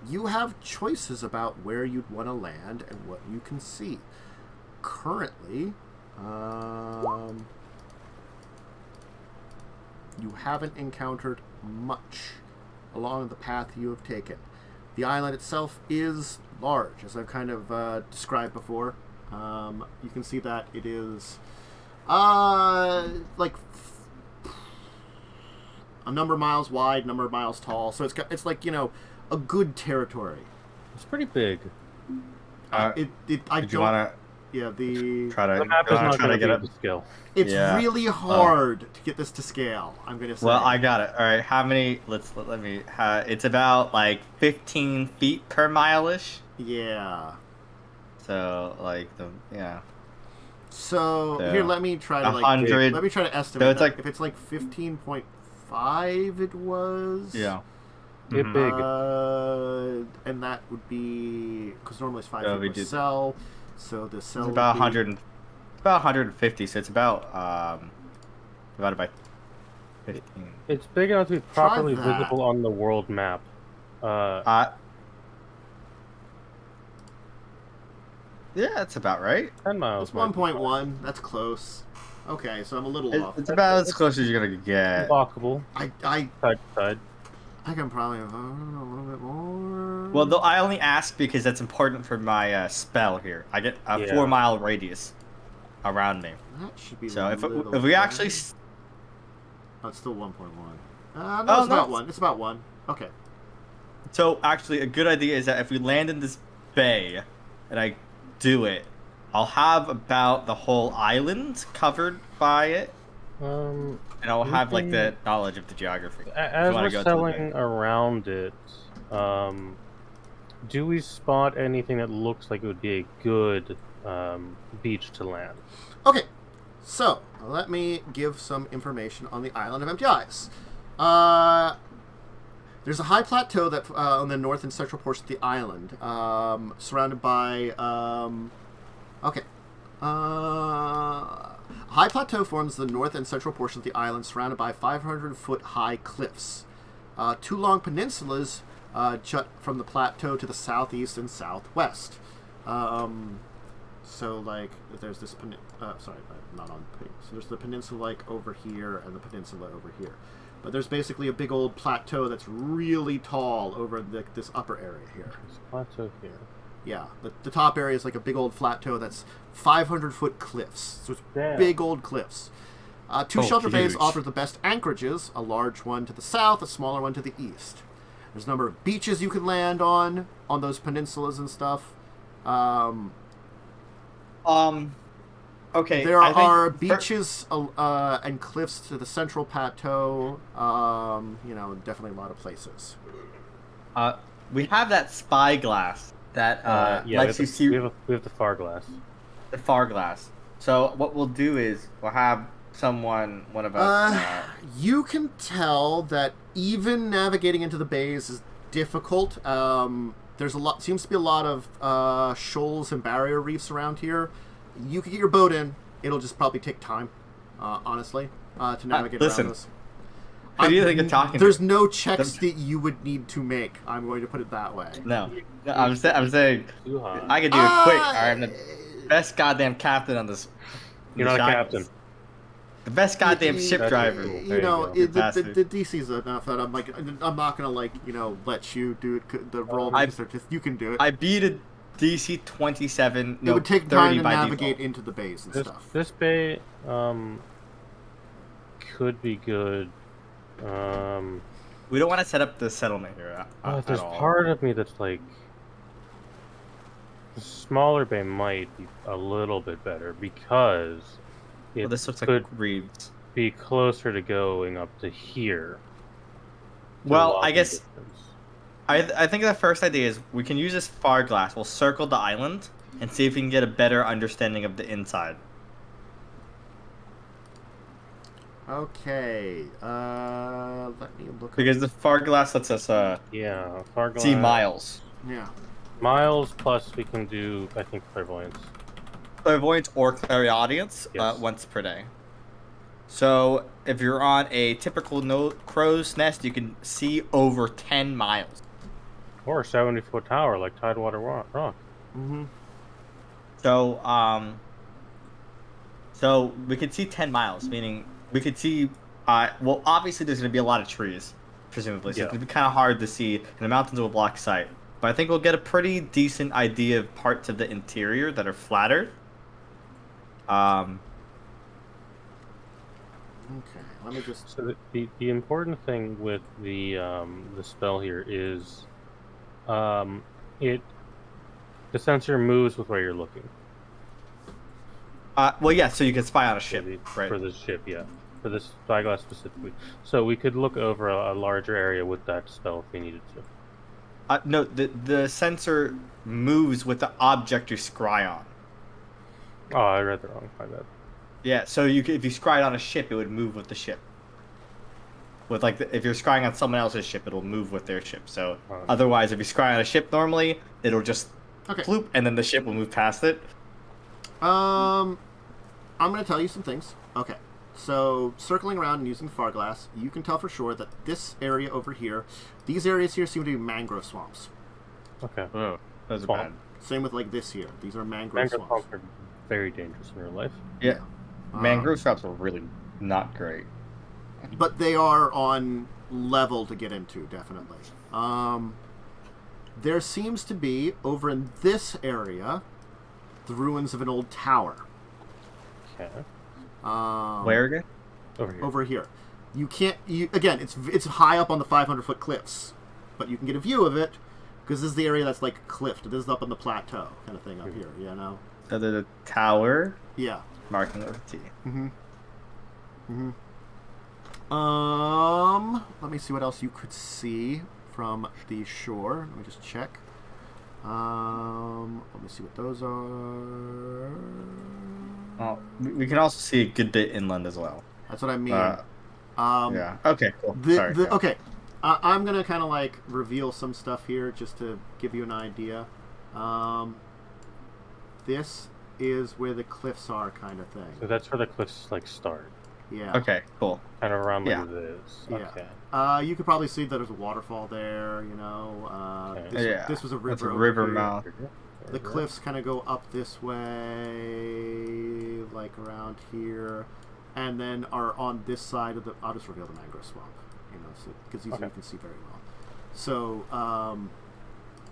You have choices about where you'd want to land and what you can see. Currently, you haven't encountered much along the path you have taken. The island itself is large, as I've kind of described before. You can see that it is like a number of miles wide, number of miles tall. So it's like, you know, a good territory. It's pretty big. Did you want Yeah, to try to The map is not try to going to get get up? up to scale. it's Yeah. really hard to get this to scale. I'm gonna say. Well, I got it. All right, how many? Let me. It's about like 15 feet per mile-ish. Yeah. So like yeah. So Yeah. here, let me try to 100. let me try to estimate. So it's that. like- if it's like 15.5, it was. Yeah. Get Mhm. big. And that would be because normally it's 5 So feet we per did- cell. So the cell It's would about be- 100. About 150. So it's about divided by 15. It's big enough to be Try properly that. visible on the world map. Yeah, it's about right. 10 miles. It's might be 1.1. That's close. Okay, so I'm a little off. It's about as close as you're gonna get. walkable, I side to side. can probably a little bit more. Well, though I only ask because that's important for my spell here. I get a Yeah. 4-mile radius around me. that should be. So a if little we better. actually Oh, it's still 1.1. No, Oh, it's no, about it's- 1. It's about 1. Okay. So actually, a good idea is that if we land in this bay, and I do it, I'll have about the whole island covered by it, Um, and I'll We have like can- the knowledge of the geography. as wanna we're go to the selling bay. around it, do we spot anything that looks like it would be a good beach to land? Okay, so let me give some information on the island of Empty Eyes. There's a high plateau that on the north and central portion of the island, surrounded by. A high plateau forms the north and central portion of the island, surrounded by 500-foot high cliffs. Two long peninsulas jut from the plateau to the southeast and southwest. So, like, there's this sorry, not on page. So there's the peninsula, like, over here, and the peninsula over here. But there's basically a big old plateau that's really tall over this upper area here. There's a plateau here. Yeah, the top area is like a big old plateau that's 500-foot cliffs. So it's Damn. big old cliffs. Two Oh, shelter bays huge. offer the best anchorages, a large one to the south, a smaller one to the east. There's a number of beaches you can land on those peninsulas and stuff. Okay. There I think are beaches and cliffs to the central plateau. Definitely a lot of places. we have that spyglass that Yeah, lets you see we have the far glass. the far glass. So what we'll do is we'll have one of us. You can tell that even navigating into the bays is difficult. Seems to be a lot of shoals and barrier reefs around here. You can get your boat in. It'll just probably take time, honestly, to navigate listen, around this. Who do you think you're talking to? There's no checks that you would need to make. I'm going to put it that way. No, I'm saying Too high. I can do it quick. I'm the best goddamn captain on this. You're not a captain. The best goddamn ship That's driver. cool. You There know, you go. the DC's enough that I'm not gonna let you do it. The roll because you can do it. I beat a DC 27. It No, would take 30 time to by navigate default. into the bays and stuff. This bay could be good. We don't want to set up the settlement here at There's all. part of me that's like, the smaller bay might be a little bit better because it Well, this looks could like reeds. be closer to going up to here. to Well, walking I guess distance. I think the first idea is we can use this far glass. We'll circle the island and see if we can get a better understanding of the inside. Okay. Let me look. Because the far glass lets us Yeah, far glass. see miles. Yeah. Miles plus we can do, I think, clairvoyance. Clairvoyance or clairaudience Yes. once per day. So if you're on a typical crow's nest, you can see over 10 miles. Or a 70-foot tower like Tidewater Rock. Mm-hmm. So we could see 10 miles, meaning we could see. Well, obviously there's going to be a lot of trees, presumably. So Yeah. it's going to be kind of hard to see, and the mountains will block sight. but I think we'll get a pretty decent idea of parts of the interior that are flattered. Okay, let me just. So the important thing with the spell here is, the sensor moves with where you're looking. Well, yeah, so you can spy on a ship, right? For the ship, yeah. For this spyglass specifically. So we could look over a larger area with that spell if we needed to. No, the sensor moves with the object you scry on. Oh, I read that wrong. My bad. Yeah, so if you scryed on a ship, it would move with the ship. With if you're scrying on someone else's ship, it'll move with their ship. So otherwise, if you scry on a ship normally, it'll just floop, and then the ship will move past it. I'm going to tell you some things. Okay. So, circling around and using Farglass, you can tell for sure that this area over here, these areas here seem to be mangrove swamps. Okay. Oh, those are Swamp. bad. Same with these here. These are mangrove swamps. Swamps are very dangerous in real life. Yeah. Mangrove swamps are really not great. But they are on level to get into, definitely. There seems to be, over in this area, the ruins of an old tower. Okay. Where again? Over here. Over here. You can't... again, it's high up on the 500-foot cliffs. But you can get a view of it, because this is the area that's like cliffed. This is up on the plateau kind of thing up here, you know? So there's a tower. Yeah. Marking with a T. Let me see what else you could see from the shore. Let me just check. Let me see what those are. Oh, we can also see a good bit inland as well. That's what I mean. Yeah. Okay, cool. Sorry. Okay. I'm going to kind of reveal some stuff here just to give you an idea. This is where the cliffs are, kind of thing. So that's where the cliffs start. Yeah. Okay, cool. Kind of around this. Yeah. Okay. You could probably see that there's a waterfall there, you know. Okay. This was a river. That's a river mouth. The cliffs kind of go up this way, around here, and then are on this side of the... I'll just reveal the mangrove swamp, because you can see very well. So,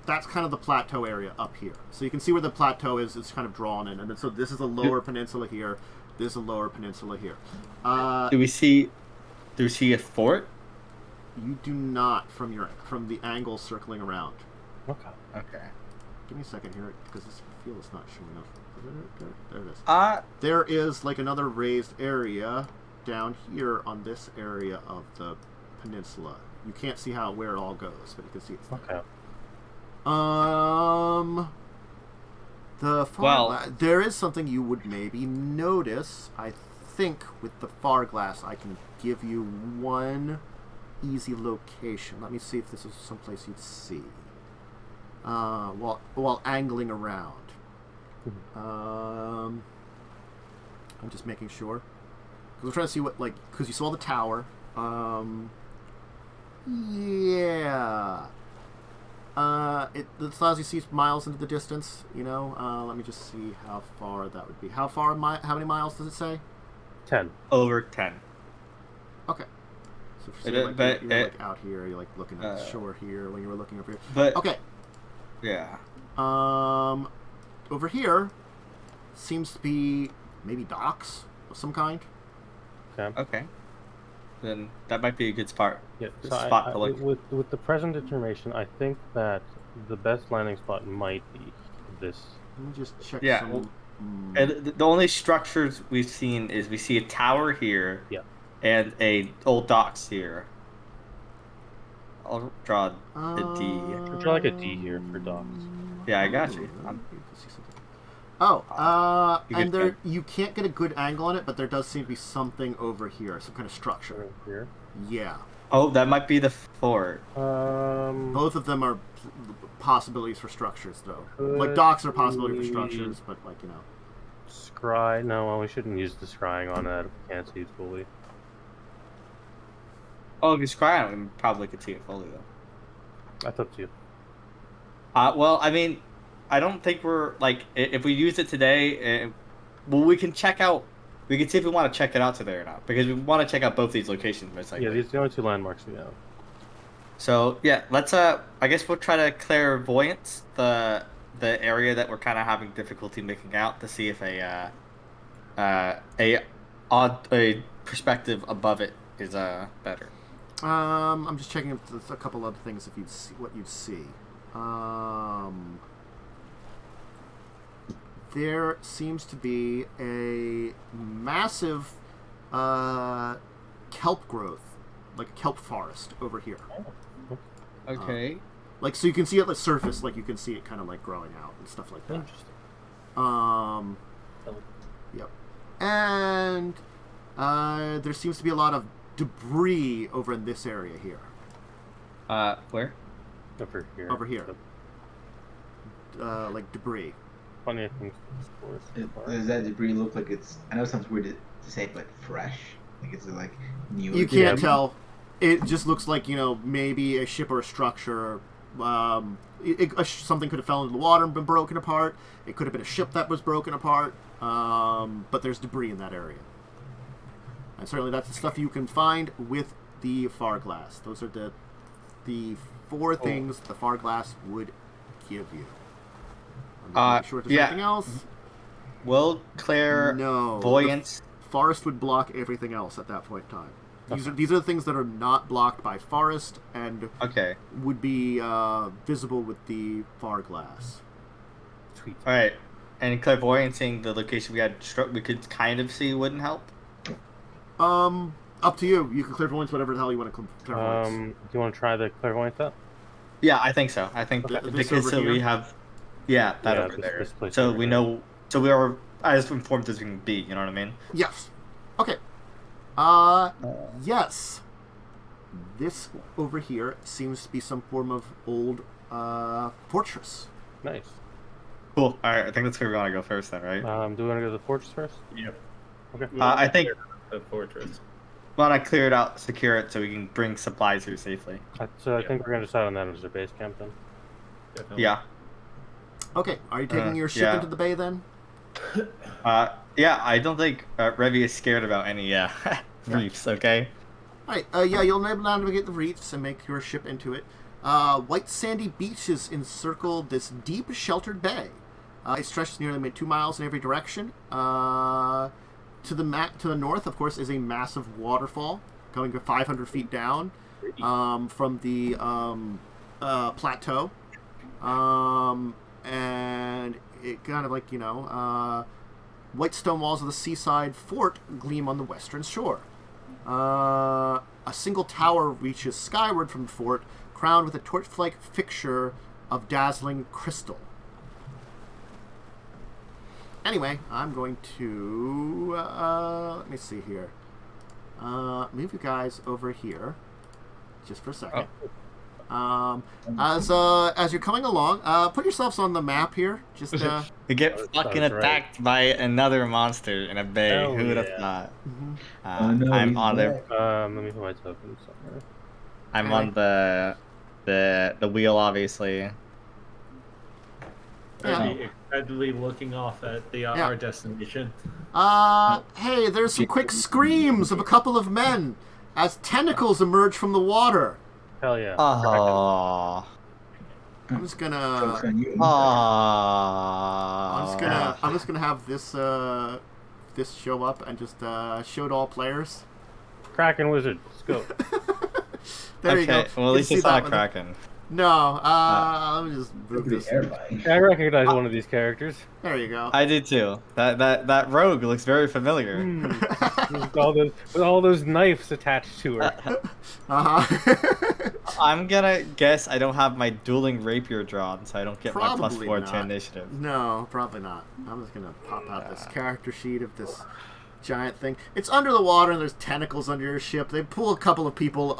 that's kind of the plateau area up here. So you can see where the plateau is. It's kind of drawn in. And then, so this is a lower peninsula here. This is a lower peninsula here. Do we see a fort? You do not from the angle circling around. Okay. Give me a second here, because this field is not showing up. There it is. There is another raised area down here on this area of the peninsula. You can't see where it all goes, but you can see it's there. Okay. There is something you would maybe notice. I think with the Farglass, I can give you one easy location. Let me see if this is someplace you'd see. While angling around. I'm just making sure. Because we're trying to see what, because you saw the tower. Yeah. It allows you to see miles into the distance, let me just see how far that would be. How many miles does it say? 10. Over 10. Okay. So if you're out here, you're looking at the shore here when you were looking over here. But okay. Yeah. Over here seems to be maybe docks of some kind. Okay. Then that might be a good spot. Yeah. To look. With the present information, I think that the best landing spot might be this. Let me just check. Yeah. And the only structures we've seen is we see a tower here. Yeah. And old docks here. I'll draw a D. Draw a D here for docks. Yeah, I got you. And there you can't get a good angle on it, but there does seem to be something over here, some kind of structure. Over here? Yeah. Oh, that might be the fort. Both of them are possibilities for structures, though. Docks are possibility for structures, but Scry? No, we shouldn't use the scrying on that if we can't see it fully. Oh, if you scry on it, we probably could see it fully, though. That's up to you. Well, I mean, I don't think we're, if we use it today, we can check out, we can see if we want to check it out today or not, because we want to check out both these locations. Yeah, these are the only two landmarks we have. So yeah, let's I guess we'll try to clairvoyance the area that we're kind of having difficulty making out to see if a perspective above it is better. I'm just checking if there's a couple other things if you'd see what you'd see. There seems to be a massive kelp growth, like a kelp forest over here. Okay. Like, so you can see it at the surface, like you can see it kind of like growing out and stuff like that. Interesting. Yep. And there seems to be a lot of debris over in this area here. Where? Over here. Over here. Like debris. Funny things. Does that debris look like it's? I know it sounds weird to say, but fresh. Like it's like new. You can't tell. It just looks like, you know, maybe a ship or a structure. Something could have fell into the water and been broken apart. It could have been a ship that was broken apart. But there's debris in that area. And certainly that's the stuff you can find with the far glass. Those are the four things the far glass would give you. I'm sure there's anything else. Will clairvoyance? No. Forest would block everything else at that point in time. These are the things that are not blocked by forest and would be visible with the far glass. Sweet. All right, and clairvoyancing the location we could kind of see wouldn't help. Up to you. You can clairvoyance whatever the hell you want to clairvoyance. Do you want to try the clairvoyance up? Yeah, I think so. I think because so we have, over there. So we know. So we are as informed as we can be. You know what I mean? Yes. Okay. Yes. This over here seems to be some form of old fortress. Nice. Cool. All right. I think that's where we want to go first, then, right? Do we want to go to the fortress first? Yep. Okay. I think the fortress. we want to clear it out, secure it, so we can bring supplies here safely. So I think we're gonna decide on that as our base camp then. Definitely. Yeah. Okay. Are you taking your ship into the bay then? Yeah. I don't think Revia is scared about any reefs. Okay. All right. Yeah. You'll navigate the reefs and make your ship into it. White sandy beaches encircle this deep, sheltered bay. It stretches nearly 2 miles in every direction. To the north, of course, is a massive waterfall going 500 feet down from the plateau. And it kind of like, white stone walls of the seaside fort gleam on the western shore. A single tower reaches skyward from the fort, crowned with a torch-like fixture of dazzling crystal. Anyway, I'm going to, let me see here. Move you guys over here, just for a second. As you're coming along, put yourselves on the map here. Just we get fucking attacked by another monster in a bay. Oh, Who would have thought? I'm on the. Let me put my token somewhere. I'm on the wheel, obviously. Excitedly looking off at our destination. Hey, there's some quick screams of a couple of men as tentacles emerge from the water. Hell yeah. Oh. I'm just gonna have this show up and just show to all players. Kraken wizard, let's go. There you go. Well, at least it's not Kraken. No, let me just move this. I recognize one of these characters. There you go. I did too. That rogue looks very familiar. With all those knives attached to her. I'm gonna guess I don't have my dueling rapier drawn, so I don't get my Probably +4 not. to initiative. No, probably not. I'm just gonna pop out this character sheet of this giant thing. It's under the water and there's tentacles under your ship. They pull a couple of people,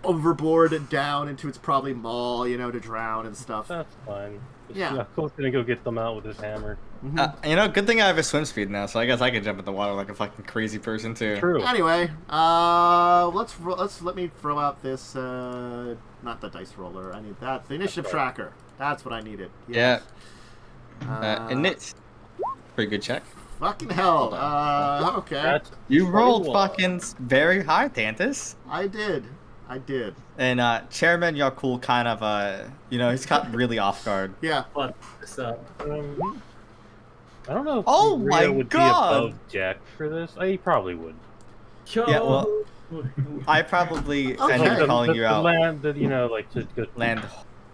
overboard and down into its probably maw, to drown and stuff. That's fine. Yeah. Cole's gonna go get them out with his hammer. Good thing I have a swim speed now, so I guess I can jump in the water like a fucking crazy person too. True. Anyway, let me throw out this not the dice roller. I need that. The initiative tracker. That's what I needed. Yes. Yeah. And it's pretty good check. Fucking hell. Okay. You rolled fucking very high, Tantus. I did. I did. And Chairman Yaalkol kind of, he's caught really off guard. Yeah. But so I don't know if Oh Rio my would God! be above Jack for this. He probably would. Yeah, well, I probably Okay. end up calling you the out. land, like to go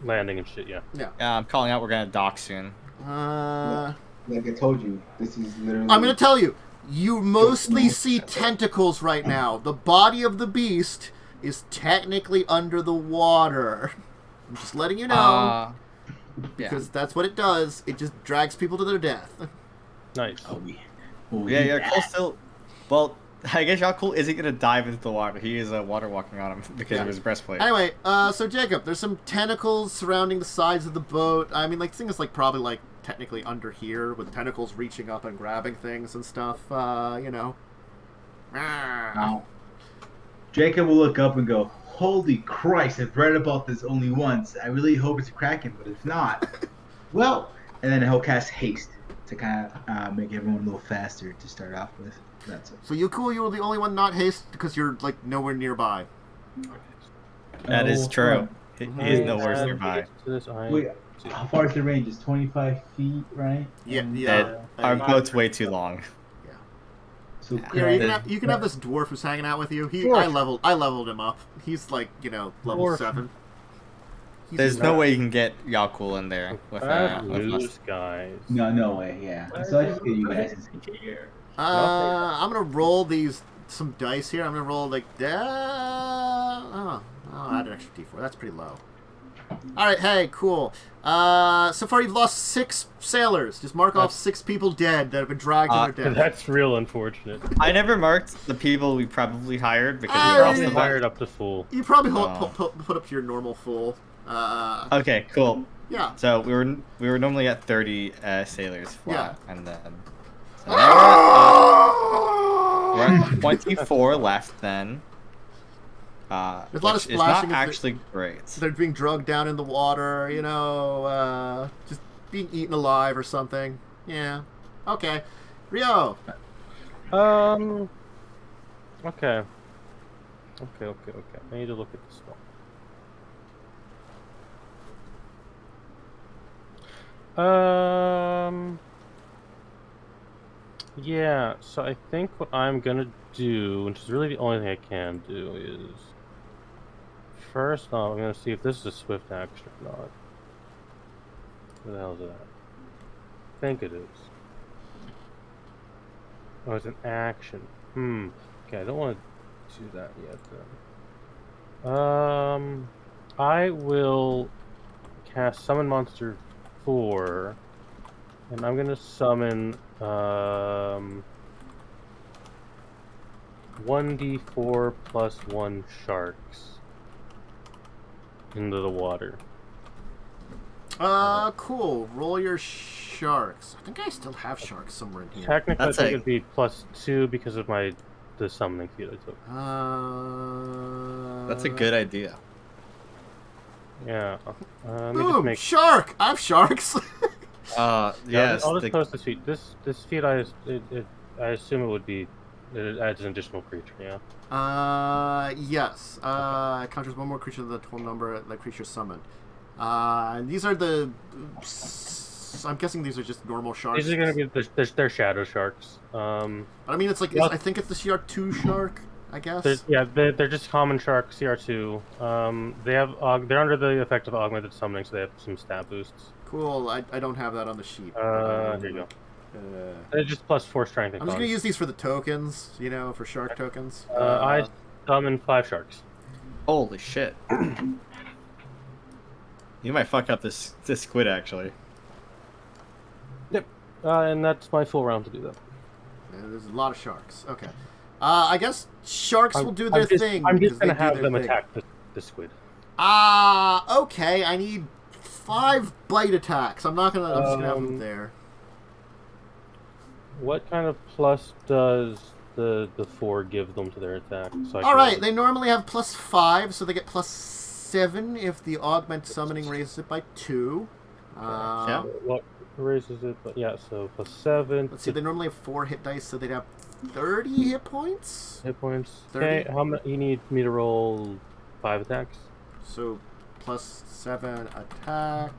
landing and shit. Yeah. Yeah. I'm calling out. We're gonna dock soon. Like I told you, this is literally. I'm gonna tell you. You mostly see tentacles right now. The body of the beast is technically under the water. I'm just letting you know. Yeah. Because that's what it does. It just drags people to their death. Nice. Yeah, Yaalkol still. Well, I guess Yaalkol isn't gonna dive into the water. He is water walking on him because of his breastplate. Anyway, so Jacob, there's some tentacles surrounding the sides of the boat. I mean, like, this thing is, like, probably, like, technically under here, with tentacles reaching up and grabbing things and stuff, you know. Now, Jacob will look up and go, "Holy Christ, I've read about this only once. I really hope it's a Kraken, but if not, well..." And then he'll cast Haste to kind of make everyone a little faster to start off with. That's it. So you were the only one not haste because you're, like, nowhere nearby. That is true. He is nowhere nearby. Wait, how far is the range? It's 25 feet, right? Yeah. Our boat's way too long. So Here, you can have this dwarf who's hanging out with you. I leveled him up. He's like, level Dwarf. 7. There's no way you can get Yaalkol in there with lose, guys. No way. Yeah. So I just get you guys. I'm gonna roll some dice here. I'm gonna roll like that. Oh, I'll add an extra d4. That's pretty low. All right, hey, cool. So far you've lost 6 sailors. Just mark off 6 people dead that have been dragged to their death. That's real unfortunate. I never marked the people we probably hired because I we Probably probably hired up to full. You probably put up to your normal full. Okay, cool. Yeah. So we were normally at 30 sailors flat, and then so we're at 24 left then. There's a lot of which is not splashing. actually great. They're being drugged down in the water, just being eaten alive or something. Yeah. Okay. Rio. Okay. Okay. I need to look at this one. Yeah, so I think what I'm gonna do, which is really the only thing I can do, is first off, I'm gonna see if this is a swift action or not. What the hell is that? I think it is. Oh, it's an action. Okay, I don't want to do that yet then. I will cast Summon Monster 4, and I'm gonna summon 1d4 plus 1 sharks into the water. Cool. Roll your sharks. I think I still have sharks somewhere in here. Technically, I think it'd be plus 2 because of the summoning feat I took. That's a good idea. Yeah. Let me Boom! just make... Shark! I have sharks! Yes. I'll just post this feat. This feat, I assume it would be... It adds an additional creature, yeah? Yes. It counters one more creature than the total number of the creature summoned. And these are the... I'm guessing these are just normal sharks. These are going to be... They're shadow sharks. I mean, it's like... I think it's the CR2 shark, I guess? They're just common shark, CR2. They're under the effect of augmented summoning, so they have some stat boosts. Cool. I don't have that on the sheet. Here you go. They're just plus 4 strength and I'm just con. going to use these for the tokens, for shark tokens. I summon 5 sharks. Holy shit. You might fuck up this squid, actually. Yep. And that's my full round to do that. Yeah, there's a lot of sharks. Okay. I guess sharks will do their thing. I'm just because going to have they do them their thing. attack the squid. Okay. I need 5 bite attacks. I'm just gonna have them there. What kind of plus does the 4 give them to their attack? So Alright, they normally have plus 5, so they get plus 7 if the augment summoning raises it by 2. Yeah. What raises it? But yeah, so plus 7. Let's see, they normally have 4 hit dice, so they'd have 30 hit points? Hit points. 30? Okay, how many? You need me to roll 5 attacks. So plus 7 attack,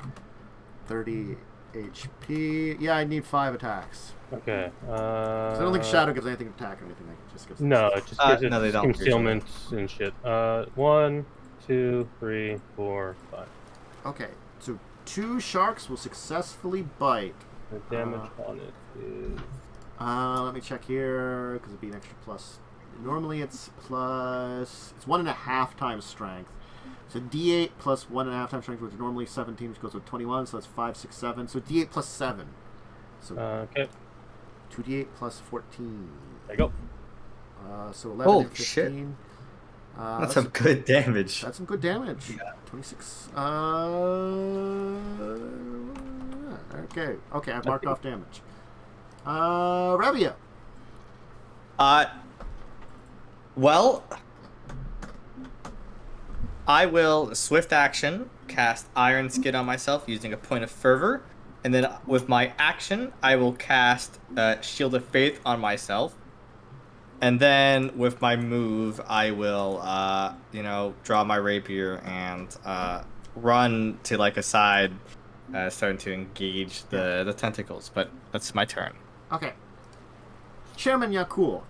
30 HP. Yeah, I need 5 attacks. Okay. 'Cause I don't think Shadow gives anything attack or anything. It just gives. No, it just gives no, they it don't concealments and shit. 1, 2, 3, 4, 5. Okay, so 2 sharks will successfully bite. The damage on it is... Let me check here, because it'd be an extra plus. Normally it's plus... It's 1.5 times strength. So D8 plus 1.5 times strength, which is normally 17, which goes with 21, so that's 5, 6, 7. So D8 plus 7. So okay. 2D8 plus 14. There you go. So 11 Oh, and 15. That's some good damage. That's some good damage. Yeah. 26. Okay. Okay, I've marked off damage. Revia. Well, I will swift action cast Iron Skin on myself using a point of fervor, and then with my action, I will cast Shield of Faith on myself, and then with my move, I will, draw my rapier and run to like a side, starting to engage the tentacles. But that's my turn. Okay. Chairman Yaalkol.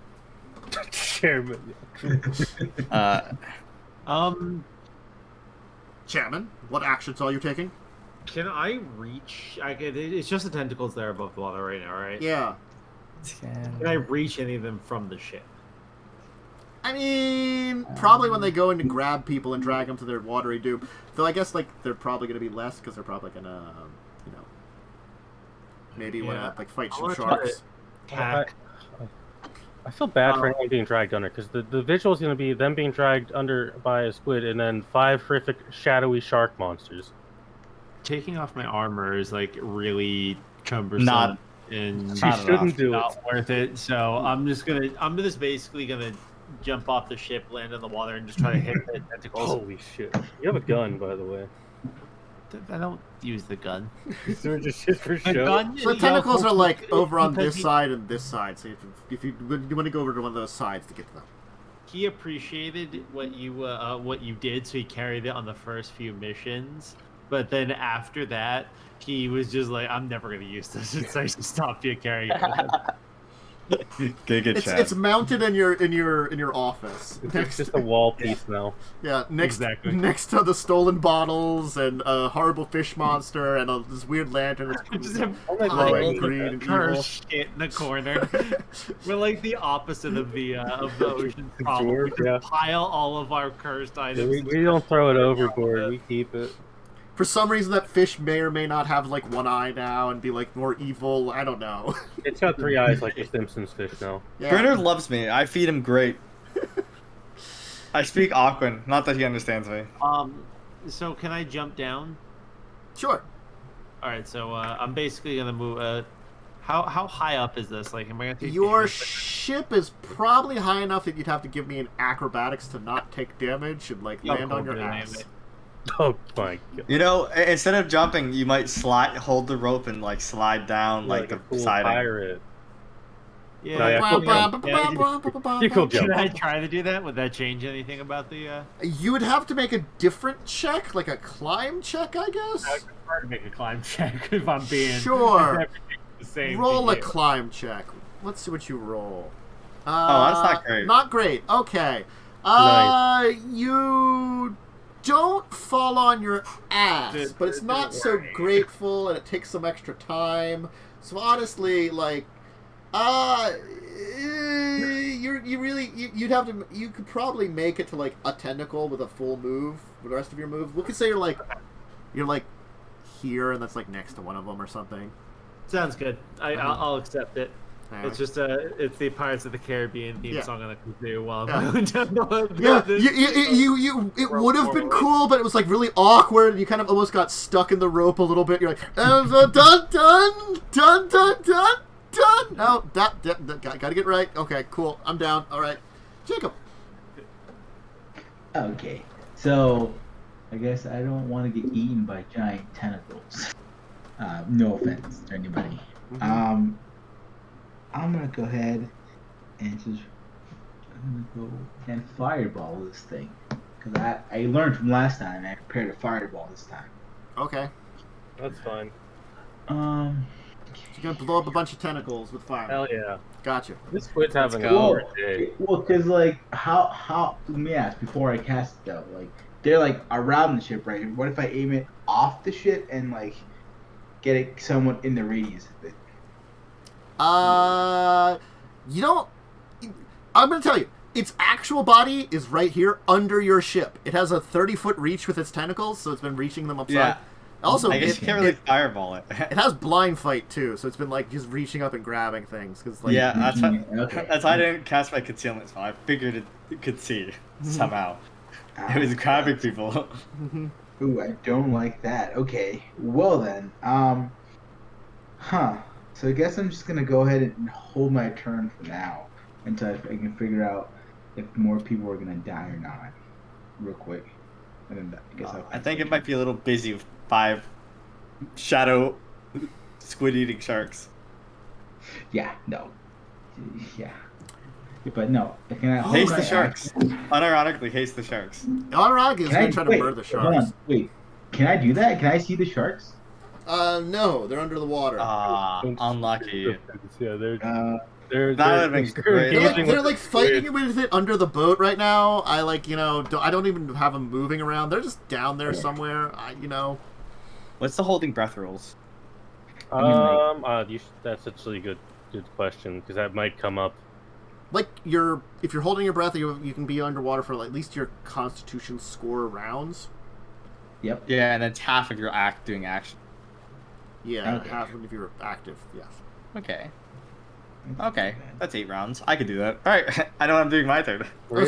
Chairman. Chairman, what actions are you taking? Can I reach? It's just the tentacles there above the water right now, right? Yeah. Can I reach any of them from the ship? I mean, probably when they go in to grab people and drag them to their watery doom. Though I guess like they're probably going to be less because they're probably going to, maybe want to like fight some sharks. I feel bad for anyone being dragged under, because the visual is going to be them being dragged under by a squid and then 5 horrific shadowy shark monsters. Taking off my armor is like really cumbersome and you shouldn't do not worth it. So I'm just basically gonna jump off the ship, land in the water, and just try to hit the tentacles. Holy shit! You have a gun, by the way. I don't use the gun. They're just shit for show. So the tentacles are like over on this side and this side. So if you want to go over to one of those sides to get to them. He appreciated what you did, so he carried it on the first few missions. But then after that, he was just like, "I'm never gonna use this." So I stopped you carrying it. It's mounted in your office. It's just a wall piece now. Yeah, next to the stolen bottles and a horrible fish monster and this weird lantern that's glowing green and evil. Shit in the corner. We're like the opposite of the ocean problem. We just pile all of our cursed items. We don't throw it overboard. We keep it. For some reason, that fish may or may not have like one eye now and be like more evil. I don't know. It's got 3 eyes like the Simpsons fish now. Yeah. Bernard loves me. I feed him great. I speak Aquan. Not that he understands me. So can I jump down? Sure. All right. So I'm basically gonna move. How high up is this? Like, am I gonna take your ship is probably high enough that you'd have to give me an acrobatics to not take damage and like land on your ass. Oh my god! You know, instead of jumping, you might hold the rope and like slide down like the cool siding. Pirate. Yeah. You could jump. Should I try to do that? Would that change anything about the? You would have to make a different check, like a climb check, I guess. I would prefer to make a climb check if I'm being sure. The same roll a climb check. Let's see what you roll. Oh, that's not great. Not great. Okay. Nice. You don't fall on your ass, but it's not so grateful, and it takes some extra time. So honestly, like, you could probably make it to like a tentacle with a full move with the rest of your moves. We could say you're like here, and that's like next to one of them or something. Sounds good. I'll accept it. Anyway. It's just it's the Pirates of the Caribbean theme song on the kazoo while I'm it would have been cool, but it was like really awkward, and you kind of almost got stuck in the rope a little bit. You're like, dun dun dun dun dun dun. No, gotta get right. Okay, cool. I'm down. All right, Jacub. Okay, so I guess I don't want to get eaten by giant tentacles. No offense to anybody. Mm-hmm. I'm gonna go ahead and go and fireball this thing, Because I learned from last time. I prepared a fireball this time. Okay. That's fine. So you're gonna blow up a bunch of tentacles with fire. Hell yeah. Gotcha. This quit's having a go. hard day. Well, because like how let me ask before I cast it though, like they're like around the ship, right? What if I aim it off the ship and like get it somewhat in the radius of it? You don't. I'm gonna tell you, its actual body is right here under your ship. It has a 30-foot reach with its tentacles, so it's been reaching them upside. Yeah. Also, I guess you can't really fireball it. it has blind fight too, so it's been like just reaching up and grabbing things. Cause, like, Yeah, that's why, Okay. that's why I didn't cast my concealment spell. I figured it could see somehow. It was grabbing people. Ooh, I don't like that. Okay, well then, So I guess I'm just gonna go ahead and hold my turn for now until I can figure out if more people are gonna die or not, real quick. And then I guess I think it might be a little busy with 5 shadow squid-eating sharks. Yeah, no. Yeah. But no, can I Haste the sharks. Unironically, haste the sharks. Olirant is gonna try to murder the Hold sharks. on, wait. Can I do that? Can I see the sharks? No, they're under the water. Unlucky. Yeah, they're That would've been great. They're like fighting with it under the boat right now. I I don't even have them moving around. They're just down there somewhere. What's the holding breath rules? That's actually a good question because that might come up. Like if you're holding your breath, you can be underwater for at least your Constitution score rounds. Yep. Yeah, and it's half of your doing action. Yeah, Okay. half if you're active. Yes. Okay, that's 8 rounds. I could do that. All right, I know what I'm doing my turn. So are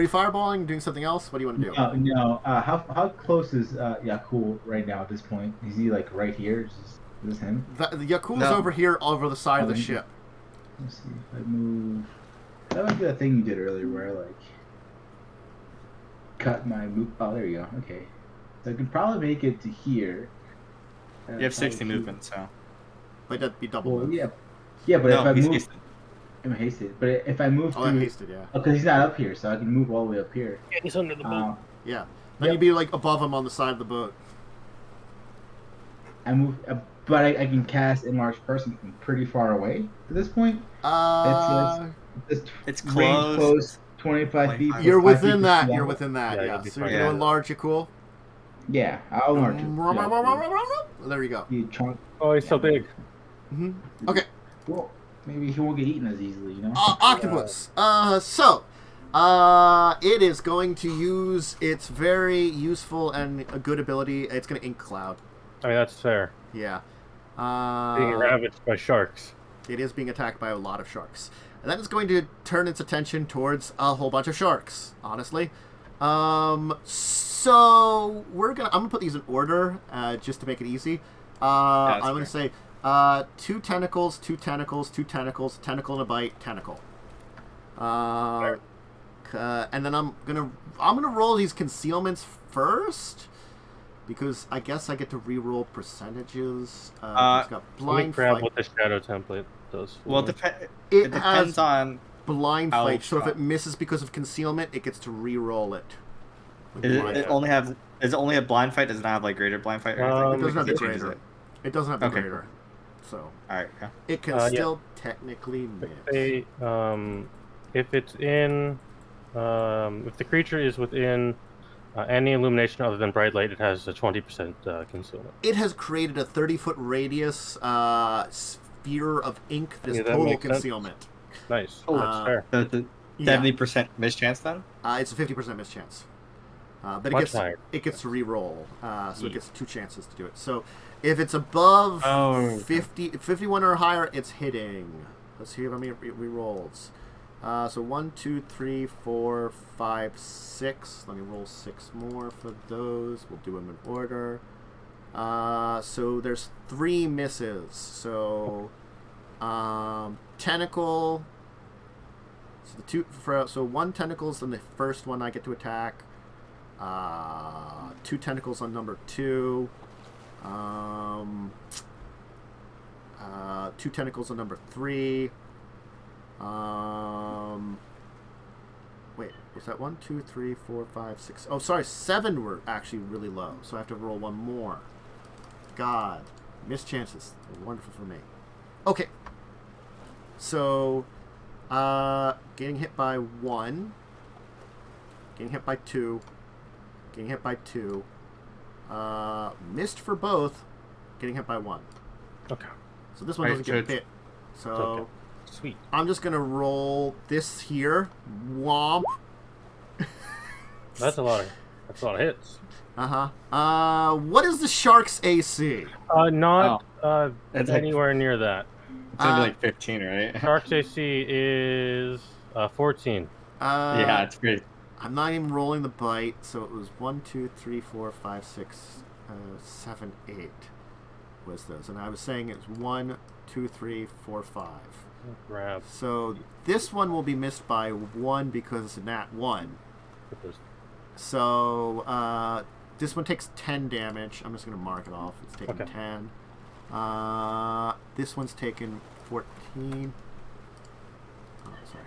you fireballing? Doing something else? What do you want to do? No. How close is Yaalkol right now at this point? Is he like right here? Is this him? The Yakul's No. over here, over the side of the ship. Let's see if I move. That might be that thing you did earlier where I like cut my move. Oh, there you go. Okay, so I can probably make it to here. You have 60 movement, so. But that'd be double. Well, move. yeah, but No, if I he's move, hasted. I'm hasted. But if I move Oh, I'm through, hasted. Yeah. because he's not up here, so I can move all the way up here. Yeah, he's under the boat. Yeah. Then Yep. you'd be like above him on the side of the boat. I move, but I can cast enlarged person from pretty far away at this point. It's range close, 25 feet. 25. You're plus 5 feet within that. from You're wall. within that. Yeah, Yeah. you'll be So you're fine. gonna Yeah. enlarge your cool. Yeah, I'll enlarge it. There you go. You chunk. Oh, he's so big. Okay. Well, maybe he won't get eaten as easily, you know. Octopus. It is going to use its very useful and a good ability. It's going to ink cloud. I mean, that's fair. Yeah. Being ravaged by sharks. It is being attacked by a lot of sharks. And that is going to turn its attention towards a whole bunch of sharks, honestly. So I'm gonna put these in order, just to make it easy. I'm gonna say 2 tentacles, 2 tentacles, 2 tentacles, tentacle and a bite, tentacle. And then I'm gonna roll these concealments first, because I guess I get to re-roll percentages. It's got Let me blind grab fight. what the shadow template does. For Well, me. it depends on. Blind How fight, so if strong. it misses because of concealment, it gets to re-roll it. with Does blind it fight. only have? Does it only have blind fight? Does it not have like greater blind fight or anything? It doesn't have the It changes greater. it. It doesn't have the Okay. greater. So All right. Yeah. it can Yeah. still technically miss. If it's in, if the creature is within any illumination other than bright light, it has a 20% concealment. It has created a 30-foot radius sphere of ink. This Yeah, that total makes sense. concealment. Nice. Oh, That's fair. So it's a Yeah. 70% mischance then. It's a 50% mischance. But Much higher. it gets to re-roll, so Yeah. it gets 2 chances to do it. So if it's above Oh. 51 or higher, it's hitting. Let's see how many re-rolls. So 1, 2, 3, 4, 5, 6. Let me roll 6 more for those. We'll do them in order. So there's 3 misses. So tentacle. So 1 tentacle's on the first one I get to attack. 2 tentacles on number 2. 2 tentacles on number 3. wait, was that 1, 2, 3, 4, 5, 6? Oh, sorry, 7 were actually really low, so I have to roll one more. God, missed chances. They're wonderful for me. Okay. So, getting hit by 1, getting hit by 2, getting hit by 2, missed for both, getting hit by 1. Okay. So this one doesn't get bit. So, okay. Sweet. I'm just going to roll this here. Womp. That's a lot of hits. What is the shark's AC? Not It's anywhere near that. It's gonna be like 15, right? Shark's AC is 14. Yeah, it's great. I'm not even rolling the bite, so it was 1, 2, 3, 4, 5, 6, 7, 8 was those. And I was saying it's 1, 2, 3, 4, 5. Grab. So this one will be missed by 1 because it's a nat 1. So this one takes 10 damage. I'm just going to mark it off. It's taking 10. This one's taken 14. Oh, sorry.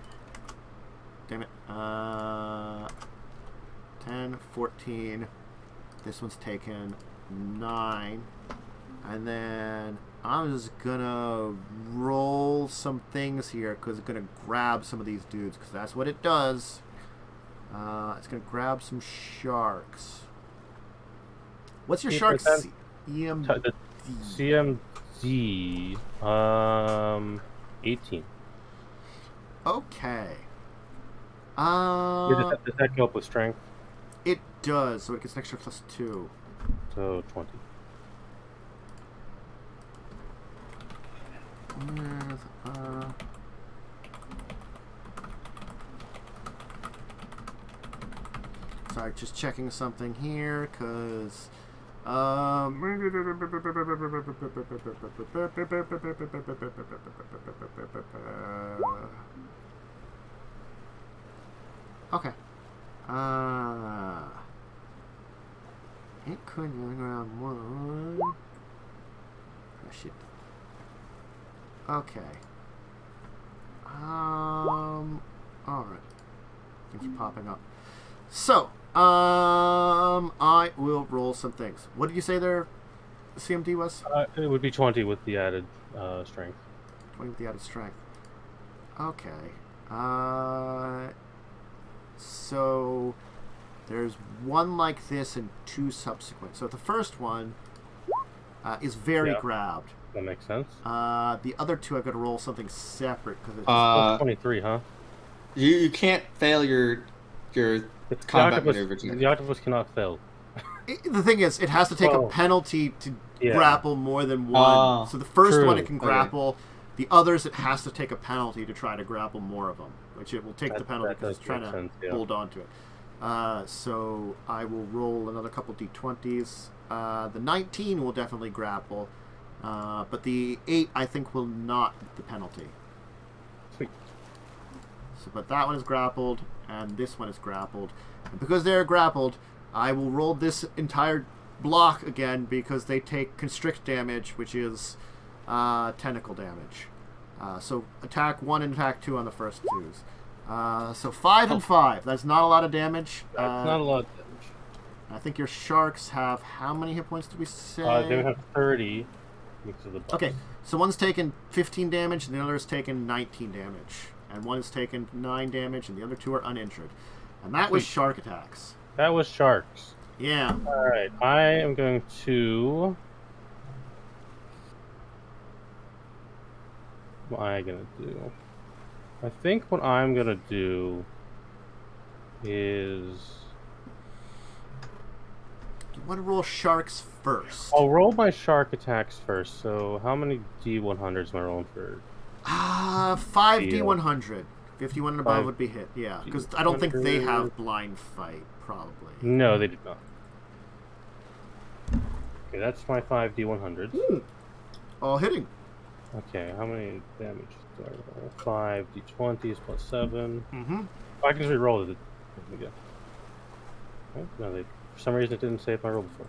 Damn it. 10, 14. This one's taken 9. And then I'm just gonna roll some things here because it's gonna grab some of these dudes because that's what it does. It's gonna grab some sharks. What's your shark's EMD? CMD 18. Okay. Does that go up with strength? It does, so it gets an extra +2. So 20. Sorry, just checking something here, because okay. It could be around 1. Oh, shit. Okay. Alright. Things are popping up. So, I will roll some things. What did you say their CMD was? It would be 20 with the added strength. 20 with the added strength. Okay. So, there's one like this and 2 subsequent. So the first one is very grabbed. That makes sense. The other 2 I've got to roll something separate because it's 23, huh? You can't fail your combat maneuvers. The octopus cannot fail. The thing is, it has to take a penalty to grapple more than one. So the first one it can grapple. The others it has to take a penalty to try to grapple more of them, which it will take the penalty because it's trying to hold on to it. So I will roll another couple d20s. The 19 will definitely grapple. But the 8, I think, will not the penalty. Sweet. So, but that one is grappled, and this one is grappled. And because they're grappled, I will roll this entire block again because they take constrict damage, which is tentacle damage. So attack 1 and attack 2 on the first 2s. So 5 and 5. That's not a lot of damage. That's not a lot of damage. I think your sharks have... How many hit points did we say? They have 30. Of the okay, so one's taken 15 damage and the other is taken 19 damage. And one is taken 9 damage and the other 2 are uninjured. And that was shark attacks. That was sharks. Yeah. Alright, I am going to... What am I going to do? I think what I'm going to do is... You want to roll sharks first. I'll roll my shark attacks first. So how many D100s am I rolling for? 5 D100. 51 and above would be hit. Yeah, because I don't think they have blind fight, probably. No, they do not. Okay, that's my 5 D100s. All hitting. Okay, how many damage do I roll? 5 D20s plus 7. Mm-hmm. I can just re-roll it. Again. Oh, no, they... For some reason, it didn't save my roll before.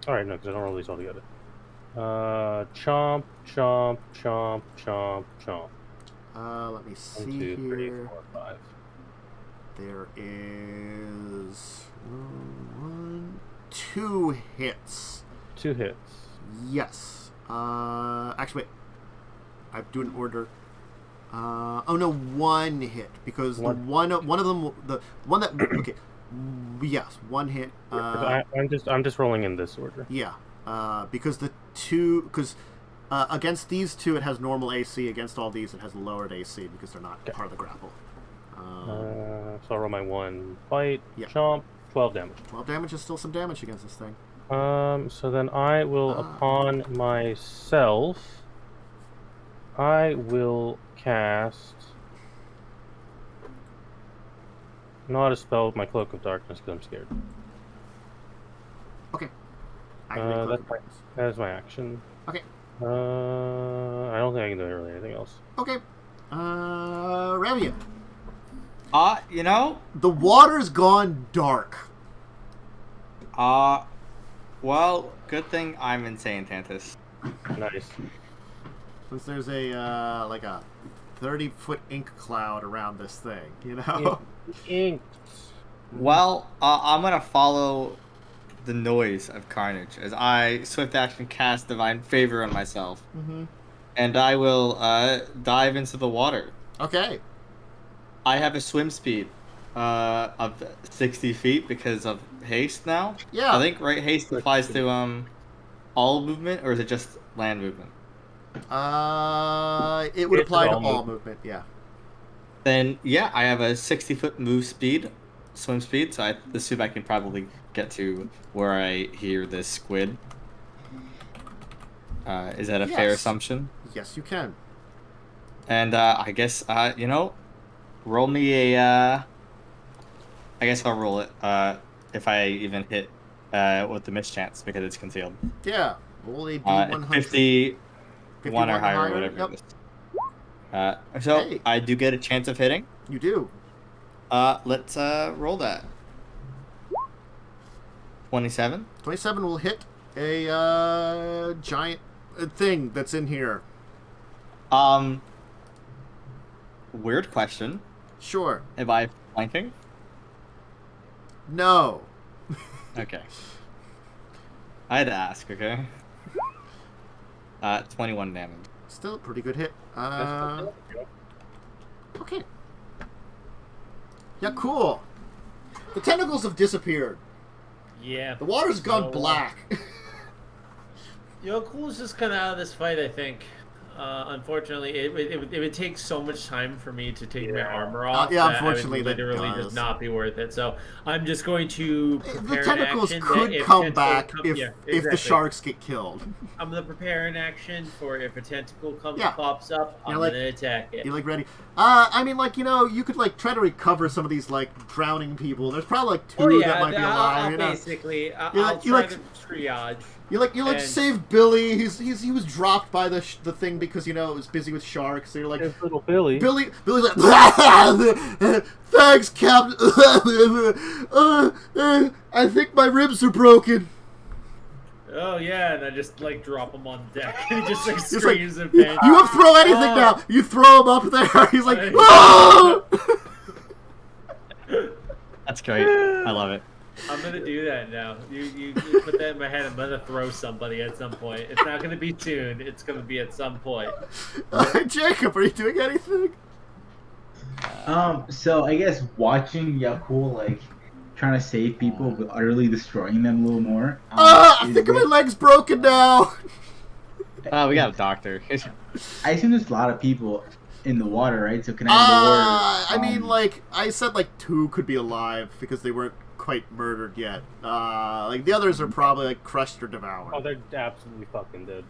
Alright, no, because I don't roll these all together. Chomp, chomp, chomp, chomp, chomp. Let me see 1, 2, 3, here. 4, 5. There is 2 hits. 2 hits. Yes. Actually, wait. I do an order. Oh no, 1 hit because the one of them, the one that okay, yes, 1 hit. I'm just rolling in this order. Yeah. Because the 2 against these 2 it has normal AC. Against all these it has lowered AC because they're not part of the grapple. So I'll roll my 1 fight. Yeah. Chomp. 12 damage. 12 damage is still some damage against this thing. So then I will, upon myself, I will cast not a spell with my Cloak of Darkness because I'm scared. Okay. That is my action. Okay. I don't think I can do really anything else. Okay. Revia. You know, The water's gone dark. well, good thing I'm insane, Tantus. Nice. Since there's a like a 30-foot ink cloud around this thing, you know? Ink. Well, I'm gonna follow the noise of carnage as I swift action cast Divine Favor on myself, and I will dive into the water. Okay. I have a swim speed of 60 feet because of haste now. Yeah. I think haste applies to all movement, or is it just land movement? It would It's apply to all all movement, yeah. Then yeah, I have a 60-foot move speed, swim speed, so I assume I can probably get to where I hear this squid. Is that a fair Yes. assumption? Yes, you can. And I guess roll me a. I guess I'll roll it if I even hit with the mischance because it's concealed. Yeah. Roll a D100. 51 or higher, or whatever Yep. it is. So Hey. I do get a chance of hitting. You do. Let's roll that. 27. 27 will hit a giant thing that's in here. Weird question. Sure. Am I flanking? No. Okay. I had to ask, okay? 21 damage. Still a pretty good hit. Okay. Yeah, cool. The tentacles have disappeared. Yeah. The water's gone So, black. Yaalkol's just kind of out of this fight, I think. Unfortunately, it would take so much time for me to take my armor off. yeah, that unfortunately, it would that literally does. just not be worth it. So I'm just going to prepare The tentacles an action could that if come tentacle back come- if yeah, the exactly. sharks get killed. I'm gonna prepare an action for if a tentacle Yeah. pops up, I'm like- gonna attack it. You're like ready. I mean, like, you know, you could like try to recover some of these like drowning people. There's probably like 2 that might be alive. I'll you know, basically, I'll you try like- to triage. you like and- save Billy. He was dropped by the thing because, you know, it was busy with sharks. So you're like, There's little Billy. Billy's like, thanks, Captain. I think my ribs are broken. Oh yeah, and I just like drop him on deck, and he just like Just like, screams in pain. You have throw anything Oh. now. You throw him up there. He's like, Hey. oh! That's great. I love it. I'm gonna do that now. You put that in my head. I'm gonna throw somebody at some point. It's not gonna be soon. It's gonna be at some point. Jacub, are you doing anything? So I guess watching Yaalkol like trying to save people but utterly destroying them a little more. I is think my good. leg's broken now. We got a doctor. I assume there's a lot of people in the water, right? So can I I mean, like, I said like 2 could be alive because they weren't quite murdered yet. Like, the others are probably like crushed or devoured. Oh, they're absolutely fucking dead.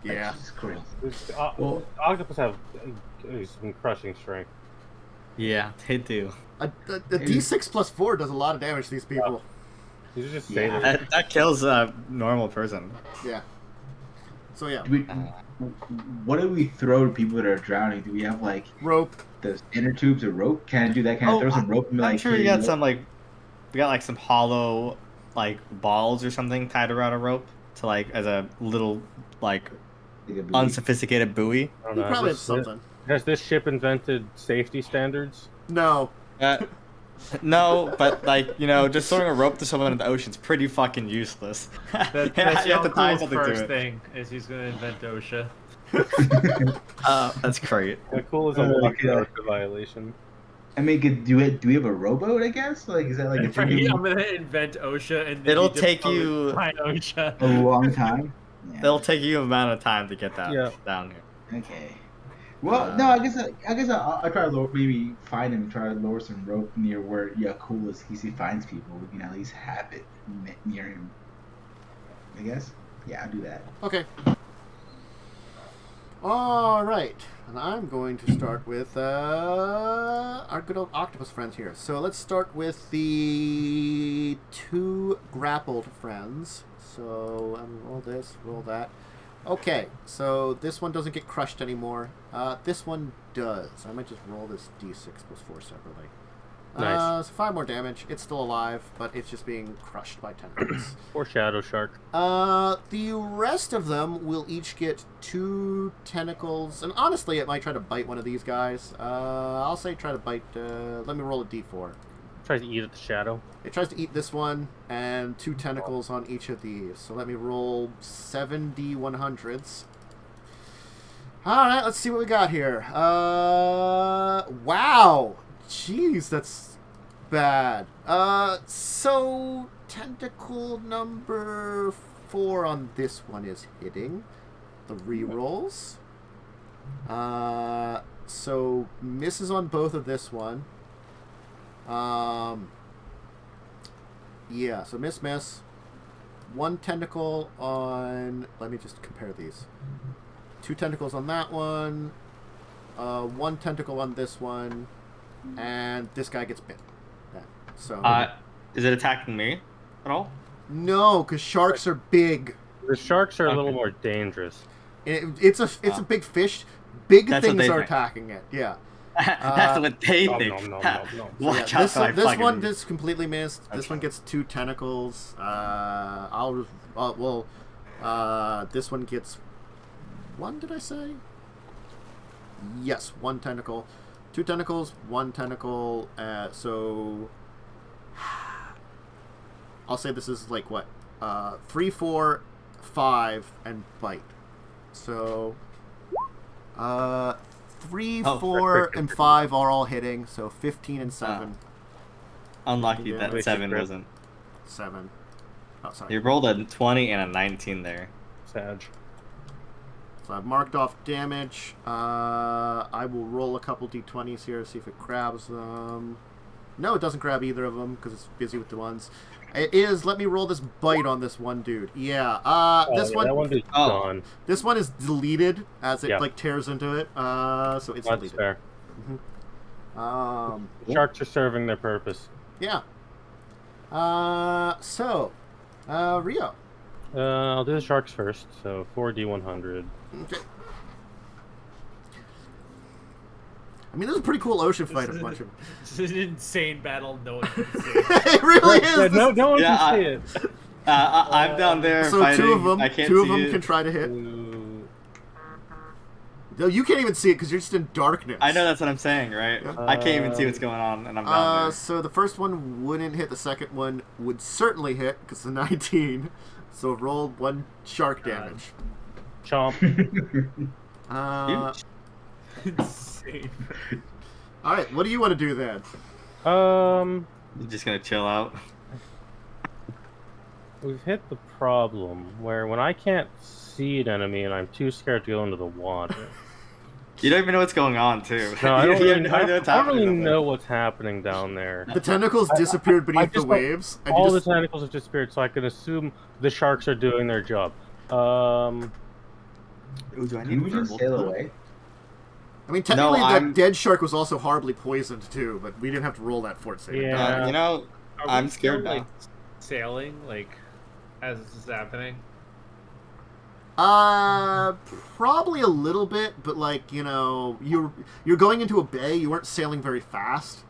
Yeah. Jesus Christ. Well- Octopus have some crushing strength. Yeah, they do. A D6 plus 4 does a lot of damage to these people. These are just Yeah. sailors. That kills a normal person. Yeah. So yeah, What do we throw to people that are drowning? Do we have like rope. the inner tubes of rope? Can I do that? Can I throw some rope and be I'm like, sure "Here you you got go"? some we got like some hollow like balls or something tied around a rope to like as a little like Like a buoy? unsophisticated buoy. I don't You know, probably have just- something. Has this ship invented safety standards? No. No, but like just throwing a rope to someone in the ocean's pretty fucking useless. That's You have to tie Yaalkol's something to first it. thing, is he's gonna invent OSHA. That's great. Cool is a Okay. violation. I mean, do we have a rowboat? I guess. Like, is that like a Right, thing I'm gonna invent OSHA and then It'll be take demoted you- by OSHA. a long time? Yeah. It'll take you an amount of time to get that Yeah. down here. Okay. Well, no, I guess I'll try to maybe find him, try to lower some rope near where Yaalkol is. In case he finds people, we can at least have it near him. I guess. Yeah, I'll do that. Okay. All right, and I'm going to start with our good old octopus friends here. So let's start with the 2 grappled friends. So roll this, roll that. Okay, so this one doesn't get crushed anymore. This one does. I might just roll this d6 plus 4 separately. Nice. So 5 more damage. It's still alive, but it's just being crushed by tentacles. Or Shadow Shark. The rest of them will each get 2 tentacles, and honestly, it might try to bite one of these guys. I'll say try to bite. Let me roll a d4. Tries to eat at the Shadow. It tries to eat this one, and 2 tentacles on each of these. So let me roll 7 d100s. All right, let's see what we got here. Wow. Jeez, that's bad. So tentacle number 4 on this one is hitting. The rerolls. So misses on both of this one. Yeah, so miss. 1 tentacle on... Let me just compare these. 2 tentacles on that one. 1 tentacle on this one. And this guy gets bit. Then. So Is it attacking me at all? no, because sharks are big. The sharks are a little Okay. more dangerous. It's a big fish. Big That's what things they are think. attacking it. Yeah. That's what they nom, think. nom, nom, nom, nom. Watch Yeah, out! this for my this fucking- one just completely missed. This Okay. one gets 2 tentacles. This one gets 1. Did I say? Yes, 1 tentacle. 2 tentacles, 1 tentacle. So I'll say this is like what? 3, 4, 5, and bite. So 3, Oh, 4, and 5 are all hitting. So 15 and 7. Unlucky Yeah. that Wait, 7 you wasn't. 7. Oh, sorry. You rolled a 20 and a 19 there. Sag. So I've marked off damage. I will roll a couple d20s here, see if it grabs them. No, it doesn't grab either of them because it's busy with the ones. It is. Let me roll this bite on this one dude. Yeah. This Yeah, one. that one is Oh. gone. This one is deleted as it Yeah. like tears into it. So it's That's deleted. fair. Sharks are serving their purpose. Yeah. Rio. I'll do the sharks first. So 4d100. Okay. I mean, this is a pretty cool ocean fight. A bunch of. This is an insane battle. No one can see. It really is. Yeah, This- no one Yeah, can see it. I'm down there So fighting. 2 of them. I can't 2 of see them it. can try to hit. Ooh. No, you can't even see it because you're just in darkness. I know that's what I'm saying, right? I can't even see what's going on, and I'm down there. So the first one wouldn't hit. The second one would certainly hit because it's a 19. So roll 1 shark damage. Chomp. Insane. All right, what do you want to do then? Um, You're just gonna chill out. we've hit the problem where when I can't see an enemy and I'm too scared to go into the water. You don't even know what's going on, too. No, I don't You have really, no idea what's I don't happening really down there. know what's happening down there. The tentacles disappeared beneath the just waves. And All you the just, tentacles have disappeared, so I can assume the sharks are doing their job. Ooh, do I need Can we just verbal? sail away? I mean, technically, No, that I'm- dead shark was also horribly poisoned too, but we didn't have to roll that for it. So it Yeah. died. You know, Are I'm we scared still, now. like, sailing, like, as this is happening? Probably a little bit, but like you're going into a bay. You weren't sailing very fast.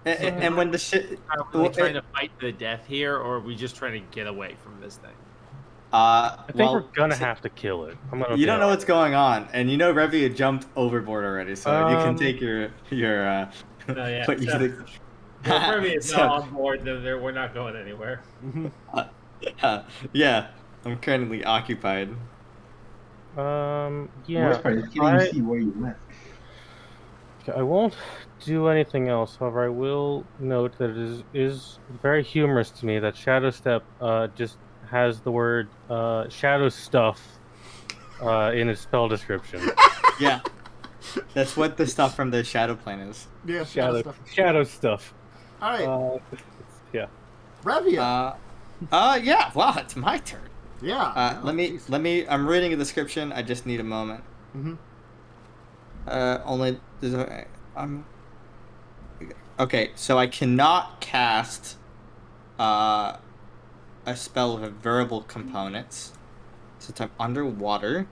And when the shit, Are we Well, trying to fight to the death here, or are we just trying to get away from this thing? I think well, we're gonna have to kill it. You don't know what's going on, and you know Revia jumped overboard already, so you can take your yeah. what you So- think. Well, if Revia is So- not on board, then we're not going anywhere. Yeah, I'm currently occupied. The Yeah. worst part is can't even see where you went. I won't do anything else. However, I will note that it is very humorous to me that Shadow Step just has the word shadow stuff in its spell description. Yeah, that's what the stuff from the shadow plane is. Yeah, Shadow stuff. All right, Yeah. Revia. Yeah. Wow, it's my turn. Yeah. Let me. I'm reading a description. I just need a moment. Mhm. Okay, so I cannot cast a spell with variable components since I'm underwater,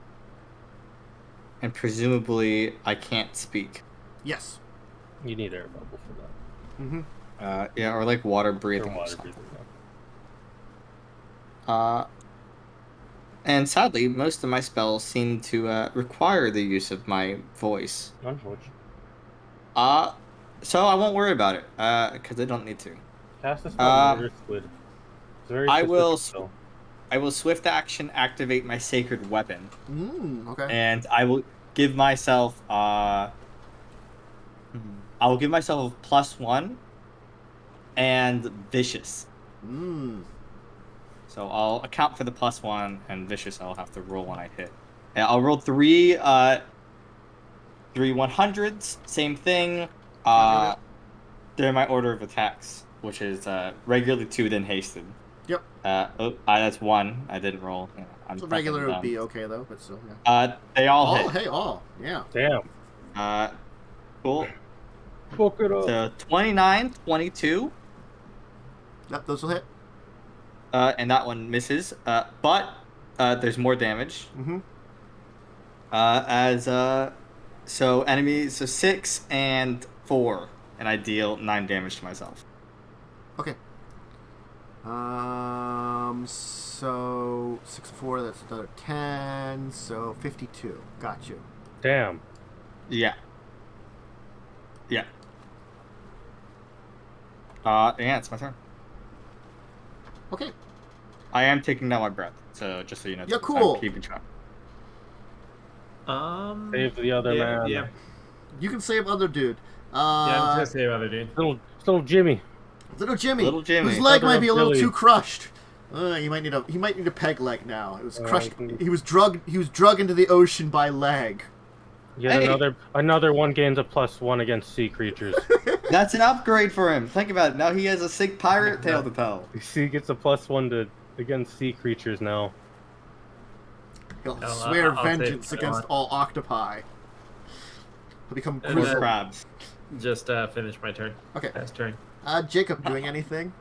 and presumably I can't speak. Yes. You need air bubble for that. Mm-hmm. Yeah, or like water breathing. Or Or water something. breathing. Yeah. And sadly, most of my spells seem to require the use of my voice. Unfortunately. So I won't worry about it, because I don't need to. Cast a spell, Murder Squid. It's a very I will specific spell. I will swift action activate my sacred weapon, Okay. and I will give myself I will give myself a +1 and vicious. So I'll account for the +1 and vicious. I'll have to roll when I hit. And I'll roll three 100s. Same thing. They're my order of attacks, which is regularly 2, then hasted. Yep. That's 1. I didn't roll. Yeah, I'm So fucking regular would dumb. be okay though, but still. Yeah. They all All, hit. hey, all. Yeah. Damn. Cool. Fuck it up. So 29, 22. Yep, those will hit. And that one misses. But there's more damage. Mm-hmm. So enemies, so 6 and 4, and I deal 9 damage to myself. Okay. So 6 and 4, that's another 10. So 52. Got you. Damn. Yeah. Yeah. Yeah, it's my turn. Okay. I am taking down my breath, so just so you know. Yeah, I'm cool. keeping track. Save the other man. Yeah. You can save other dude. Yeah, I'm gonna save other dude. Little Jimmy. Little Jimmy. Little Jimmy. Whose leg Brother might be a of little Billy. too crushed. He might need a peg leg now. It was crushed. can- He was drug into the ocean by lag. Yet Hey. another one gains a +1 against sea creatures. That's an upgrade for him. Think about it. Now he has a sick pirate tale to tell. He gets a +1 against sea creatures now. He'll I'll swear save vengeance that against one. all octopi. He'll become And Poor then- grizzled. crabs. Just finish my turn. Okay. Last turn. Jacob, doing anything?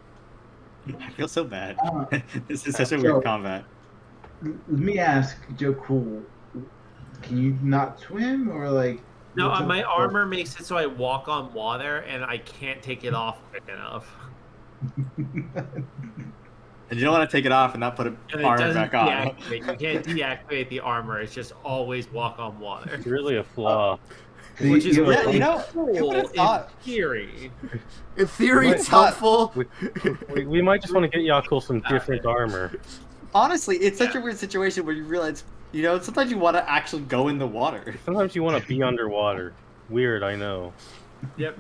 I feel so bad. Uh, This is such a so- weird combat. Let me ask, Joe Cool, can you not swim or like? No, what's up my with- armor makes it so I walk on water, and I can't take it off quick enough. And you don't want to take it off and not put And an it armor doesn't back on. deactivate. You can't deactivate the armor. It's just always walk on water. It's really a flaw. So Which is you know, Yeah, really you know, who cool would've in thought? theory. In theory, Right. it's helpful. We might just want to get Yaalkol some different armor. Honestly, it's such a weird situation where you realize, sometimes you want to actually go in the water. Sometimes you want to be underwater. Weird, I know. Yep.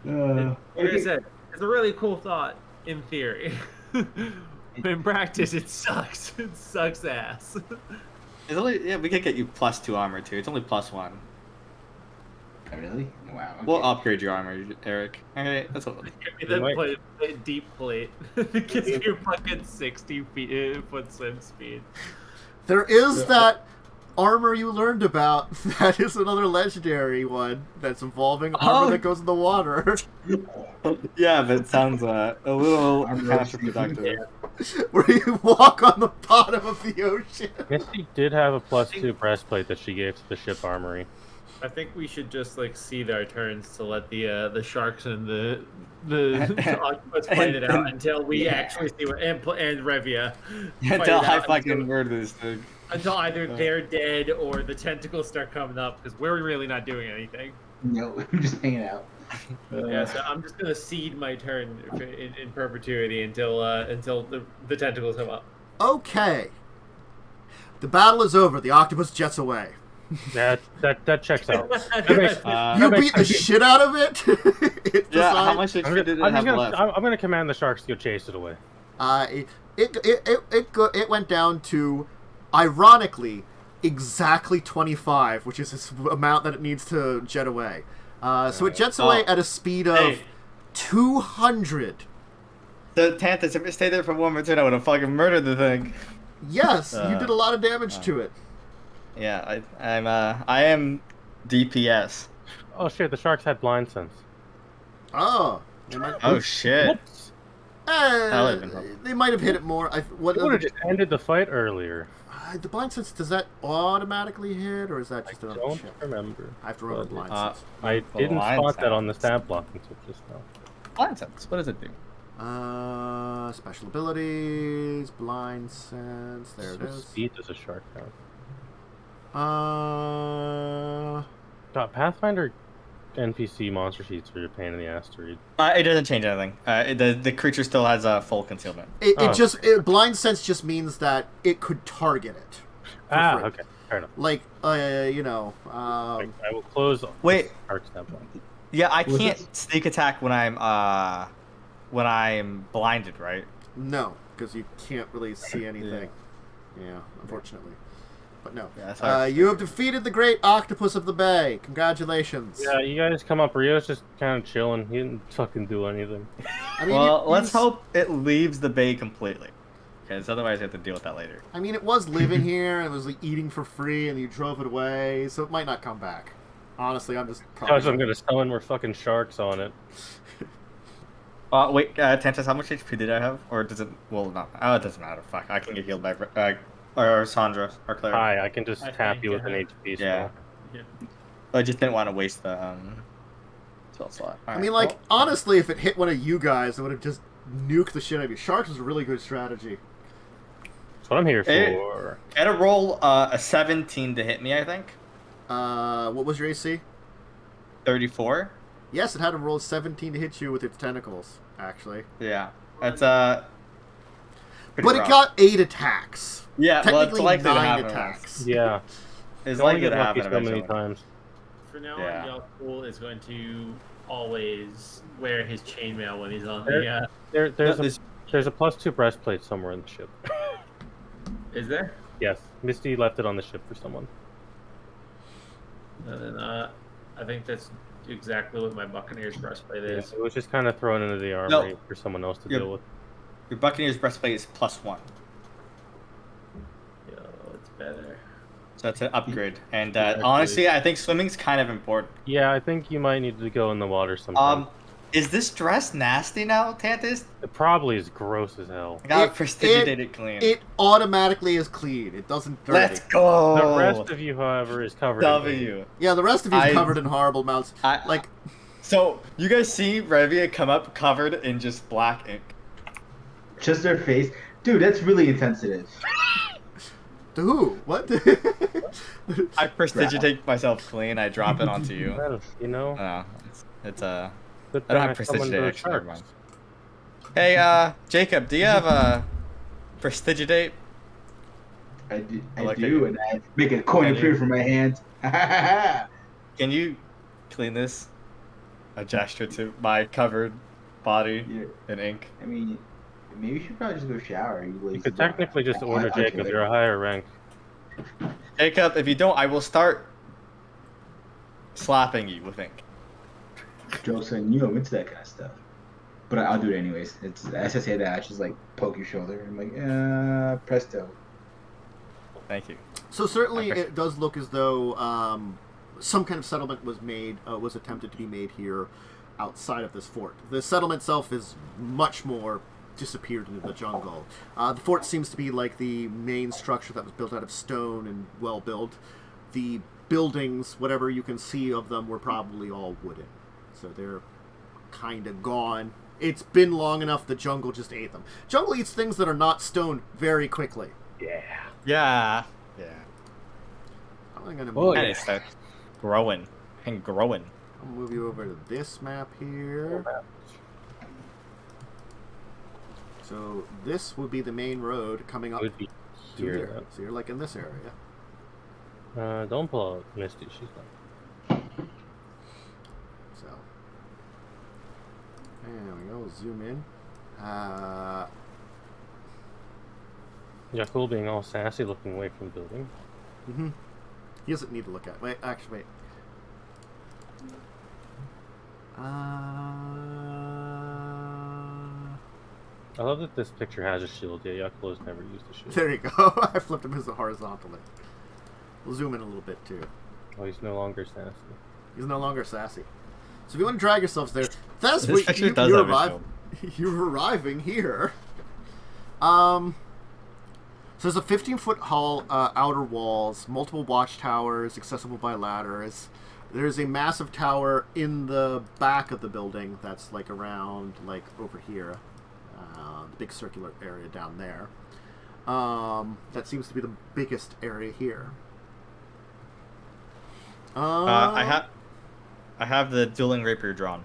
uh, Like I okay, said, it's a really cool thought in theory. In practice, it sucks. It sucks ass. It's only we can get you +2 armor too. It's only +1. really? Wow. Okay. We'll upgrade your armor, Eric. Okay, that's what. Give me the might- deep plate. It gives you fucking 60 foot swim speed. There is that armor you learned about. That is another legendary one that's involving armor Oh. that goes in the water. Yeah, but it sounds a little I'm counterproductive. Where you walk on the bottom of the ocean. Misty did have a +2 breastplate that she gave to the ship armory. I think we should just like cede our turns to let the sharks and the octopus fight it out until we actually see what and Revia fight Until it I out fucking murder this thing. until either they're dead or the tentacles start coming up because we're really not doing anything. No, I'm just hanging out. Yeah, so I'm just gonna cede my turn in perpetuity until the tentacles come up. Okay. The battle is over. The octopus jets away. That checks out. You beat the shit out of it. How much HP did it have left? I'm gonna command the sharks to go chase it away. It went down to, ironically, exactly 25, which is the amount that it needs to jet away. So it jets away at a speed of 200. The Tantus, if it stayed there for one more turn, I would have fucking murdered the thing. Yes, you did a lot of damage to it. Yeah, I am DPS. Oh shit! The sharks had blind sense. Oh. Oh shit. Whoops. They might have hit it more. Would have just ended the fight earlier. The blind sense, does that automatically hit, or is that just I another don't check? remember. I have to remember blind sense. I didn't blind spot that on the sense. stat blocking tip just now. Blind sense. What does it do? Special abilities, blind sense. There it What is. speed does a shark have? Uh, God, Pathfinder NPC monster sheets are a pain in the ass to read. It doesn't change anything. The creature still has full concealment. blind sense just means that it could target it. for free. Okay, fair enough. Like, I will close. Wait. Shark stat block. Yeah, I can't sneak attack when I'm blinded, right? no, because you can't really see anything. Yeah, unfortunately. But no. Yeah, that's how You have defeated the great octopus of the bay. Congratulations. Yeah, you guys come up. Rio's just kind of chilling. He didn't fucking do anything. I mean, Well, let's hope it leaves the bay completely. Because otherwise I have to deal with that later. I mean, it was living here, and it was like eating for free, and you drove it away, so it might not come back. Honestly, I'm just probably... Because I'm gonna summon more fucking sharks on it. Wait, Tantus, how much HP did I have? Or does it... Well, no. Oh, it doesn't matter. Fuck, I can get healed by... or Sandra, our cleric. Hi, I can just I tap think, you with an HP Yeah. spell. Yeah. I just didn't want to waste the spell slot. I mean, like, honestly, if it hit one of you guys, it would have just nuked the shit out of you. Sharks is a really good strategy. That's what I'm here for. Had a roll a 17 to hit me, I think. What was your AC? 34. Yes, it had to roll 17 to hit you with its tentacles, actually. Yeah, that's pretty But rough. it got 8 attacks. Yeah, well, it's Technically likely to 9 happen. attacks. Yeah. It's You only likely get to lucky happen so many eventually. times. For now Yeah. on, Yaalkol is going to always wear his chainmail when he's on There- the. There's a +2 breastplate somewhere in the ship. Is there? Yes, Misty left it on the ship for someone. And then I think that's exactly what my Buccaneers breastplate Yeah, is. it was just kind of thrown into the armory for someone else to Yep. deal with. Your Buccaneers breastplate is +1. Yo, it's better. So that's an upgrade. And honestly, I think swimming's kind of important. Yeah, I think you might need to go in the water sometime. Is this dress nasty now, Tantus? It probably is gross as hell. I gotta prestigitate it clean. It automatically is clean. It doesn't dirty. Let's go! The rest of you, however, is covered in W. Yeah, the rest of you is covered in horrible amounts. Like, So, you guys see Revia come up covered in just black ink. Just their face. Dude, that's really insensitive. to who? What? I prestigitate myself clean, I drop it onto you. Well, you know, It's good I don't thing have summoned those prestigitation, never sharks. mind. Hey, Jacub, do you have a prestigitate? I do, like and I make a coin Can appear you? from my hand. Can you clean this? A gesture to my covered body Yeah. in ink. I mean, maybe you should probably just go shower. You could technically just order Jacob. You're a higher rank. Jacob, if you don't, I will start slapping you with ink. Joseph, you know I'm into that kind of stuff. But I'll do it anyways. It's as I say that, I just like poke your shoulder. I'm like, presto. Thank you. So certainly Okay. it does look as though some kind of settlement was made, was attempted to be made here outside of this fort. The settlement itself is much more disappeared into the jungle. The fort seems to be like the main structure that was built out of stone and well built. The buildings, whatever you can see of them, were probably all wooden. So they're kind of gone. It's been long enough the jungle just ate them. Jungle eats things that are not stone very quickly. Yeah. Yeah. I'm gonna Oh, move, And it starts growing and growing. I'll move you over to this map here. So this would be the main road coming up Would be to here. here. So you're like in this area. Don't pull out Misty. She's not. So there we go. Zoom in. Jacub being all sassy, looking away from the building. He doesn't need to look at. Wait, actually, wait. I love that this picture has a shield. Yeah, Yaalkol has never used a shield. There you go. I flipped him horizontally. We'll zoom in a little bit too. Oh, he's no longer sassy. He's no longer sassy. So if you want to drag yourselves there, that's This what picture you, does you're, have a arrive, shield. you're arriving here. So there's a 15-foot hall, outer walls, multiple watchtowers, accessible by ladders. There's a massive tower in the back of the building that's like around, like over here, the big circular area down there. That seems to be the biggest area here. I have the dueling rapier drawn.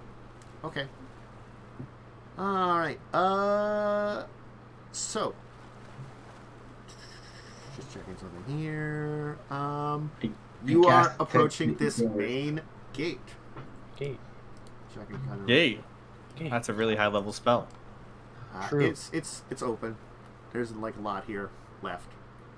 Okay. All right. So just checking something here. You are approaching this main gate. Gate. Checking kind of. Yay! Gate. That's a really high level spell. True. It's open. There's like a lot here left.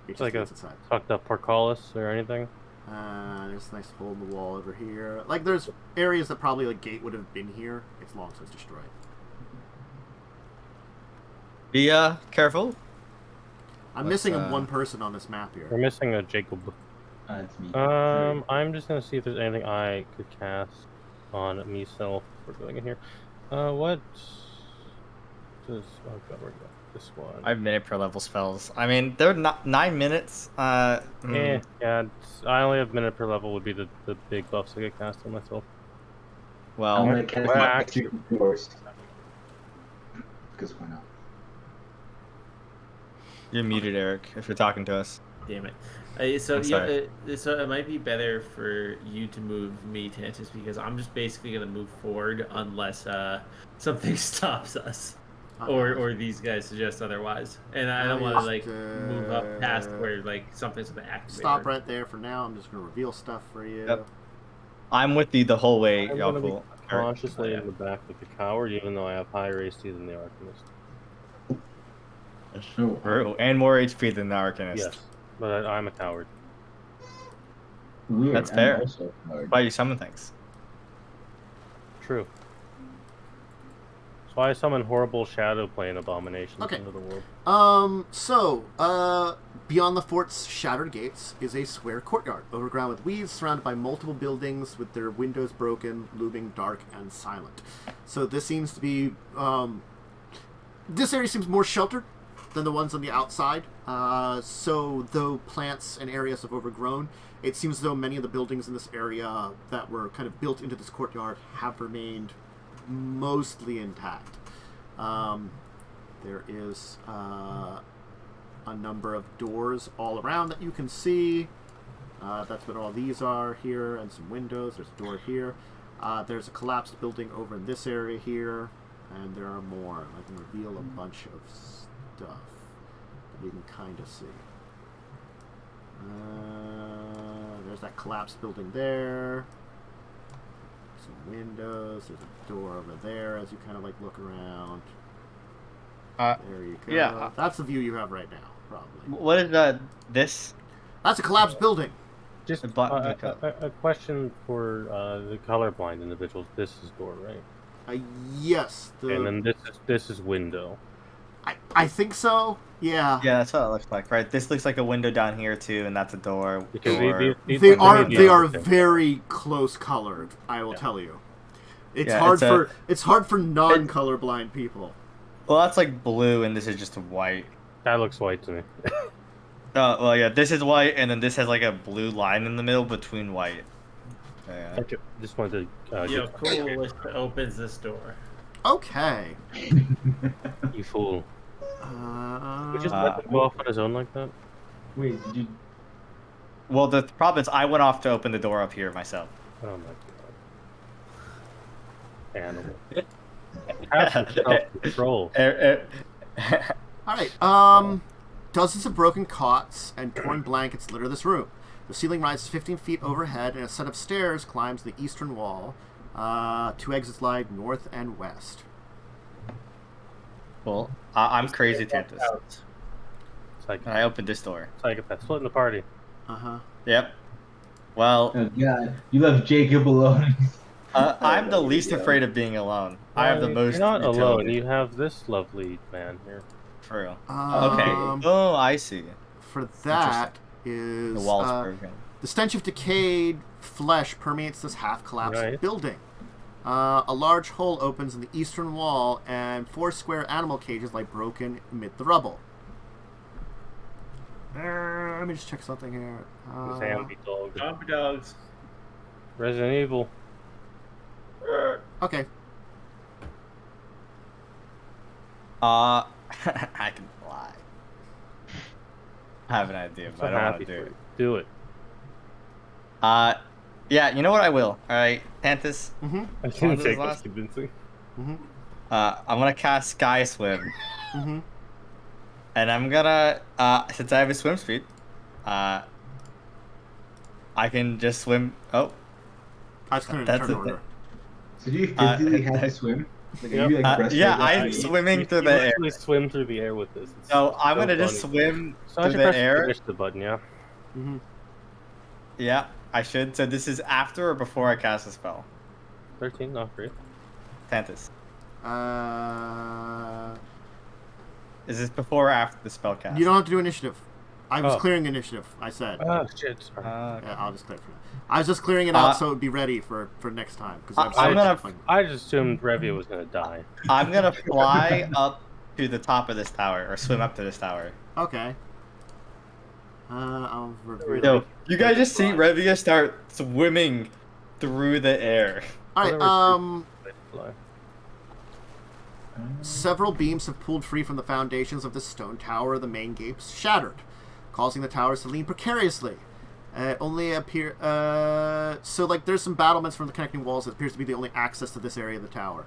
It It's like a inside. fucked up portcullis or anything. There's a nice hole in the wall over here. Like there's areas that probably like gate would have been here. It's long since destroyed. Be careful. I'm Let's, missing one person on this map We're here. missing a Jacub. It's me. I'm just gonna see if there's anything I could cast on myself before going in here. What does? Oh god, where go? This one. I have minute per level spells. I mean, they're not 9 minutes. Yeah, I only have minute per level. Would be the big buffs I could cast on myself. I'm Well, gonna cast well, my actually- extra first. Because why not? you're muted, Eric, if you're talking to us. Damn it. So I'm sorry. so it might be better for you to move me, Tantus, because I'm just basically gonna move forward unless something stops us, or these guys suggest otherwise. And I don't want to like move up past where like something's gonna activate. Stop right there for now. I'm just gonna reveal stuff for you. Yep. I'm with you the whole way, I'm gonna be Yaalkol. consciously in the back like a coward, even though I have higher AC than the Arcanist. Sure. True, and more HP than the Arcanist. Yes, but I'm a coward. Weird. That's I'm fair. also hard. Why you summon things? True. So I summon horrible shadow plane abominations Okay. into the world. Beyond the fort's shattered gates is a square courtyard, overgrown with weeds, surrounded by multiple buildings with their windows broken, looming dark and silent. So this seems to be, this area seems more sheltered than the ones on the outside. So though plants and areas have overgrown, it seems as though many of the buildings in this area that were kind of built into this courtyard have remained mostly intact. There is a number of doors all around that you can see. That's what all these are here, and some windows. There's a door here. There's a collapsed building over in this area here, and there are more. I can reveal a bunch of stuff that we can kind of see. There's that collapsed building there. Some windows. There's a door over there as you kind of like look around. There you go. yeah. That's the view you have right now, probably. What is this? That's a collapsed building. Just The button- a question for the colorblind individuals. This is door, right? Yes. And then this is window. I think so. Yeah. Yeah, that's what it looks like, right? This looks like a window down here too, and that's a door. Because door. They are things. very close colored. I will Yeah. tell you. It's Yeah, hard it's for non-colorblind people. Well, that's like blue, and this is just white. That looks white to me. well, yeah. This is white, and then this has like a blue line in the middle between white. Yeah. Okay, just wanted to. Yo, cool. Opens this door. Okay. You fool. We just Uh, let him go off on his own like that? Wait, did you? Well, the problem is I went off to open the door up here myself. Oh my god. Animal. Have some self-control. all right. Dozens of broken cots and torn blankets litter this room. The ceiling rises 15 feet overhead, and a set of stairs climbs the eastern wall. 2 exits lie north and west. Well, I'm crazy, Tantus. I opened this door. Psychopath. Splitting the party. Yep. Well, Oh god, you left Jacub alone. I'm the least afraid of being alone. I have the most. You're not utility. alone. You have this lovely man here. True. Okay. Um, Oh, I see. For that is The wall's broken. the stench of decayed flesh permeates this half-collapsed Right. building. A large hole opens in the eastern wall, and 4 square animal cages lie broken amid the rubble. Let me just check something here. Zombie dog. Zombie dogs. Resident Evil. Okay. I can fly. I have an idea, but I don't want to do it. Do it. Yeah, you know what? I will. All right, Tantus. Mm-hmm. I What didn't was take the this last- convincing. Mm-hmm. I'm gonna cast Sky Swim, Mm-hmm. and I'm gonna since I have a swim speed, I can just swim. Oh, I was clearing That's turn a order. thing. So do you physically have to swim? Like, are you, like, breastfed yeah, right I'm now? swimming through You the air. literally swim through the air with this. It's So I'm so gonna just funny. swim So I through should the press air. finish the button, yeah. Mm-hmm. Yeah, I should. So this is after or before I cast a spell? 13, not great. Tantus. Uh, Is this before or after the spell cast? you don't have to do initiative. I was Oh. clearing initiative. I said. Oh shit! Sorry. Yeah, I'll just clear it for now. I was just clearing it out so it would be ready for next time. Because I'm gonna- I just assumed Revia was gonna die. I'm gonna fly up to the top of this tower, or swim up to this tower. Okay. I'll reveal. Yo, you guys just see Revia start swimming through the air. All right. Whatever. Fly. Several beams have pulled free from the foundations of this stone tower. The main gates shattered, causing the towers to lean precariously. Only appear. So like, there's some battlements from the connecting walls. It appears to be the only access to this area of the tower.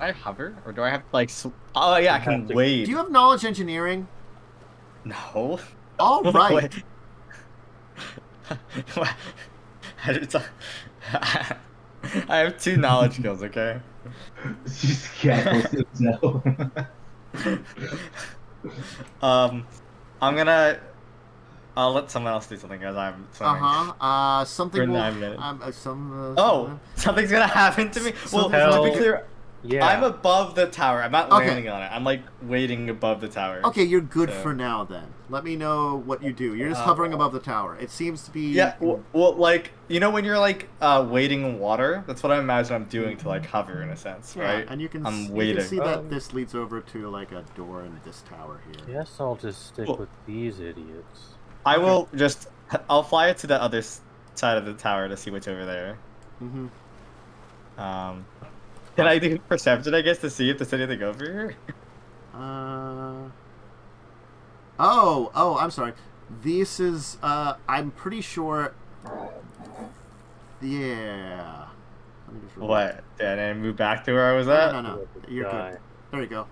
I hover, or do I have to like? Oh yeah, I can have to- wade. Do you have knowledge engineering? No. All right. Wait. It's I have 2 knowledge skills. Okay. She's careful so. I'm gonna. I'll let someone else do something because I'm swimming. Something For will. 9 minutes. Oh. Something's gonna happen to me. Well, Hell. to be clear, Yeah. I'm above the tower. I'm not Okay. landing on it. I'm like waiting above the tower. Okay, you're good So- for now then. Let me know what you do. You're just hovering above the tower. It seems to be. Yeah. Well, like you know when you're like wading in water. That's what I imagine I'm doing to like hover in a sense, Yeah, right? and you can, I'm you can waiting. see that this leads over to like a door in this tower here. Guess I'll just stick Well- with these idiots. I will just. I'll fly it to the other side of the tower to see what's over there. Mm-hmm. Can I do perception? I guess to see if there's anything over here. Oh, I'm sorry. This is, I'm pretty sure. Yeah. Let me just What? Did I move back to where I was at? No. You're Die. good. There you go.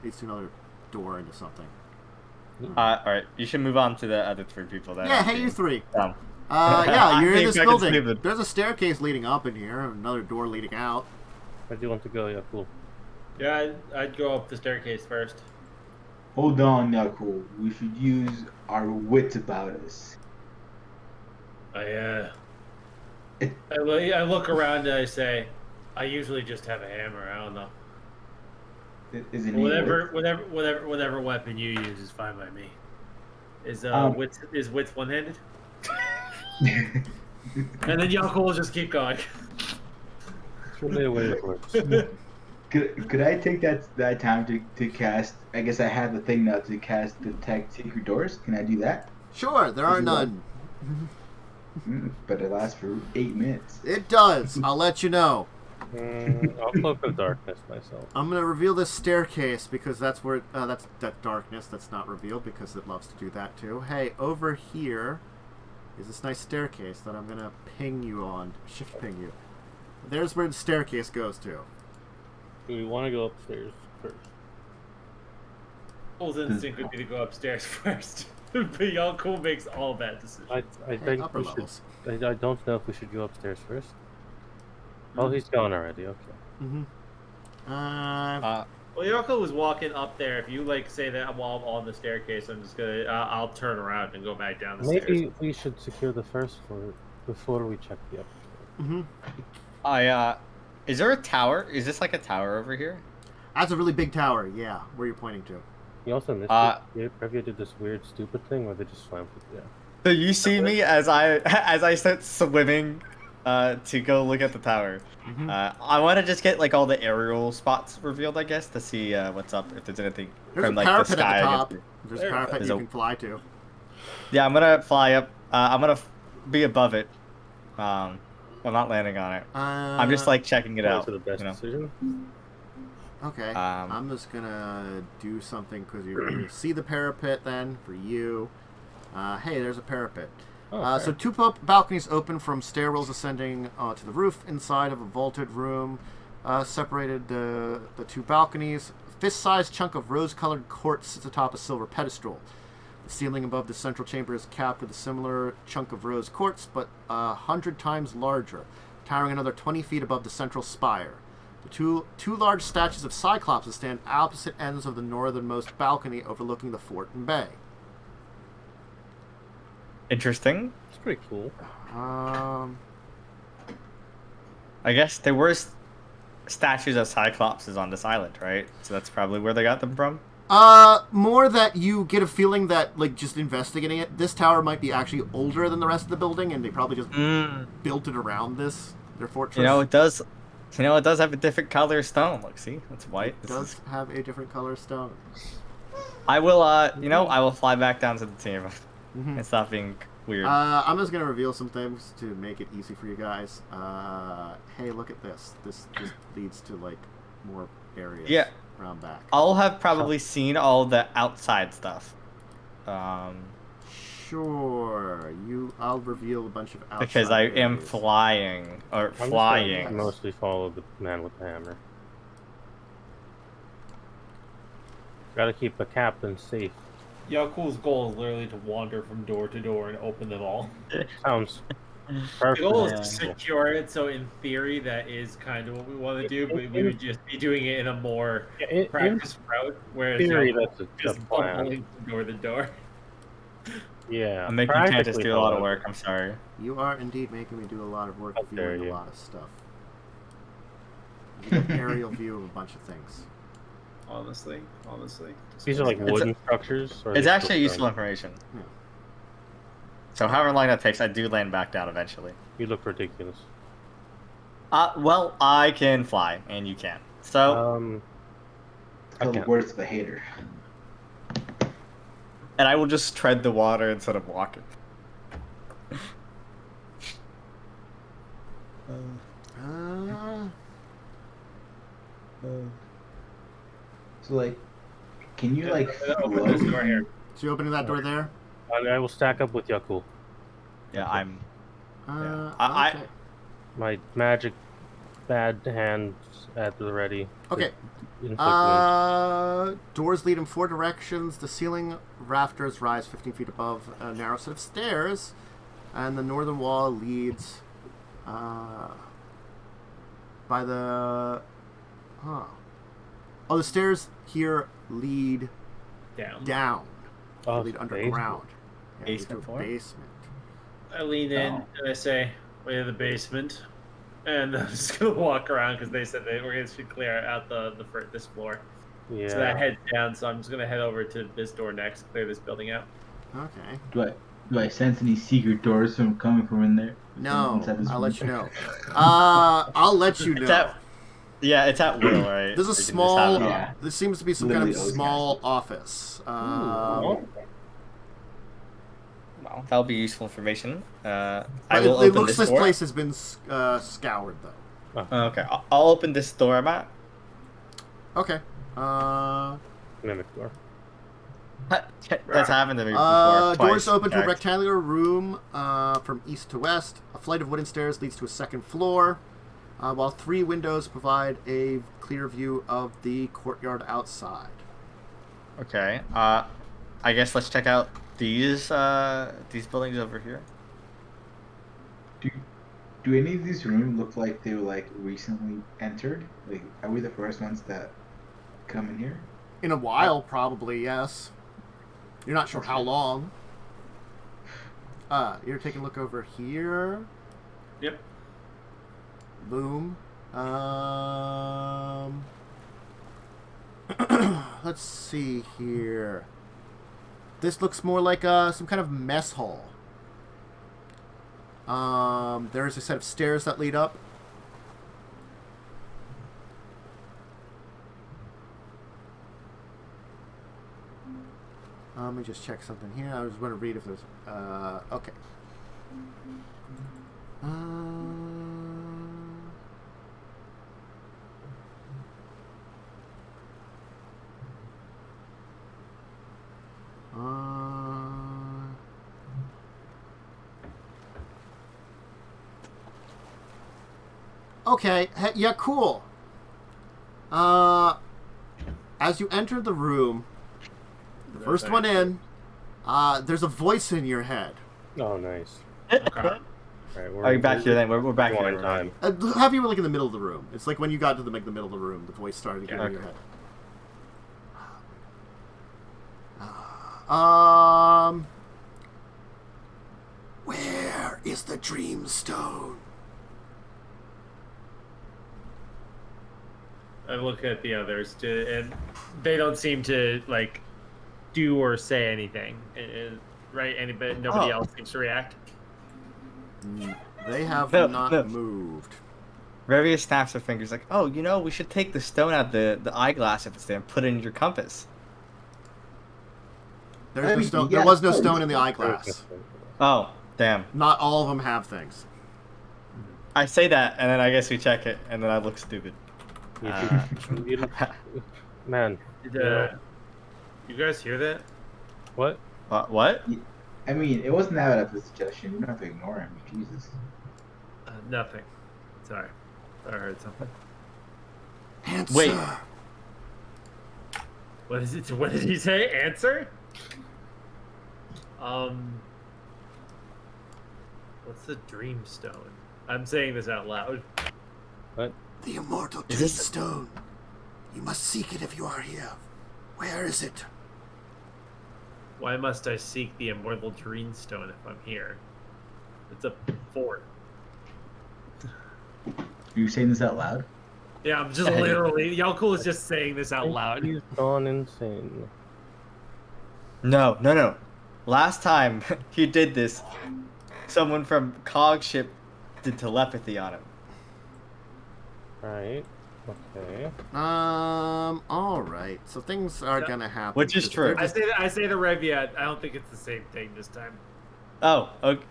Leads to another door into something. All right. You should move on to the other 3 people. That Yeah, I'm hey, seeing. you 3. Yeah, Yeah, you're in think this I can building. save it. There's a staircase leading up in here, another door leading out. Where do you want to go? Yeah, cool. Yeah, I'd go up the staircase first. Hold on, Yaalkol. We should use our wits about us. I look around and I say, I usually just have a hammer. I don't know. Is it Whatever weapon you use is fine by me. Is wits one-handed? And then Yaalkol will just keep going. It's really a way it works. Could I take that time to cast? I guess I have the thing now to cast detect secret doors. Can I do that? Sure, there are none. But it lasts for 8 minutes. It does. I'll let you know. I'll cloak of darkness myself. I'm gonna reveal this staircase because that's where that's that darkness that's not revealed because it loves to do that too. Hey, over here is this nice staircase that I'm gonna ping you on, shift ping you. There's where the staircase goes to. Do we want to go upstairs first? Cole's instinct would be to go upstairs first, but Yaalkol makes all bad decisions. I think upper we levels. should. I don't know if we should go upstairs first. Oh, he's gone already. Okay. Mm-hmm. Well, Yaalkol was walking up there. If you like say that while I'm on the staircase, I'm just gonna I'll turn around and go back down the stairs. Maybe we should secure the first floor before we check the upper floor. Mm-hmm. Is there a tower? Is this like a tower over here? That's a really big tower. Yeah, where you're pointing to. You also missed it. Revia did this weird, stupid thing where they just swam through. Yeah. So you see me as I start swimming to go look at the tower. Mm-hmm. I want to just get like all the aerial spots revealed, I guess, to see what's up, if there's anything There's from a like the parapet sky. at the top. against There's a parapet There's you a- can fly to. Yeah, I'm gonna fly up. I'm gonna be above it. I'm not landing on it. I'm just like checking it Probably out. to the best you know? decision. Okay, Um, I'm just gonna do something because you're gonna see the parapet then for you. Hey, there's a parapet. Oh, So two balconies open from stairwells ascending to the roof inside of a vaulted room. Separated the two balconies. A fist-sized chunk of rose-colored quartz sits atop a silver pedestal. The ceiling above the central chamber is capped with a similar chunk of rose quartz, but 100 times larger, towering another 20 feet above the central spire. The two large statues of Cyclopses stand opposite ends of the northernmost balcony overlooking the fort and bay. Interesting. It's pretty cool. I guess there were statues of Cyclopses on this island, right? So that's probably where they got them from. More that you get a feeling that, like, just investigating it, this tower might be actually older than the rest of the building, and they probably just built it around their fortress. You know, it does. You know, it does have a different color stone. Look, see, it's white. It does have a different color stone. I will. I will fly back down to the team Mm-hmm. and stop being weird. I'm just gonna reveal some things to make it easy for you guys. Hey, look at this. This just leads to, like, more areas. Yeah. Around back. I'll have probably seen all the outside stuff. Sure. I'll reveal a bunch of outside Because I am areas. flying or I'm just gonna flying. mostly follow the man with the hammer. Gotta keep the captain safe. Yaalkol's goal is literally to wander from door to door and open them all. Sounds The perfect. goal is to secure it, so in theory that is kind of what we want to do, but we would just be doing it in a more In practice route, whereas theory, Yaalkol that's a just plan. bumbling from door to door. Yeah. I'm making Candace practically, do a lot of however, work. I'm sorry. You are indeed making me do a lot of work, How dare revealing a you. lot of stuff. You get an aerial view of a bunch of things. Honestly. These are like It's wooden structures. Or are It's they actually still useful stone? information. Yeah. So however long that takes, I do land back down eventually. You look ridiculous. Well, I can fly, and you can't. So, It's called the Okay. words of a hater. and I will just tread the water instead of walking. So like, can you like Open this door here. So you opening that door there? I will stack up with Yaalkol. Yeah, I'm. Uh, I- okay. My magic bad hands at the ready. to Okay. inflict wounds. Doors lead in 4 directions. The ceiling rafters rise 15 feet above a narrow set of stairs, and the northern wall leads by the. Oh, the stairs here lead down. Oh, Lead it's underground. Yeah, lead to Basement a floor? basement. I lean in and I say, "Way to the basement," and I'm just gonna walk around because they said they were going to clear out this floor. Yeah. So that heads down. So I'm just gonna head over to this door next, clear this building out. Okay. Do I sense any secret doors coming from in there? No, Inside this I'll room? let you know. I'll let you It's know. that. Yeah, it's at will, right? There's a You can just small. have it on. Yeah. There seems to be some kind of Literally small office. Well, that'll be useful information. I But will it open looks this this door. place has been scoured though. Okay, I'll open this door I'm at. Okay. Mimic door. That's happened to me before. Doors twice, open to a in fact. rectangular room from east to west. A flight of wooden stairs leads to a second floor, while 3 windows provide a clear view of the courtyard outside. Okay. I guess let's check out these buildings over here. Do any of these rooms look like they were like recently entered? Like, are we the first ones that come in here? In a while, probably, yes. You're not sure how long. You're taking a look over here. Yep. Boom. Let's see here. This looks more like some kind of mess hall. There's a set of stairs that lead up. Let me just check something here. I was going to read if there's... okay. Okay, yeah, cool. As you enter the room, the first one in, there's a voice in your head. Oh, nice. Okay. Right, Are you back here then? We're back One here. time. Have you like in the middle of the room? It's like when you got to the middle of the room, the voice started to get in your head. Where is the Dreamstone? I look at the others too, and they don't seem to like do or say anything. Right? Nobody else seems to react. They have No, not no. moved. Revia snaps her fingers like, oh, we should take the stone out the eyeglass if it's there and put it in your compass. There's I no mean, stone. yeah, There was no it's- stone in the eyeglass. Oh, damn. Not all of them have things. I say that, and then I guess we check it, and then I look stupid. Man. You guys hear that? What? What? I mean, it wasn't that bad of a suggestion. You don't have to ignore him. Jesus. Nothing. Sorry. I heard something. Answer. Wait. What is it? What did he say? Answer? What's the Dreamstone? I'm saying this out loud. What? The immortal Is this- Dreamstone. You must seek it if you are here. Where is it? Why must I seek the immortal Dreamstone if I'm here? It's a fort. Are you saying this out loud? Yeah, I'm just literally. Yaalkol is just saying this out loud. He's gone insane. No. Last time he did this, someone from Cog Ship did telepathy on him. Right. Okay. All right. So things are Yeah. gonna happen. Which is They're true. I just- say to Revia, I don't think it's the same thing this time. Oh, okay.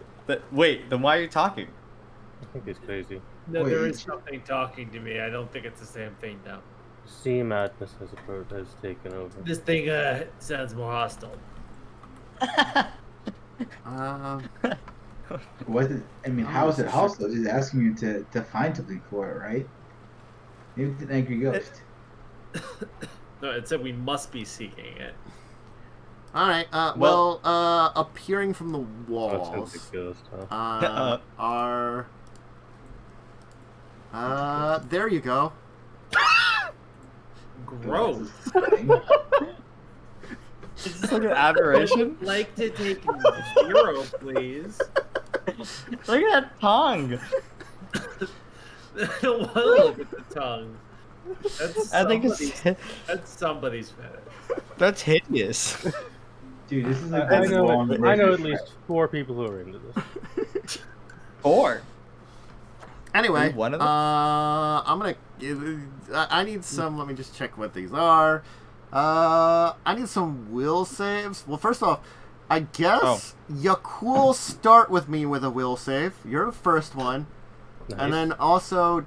Wait, then why are you talking? I think he's crazy. No, Wait, there is is- something talking to me. I don't think it's the same thing now. Sea madness has taken over. This thing sounds more hostile. Was it? I mean, how is it hostile? Just asking you to find something for it, right? Maybe it's an angry ghost. No, it said we must be seeking it. All right. Well, appearing from the Oh, walls it's a ghost, huh? are. There you go. Gross. Is this like an aberration? Like to take 0, please. Look at that tongue. Look at the tongue. I think That's somebody's fetish. that's hideous. Dude, this is like I the know. wrong I know version at of least 4 people who are into this. 4. Anyway, one of them? I'm gonna give. I need some. Let me just check what these are. I need some will saves. Well, first off, I guess Yaalkol start with me with a will save. You're the first one, Nice. and then also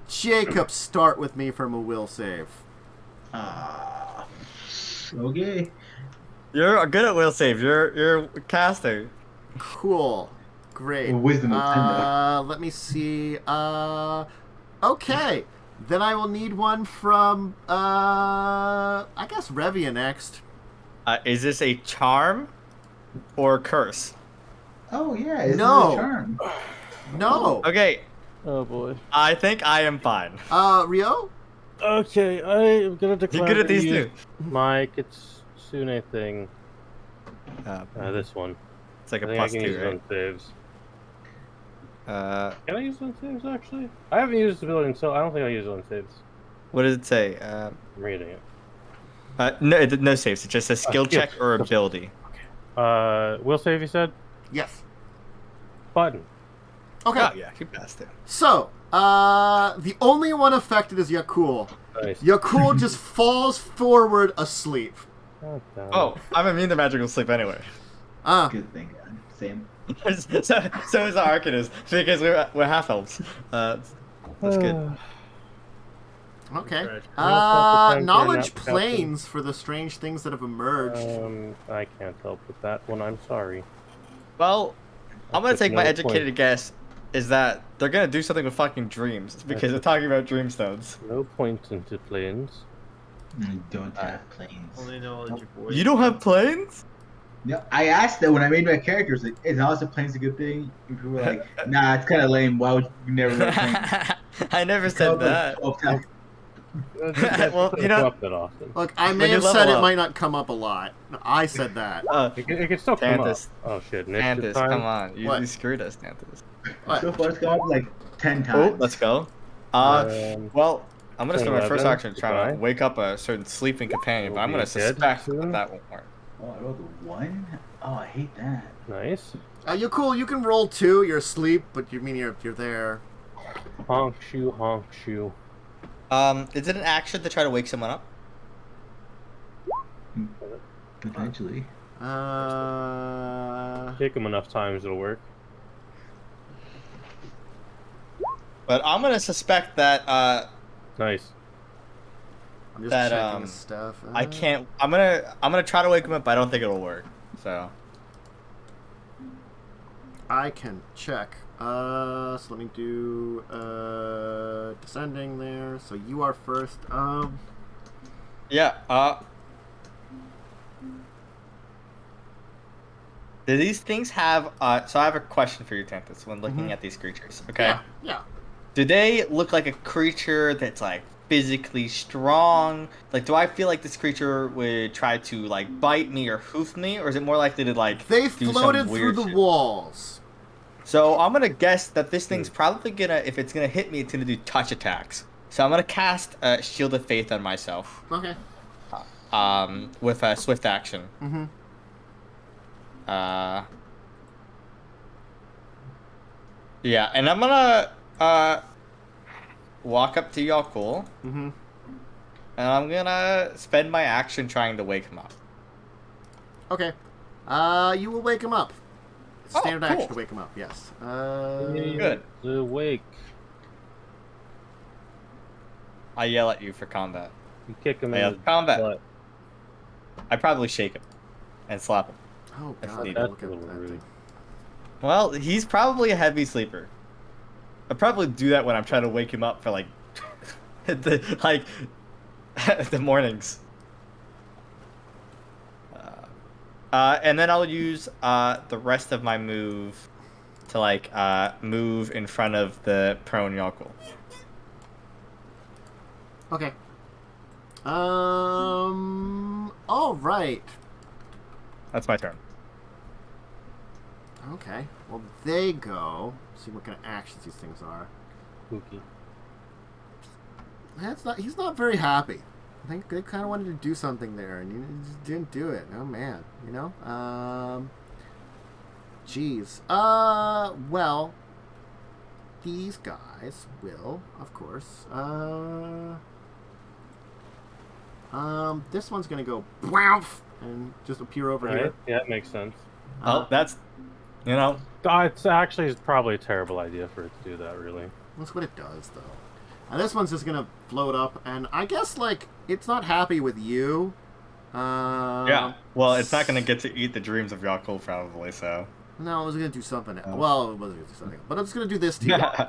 Jacub start with me from a will save. Okay. You're good at will save. You're a caster. Cool. Great. Wisdom of 10 though. Let me see. Okay. Then I will need one from, I guess Revia next. Is this a charm or curse? Oh yeah, it's No. a charm. No. Okay, Oh boy. I think I am fine. Rio? Okay, I am gonna declare. You're good at to these use two. My Kitsune thing. This one. It's like a I think plus I can 2, use right? on saves. Uh, Can I use on saves actually? I haven't used this ability, so I don't think I use it on saves. what does it say? I'm reading it. No saves. It just says skill skill check or ability. Will save, you said? Yes. Button. Okay. Oh yeah, you passed it. So, the only one affected is Yaalkol. Nice. Yaalkol just falls forward asleep. God damn it. Oh, I'm immune to magical sleep anyway. Good thing, God. Same. so is the Arcanist because we're half elves. That's good. Okay. Trash. Knowledge Not planes for the strange things that have emerged. I can't help with that one. I'm sorry. Well, I'm gonna That's take my no educated point. guess is that they're gonna do something with fucking dreams because they're talking about dreamstones. No point into planes. I don't have planes. Only knowledge of voice. You don't have planes? No, I asked that when I made my characters, like, is also planes a good thing? And people were like, nah, it's kind of lame. Why would you never learn planes? I never said that. Well, you know- Come up that often. Look, I When may you have said level it up- might not come up a lot. I said that. It can still come Danthus. up. Oh shit, initiative Danthus, time? come on. You What? screwed us, Danthus. What? So far, it's gone up like 10 times. Oh, let's go. Well, I'm gonna spend my first 11, action trying to goodbye. wake up a certain sleeping companion, but I'm Will gonna be dead suspect soon. that that won't work. Oh, I rolled a 1? Oh, I hate that. Nice. You're cool. You can roll 2. You're asleep, but you mean you're there. Honk shoe, honk shoe. Is it an action to try to wake someone up? Potentially. Take them enough times, it'll work. But I'm gonna suspect that Nice. I'm just That, checking the stuff. I can't. I'm gonna try to wake him up, but I don't think it'll work. So I can check. So let me do descending there. So you are first. yeah. Do these things have? So I have a question for you, Tantus. When looking at these creatures, okay? Yeah. Do they look like a creature that's like physically strong? Like, do I feel like this creature would try to like bite me or hoof me, or is it more likely to like They do some floated through weird the shit? walls. So I'm gonna guess that this thing's probably gonna, if it's gonna hit me, it's gonna do touch attacks. So I'm gonna cast Shield of Faith on myself. Okay. With a swift action. Mm-hmm. Yeah, and I'm gonna walk up to Yaalkol, Mm-hmm. and I'm gonna spend my action trying to wake him up. Okay. You will wake him up. Standard cool. action to wake him up. Yes. Good. Awake. I yell at you for combat. You kick him Yeah, in the combat. butt. I probably shake him and slap him. Oh That's god. neat. Look That's a at little that rude. thing. Well, he's probably a heavy sleeper. I probably do that when I'm trying to wake him up for like the mornings. And then I'll use the rest of my move to like move in front of the prone Yaalkol. Okay. All right. That's my turn. Okay. Well, they go. See what kind of actions these things are. Spooky. That's not. He's not very happy. I think they kind of wanted to do something there, and you just didn't do it. Oh man. You know. Jeez. Well. these guys will, of course, this one's gonna go woof and just appear over Right? here. Yeah, that makes sense. Oh, that's, you know, It's actually probably a terrible idea for it to do that, really. That's what it does, though. And this one's just gonna float up, and I guess like it's not happy with you. yeah. Well, it's not gonna get to eat the dreams of Yaalkol probably. So. No, I was gonna do something. Oh. Well, it wasn't gonna do something, but I'm just gonna do this to you. Nice.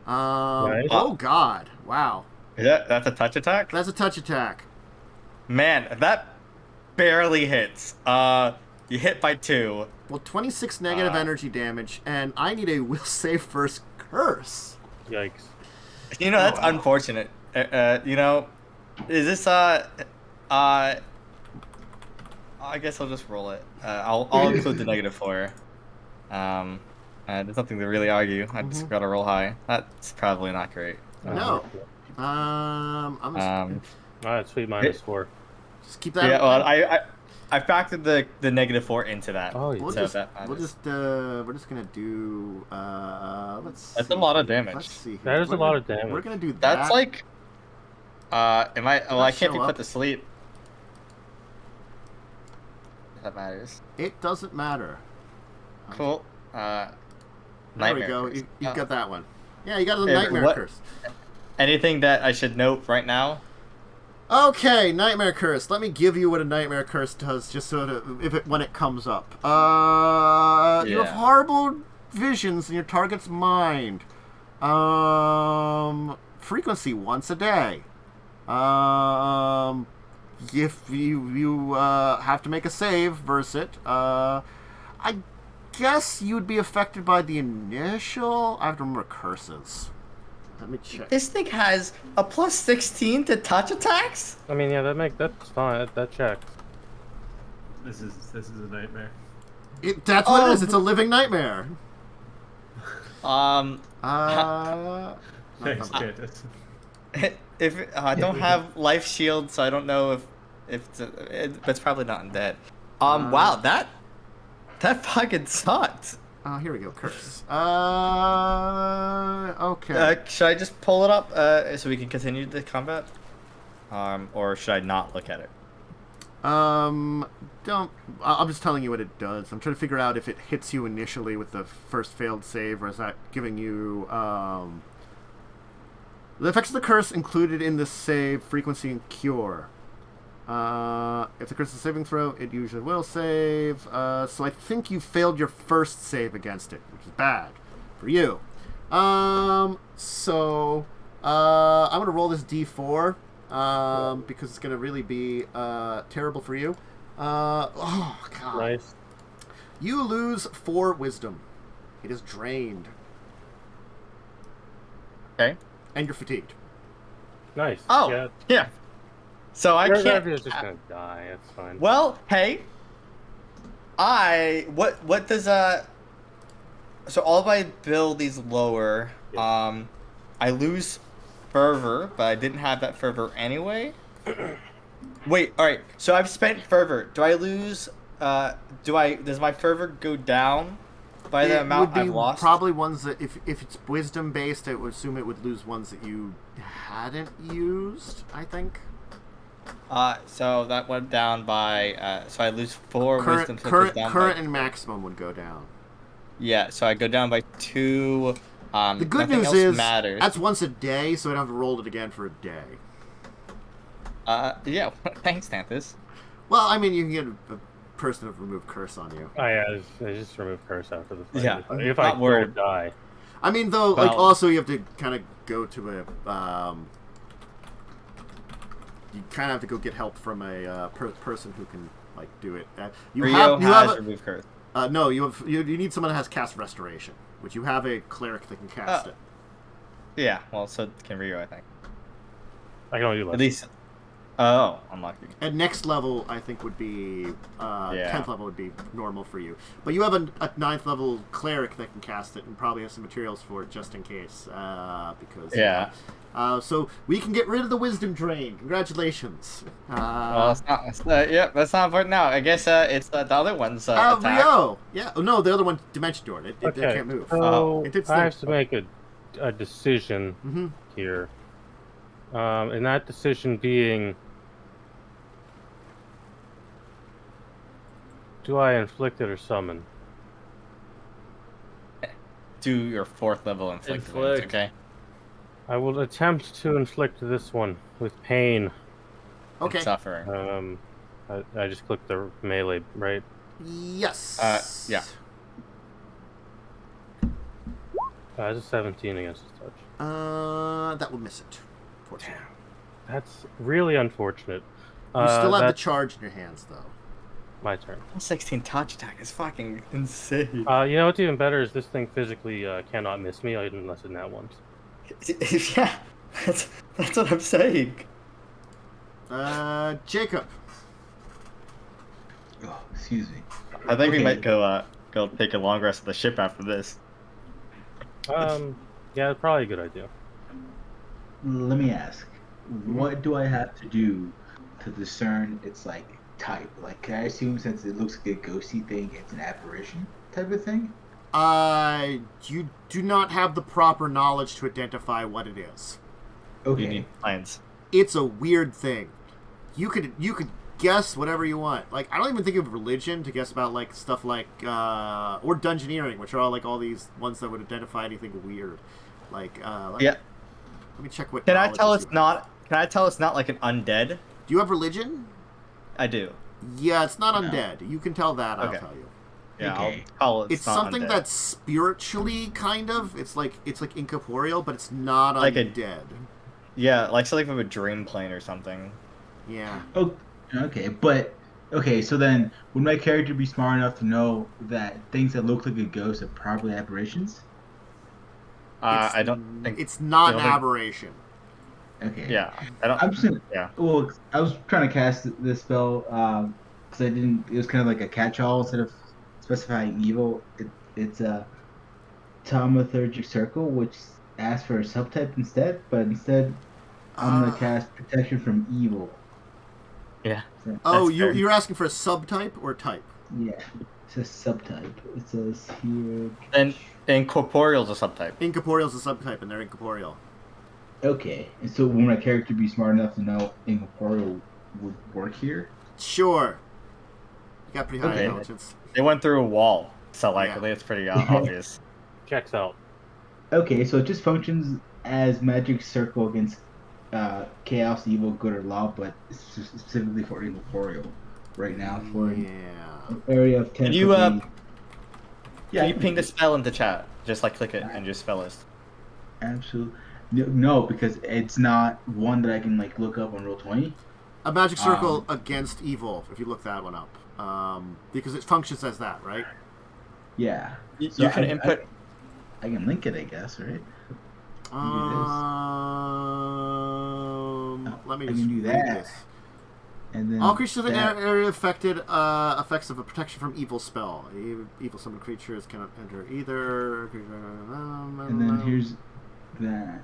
Oh God! Wow, Yeah, that's a touch attack. that's a touch attack. Man, that barely hits. You hit by 2. Well, 26 negative energy damage, and I need a will save first curse. Yikes. You know, that's unfortunate. You know, is this I guess I'll just roll it. I'll include the -4. There's nothing to really argue. I just gotta roll high. That's probably not great. No. I'm just, Alright, sweet, -4. just keep that. Yeah, well, I factored the -4 into that. Oh, yeah. We'll So just, that matters. we're just gonna do. Let's. That's see. a lot of damage. Let's see. Here. That is a We're lot gonna- of damage. We're gonna do that. That's like. Am I? Well, I can't be show put up. to sleep. If that matters. It doesn't matter. Cool. There Nightmare we go. curse. You've Oh. got that one. Yeah, you got the Yeah, nightmare what- curse. Anything that I should note right now? Okay, nightmare curse. Let me give you what a nightmare curse does, just so that when it comes up. You have Yeah. horrible visions in your target's mind. Frequency once a day. If you have to make a save versus it, I guess you'd be affected by the initial. I have to remember curses. Let me check. This thing has a +16 to touch attacks. I mean, yeah, that's fine. That checks. This is a nightmare. That's what it is. It's a living nightmare. Um, Thanks, Candace. if I don't have life shield, so I don't know if it's probably not undead. Wow, that fucking sucked. Here we go. Curse. Okay. Should I just pull it up so we can continue the combat? Or should I not look at it? Don't. I'm just telling you what it does. I'm trying to figure out if it hits you initially with the first failed save, or is that giving you the effects of the curse included in the save frequency and cure. If the curse is a saving throw, it usually will save. So I think you failed your first save against it, which is bad for you. So I'm gonna roll this D4 because it's gonna really be terrible for you. Oh God! Nice. You lose 4 wisdom. It is drained, Okay. and you're fatigued. Nice. Oh, Yeah. yeah. So I can't. Revia's just gonna die. That's fine. Well, hey. What does So all of my abilities lower. Yes. I lose fervor, but I didn't have that fervor anyway. Wait, all right. So I've spent fervor. Do I lose? Does my fervor go down by the amount would be I've lost? probably ones that, if it's wisdom based, I would assume it would lose ones that you hadn't used. I think. So that went down by. So I lose 4 wisdom. So it goes Current down current by, and maximum would go down. yeah. So I go down by 2. The good nothing news else is matters. that's once a day, so I don't have to roll it again for a day. Yeah. Thanks, Tanthus. Well, I mean, you can get a person to remove curse on you. Oh yeah, I just remove curse after the fight. Yeah, If not I worried. don't die. I mean, though, like Well- also you have to kind of go to a. You kind of have to go get help from a person who can like do it. You Rio have has a, remove curse. no, you need someone that has cast restoration, which you have a cleric that can cast Oh. it. Yeah. Well, so can Rio, I think. I can only do less. At least. Oh, unlucky. At next level, I think would be 10th level would be normal for you. But you have a 9th level cleric that can cast it, and probably have some materials for it just in case. Because Yeah. so we can get rid of the wisdom drain. Congratulations. Well, it's not. Yeah, that's not important now. I guess it's the other one's attack. Rio. Yeah. Oh, no, the other one dimension door. It Okay, can't move. so It did I have thing. to make a a decision Mm-hmm. here. And that decision being, do I inflict it or summon? Do your 4th level inflict. Okay. I will attempt to inflict this one with pain. Okay. Suffering. I just clicked the melee, right? Yes. Yeah. It's a 17 against his touch. That will miss it. Fortunately. That's really unfortunate. You still have the charge in your hands, though. My turn. 16 touch attack is fucking insane. You know what's even better is this thing physically cannot miss me unless it nat once. Yeah, that's what I'm saying. Jacub. Oh, excuse me. I think we Okay. might go take a long rest of the ship after this. Yeah, probably a good idea. Let me ask, what do I have to do to discern its like type? Like, can I assume since it looks like a ghosty thing, it's an apparition type of thing? You do not have the proper knowledge to identify what it is. Okay. You need plans. It's a weird thing. You could guess whatever you want. Like, I don't even think of religion to guess about like stuff like or dungeoneering, which are all like all these ones that would identify anything weird. Like Yeah. Let me check what. Can I knowledge tell you it's have. not? Can I tell it's not like an undead? Do you have religion? I do. Yeah, it's not No. undead. You can tell that. Okay. I'll tell you. Yeah, Okay. I'll call it. It's not something undead. that's spiritually kind of. It's like incorporeal, but it's not Like a- undead. Yeah, like something from a dream plane or something. Yeah. Oh, okay, but okay. So then, would my character be smart enough to know that things that look like a ghost are probably apparitions? I don't think. It's not an I don't think- aberration. Okay. Yeah, I don't. I'm just gonna. Yeah. Well, I was trying to cast this spell because I didn't. It was kind of like a catch-all instead of specifying evil. It's a thaumaturgic circle, which asks for a subtype instead. But instead, I'm gonna cast protection from evil. Yeah. So, Oh, That's fair. you're asking for a subtype or type? yeah, it says subtype. It says here. Then incorporeal is a subtype. Incorporeal is a subtype, and they're incorporeal. Okay, and so would my character be smart enough to know incorporeal would work here? Sure. You got pretty high Okay. intelligence. They went through a wall, so like Yeah. I think it's pretty obvious. Checks out. Okay, so it just functions as magic circle against chaos, evil, good, or law, but it's specifically for incorporeal right now for an Yeah. area of 10. Can you foot can I you can ping do the spell into chat? Just like click it and just spell list. Absolutely. No, because it's not one that I can like look up on Roll20. A magic circle against evil, if you look that one up. Because it functions as that, right? Yeah. You So can input. I can link it, I guess, right? Let me I just can do read that. this. And then All creatures in the that- area affected effects of a protection from evil spell. Evil summoned creatures cannot enter either. And then here's that.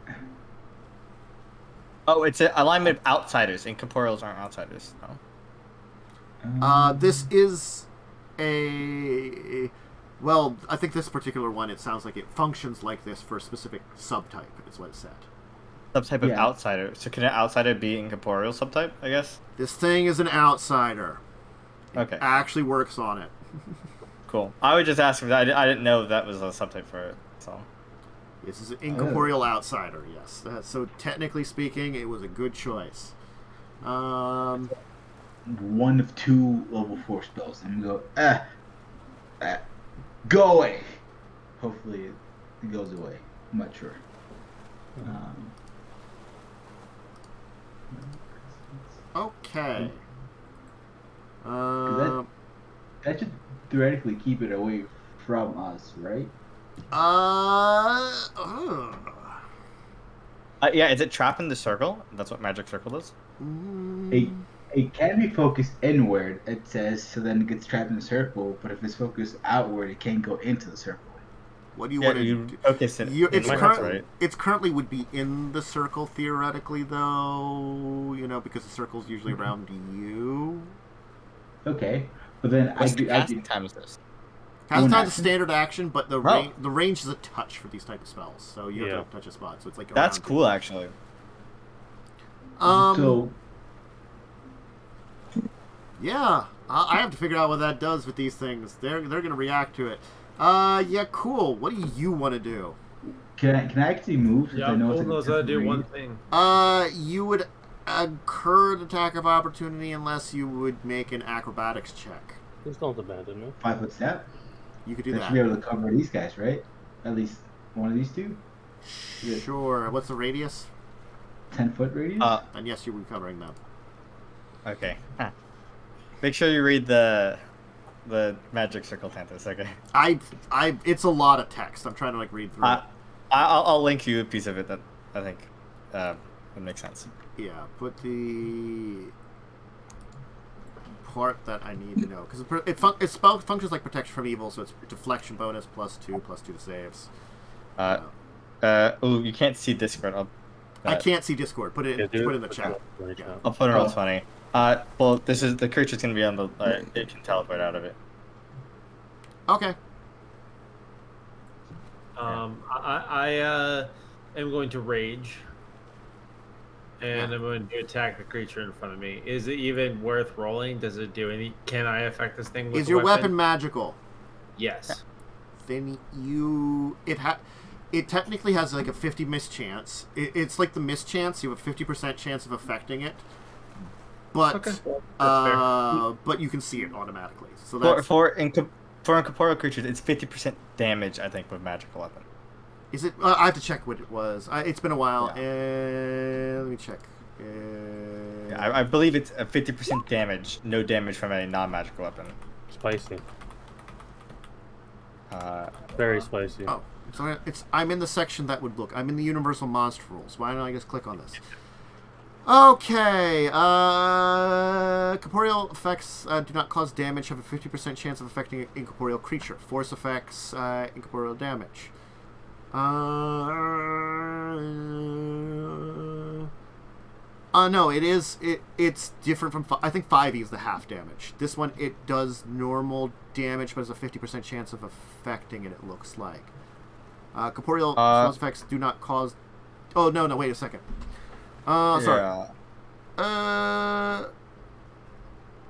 Oh, it's an alignment of outsiders. Incorporeals aren't outsiders. No. This is a. Well, I think this particular one, it sounds like it functions like this for a specific subtype, is what it said. Subtype of Yeah. outsider. So can an outsider be incorporeal subtype? I guess. This thing is an outsider. Okay. Actually works on it. Cool. I would just ask if I didn't know that was a subtype for it. So. This is an incorporeal outsider, yes. So technically speaking, it was a good choice. One of two level 4 spells. I'm gonna go. Go away. Hopefully it goes away. I'm not sure. Okay. That should theoretically keep it away from us, right? Yeah. Is it trapped in the circle? That's what magic circle is. It can be focused inward, it says, so then it gets trapped in the circle, but if it's focused outward, it can't go into the circle. What do you Yeah, want to you do? focus it. It's inward, currently right? it's currently would be in the circle theoretically, though. You know, because the circle's usually around you. Okay, but then What's the I casting do time is this? Pass One time's a action? standard action, but the Oh. range is a touch for these type of spells, so you have Yeah. to touch a spot. So it's like That's around cool, actually. So Yeah, I have to figure out what that does with these things. They're gonna react to it. Yeah, cool. What do you want to do? can I actually move? Since I know it's Yaalkol like knows a how to do one temporary- thing. You would incur an attack of opportunity unless you would make an acrobatics check. Please don't abandon me. 5-foot step. You could do That should be that. able to cover these guys, right? At least one of these two. Sure. What's the radius? 10-foot radius. And yes, you'll be covering them. Okay. Huh. Make sure you read the magic circle tentus, okay? It's a lot of text. I'm trying to like read through it. I'll link you a piece of it that I think would make sense. Yeah, put the part that I need to know because it functions like protection from evil, so it's deflection bonus +2 to saves. Oh, you can't see Discord. I can't see Discord. Put it Yeah, put it in the chat. Yeah. I'll put it on 20. Well, this is the creature's gonna be on the. It can teleport out of it. Okay. I am going to rage, and I'm going to attack the creature in front of me. Is it even worth rolling? Does it do any? Can I affect this thing with Is a your weapon magical? Yes. Then it technically has like a 50 miss chance. It's like the miss chance. You have a 50% chance of affecting it, but Okay. That's but you can see it automatically. So that's For incorporeal creatures, it's 50% damage, I think, with magical weapon. is it? I have to check what it was. It's been a while. Yeah. Let me check. Yeah, I believe it's a 50% damage, no damage from a non-magical weapon. Spicy. Uh, Very spicy. Oh, I'm in the section that would look. I'm in the Universal Monster Rules. Why don't I just click on this? Okay. Corporeal effects do not cause damage. Have a 50% chance of affecting an incorporeal creature. Force effects, incorporeal damage. No, it is. It's different from. I think 5e is the half damage. This one it does normal damage, but has a 50% chance of affecting it. It looks like. Corporeal spells effects do not cause. Oh no! Wait a second. Sorry.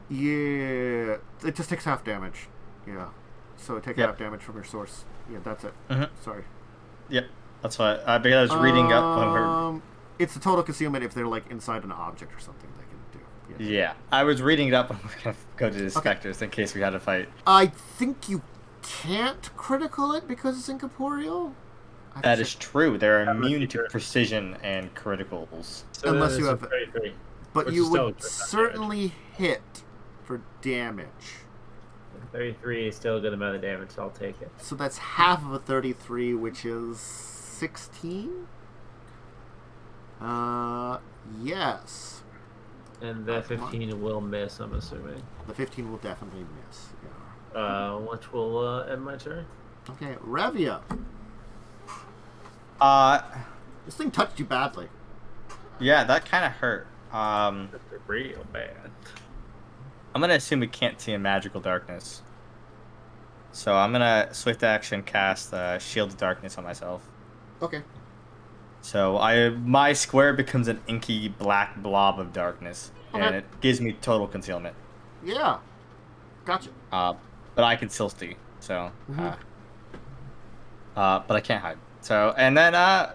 Yeah. It just takes half damage. Yeah. So it takes half damage from your source. Yeah, that's it. Sorry. Yep, that's why. Because I was reading up on her. It's a total concealment if they're like inside an object or something they can do. Yeah, I was reading it up. I'm gonna go to the specters in case we had a fight. I think you can't critical it because it's incorporeal. That is true. They're immune to precision and criticals. So Unless you it's a have- 33. But Which you is still would good enough certainly hit for damage. 33 is still a good amount of damage, so I'll take it. So that's half of a 33, which is 16? Yes. And the 15 will miss, I'm assuming. The 15 will definitely miss. Yeah. Which will end my turn. Okay, Revia. This thing touched you badly. Yeah, that kind of hurt. That's real bad. I'm gonna assume it can't see in magical darkness. So I'm gonna swift action cast Shield of Darkness on myself. Okay. So my square becomes an inky black blob of darkness, and it gives me total concealment. Yeah. Gotcha. But I can still see. So, but I can't hide. So, and then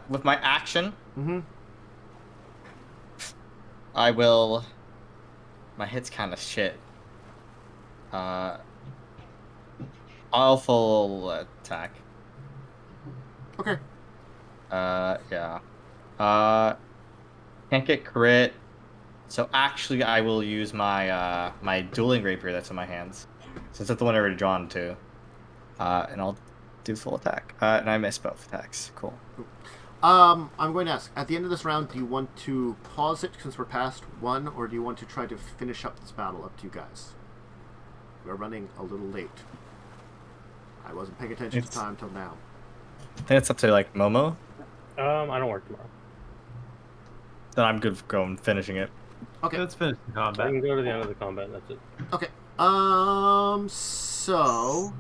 with my action, I will. My hit's kind of shit. I'll full attack. Okay. Yeah. Can't get crit. So actually, I will use my my dueling rapier that's in my hands, since that's the one I already drawn to. And I'll do full attack. And I miss both attacks. Cool. I'm going to ask, at the end of this round, do you want to pause it since we're past 1, or do you want to try to finish up this battle? Up to you guys. We're running a little late. I wasn't paying attention to time till now. I think it's up to like Momo. I don't work tomorrow. Then I'm good for going finishing it. Okay. Let's finish the I combat. can go to the end of the combat. That's it. Okay. So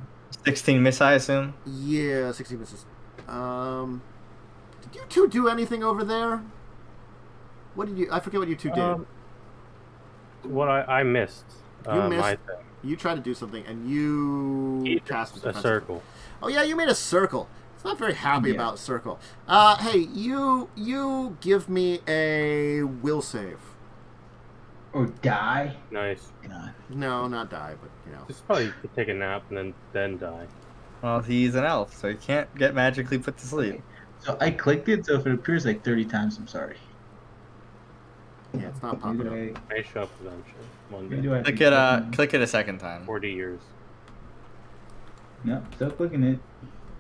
16 miss, I assume. Yeah, 16 misses. Did you two do anything over there? What did you? I forget what you two did. What I missed. You missed. My thing. You tried to do something, and you cast A circle. Oh yeah, you made a circle. It's not very happy about circle. Hey, you give me a will save. Or die. Nice. God. No, not die, but Just probably could take a nap and then die. Well, he's an elf, so he can't get magically put to sleep. So I clicked it, so if it appears like 30 times, I'm sorry. Yeah, it's not popping up. May show up eventually. One Do day. I- Click it a second time. 40 years. No, still clicking it.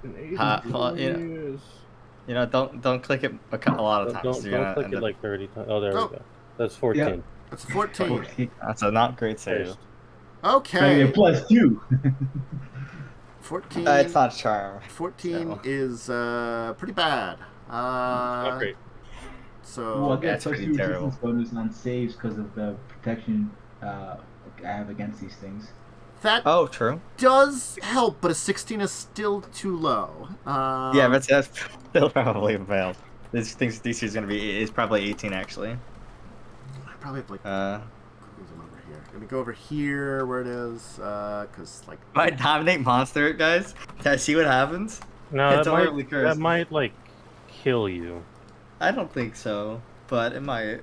Well, you know, don't click it a lot of times. Don't click it like 30 times. Oh, there we go. That's 14. Yep. It's 14. That's a not great save. First. Okay. +2. 14. It's not charm. 14 so. is pretty bad. Not great. So Well, I That's get pretty terrible. bonus on saves because of the protection I have against these things. that Oh, true. does help, but a 16 is still too low. Yeah, but that's still probably a fail. This thinks DC is probably 18 actually. I probably have like Uh, close them over here. Let me go over here where it is, because like my dominate monster, guys. Can I see what happens? No, It's horribly that cursed. might like kill you. I don't think so, but it might.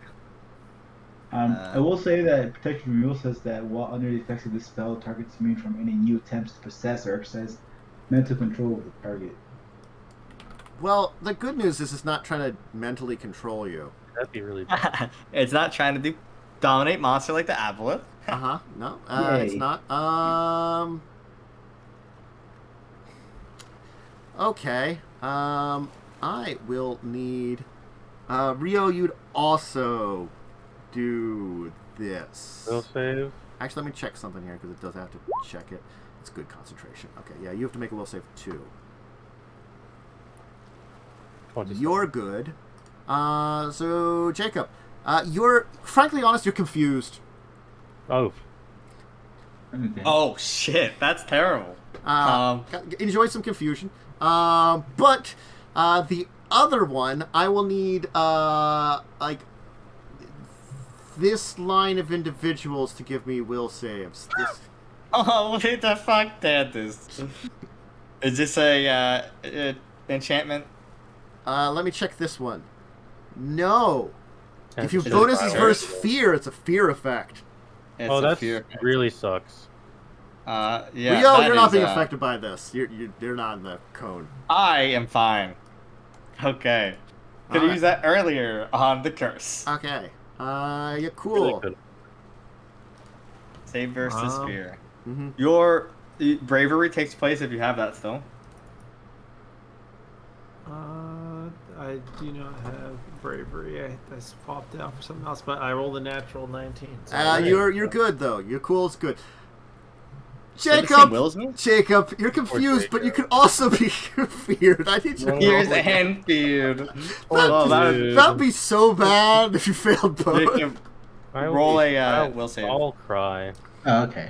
I will say that Protection from Evil says that while under the effects of this spell, targets immune from any new attempts to possess or exercise mental control of the target. well, the good news is it's not trying to mentally control you. That'd be really bad. It's not trying to do dominate monster like the aboleth. No, Yay. it's not. Okay. I will need. Rio, you'd also do this. Will save. Actually, let me check something here because it does have to check it. It's good concentration. Okay, yeah, you have to make a will save too. 20. You're good. So Jacub, you're frankly honest. You're confused. Oh, Okay. Oh shit, that's terrible. Enjoy some confusion. But the other one, I will need like this line of individuals to give me will saves. This, Oh, what the fuck, that is? Is this a enchantment? let me check this one. No. If your Is it bonus is fire? versus fear, it's a fear effect. It's oh, a that fear. really sucks. Yeah. Rio, that you're not is, being affected by this. You're not in the cone. I am fine. Okay. Could Alright. use that earlier on the curse. Okay. Yeah, Really cool. good. Save versus fear. Mm-hmm. Your bravery takes place if you have that still. I do not have bravery. I swapped out for something else, but I rolled a natural 19. So You're good though. You're cool. It's good. They're the same Jacob, wills, me? Jacob, you're confused, but you could also be feared. I need you to Here's roll again. and feud. Dude. That'd be so bad if you failed both. Roll a will save. I'll cry. Oh, okay.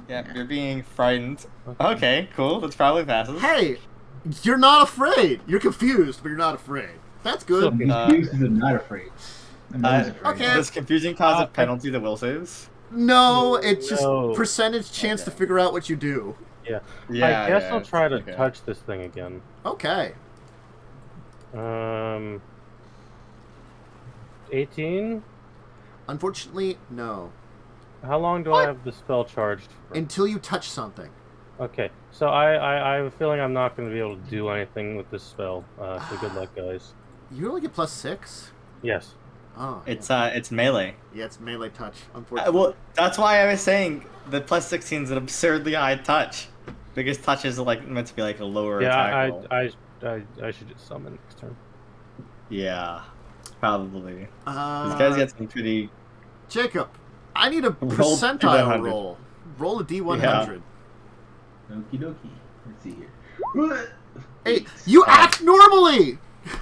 Yeah, you're being frightened. Okay, cool. That's probably passes. Hey, you're not afraid. You're confused, but you're not afraid. That's good. So- These excuses are not afraid. I'm always afraid. okay. Does confusing cause a penalty to will saves? No, it's just No. percentage chance to figure out what you do. Yeah. Yeah. I guess I'll it's- try to okay. touch this thing again. Okay. 18? Unfortunately, no. How long do I have the spell charged for? Until you touch something. Okay, so I have a feeling I'm not going to be able to do anything with this spell. So good luck, guys. You only get +6? Yes. Oh. It's melee. Yeah, it's melee touch, unfortunately. Well, that's why I was saying the +16 is an absurdly high touch, because touch is like meant to be like a lower attack roll. I should just summon next turn. Yeah, probably. These Uh, guys get some pretty. Jacob, I need a Roll percentile 100. roll. Roll a D100. Okie dokie. Let's see here. Hey, you act normally!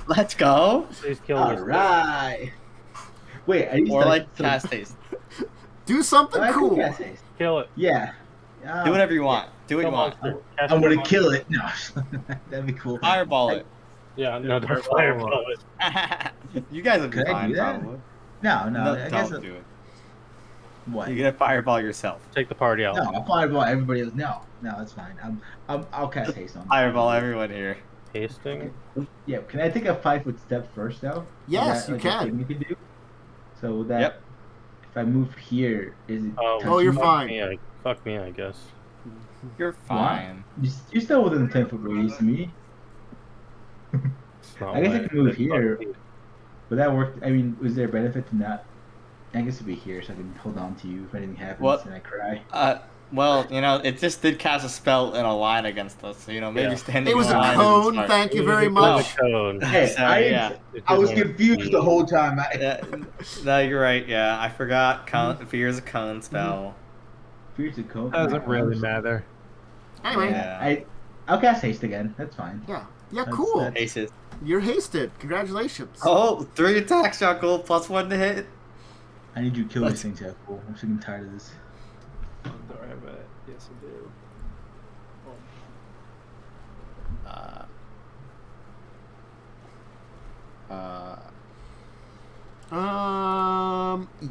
Let's go. Please kill this. Alright. Wait, I used Or to like cast haste. Do something I cool. cast haste. Kill it. Yeah. Do whatever you want. Do what you want. I'm gonna kill it. No, that'd be cool. Fireball it. Yeah, no, don't Fireball. fireball it. You guys would be Could I fine, do that? probably. No, I guess don't do it. what? You're gonna fireball yourself. Take the party out. No, I'll fireball everybody else. No, it's fine. I'll cast haste on them. Fireball everyone here. Hasting. Yeah, can I take a 5-foot step first though? Yes, Is that, you a can. thing you can do? So that Yep. if I move here, is it? Oh, you're touching me? fine. Fuck me, I guess. You're fine. You're still within 10-foot radius of me. It's not I guess I like- can move it's not here. deep. But that worked. I mean, was there a benefit to not? I guess it'd be here, so I can hold on to you if anything happens What? and I cry. Well, it just did cast a spell in a line against us, so maybe Yeah. standing It was in a line isn't cone. smart. Thank you It was very a much. cone. Hey, So, I yeah. was didn't confused the whole time. No, you're right. Yeah, I forgot. Fear is a cone spell. Fear's a cone. Doesn't really matter. Anyway, Yeah. I'll cast haste again. That's fine. yeah, That's- cool. that's- Aces. You're hasted. Congratulations. Oh, 3 attacks, Yaalkol, +1 to hit. I need you to kill these things, Cool. I'm sick and tired of this. Do I have it? Yes, I do.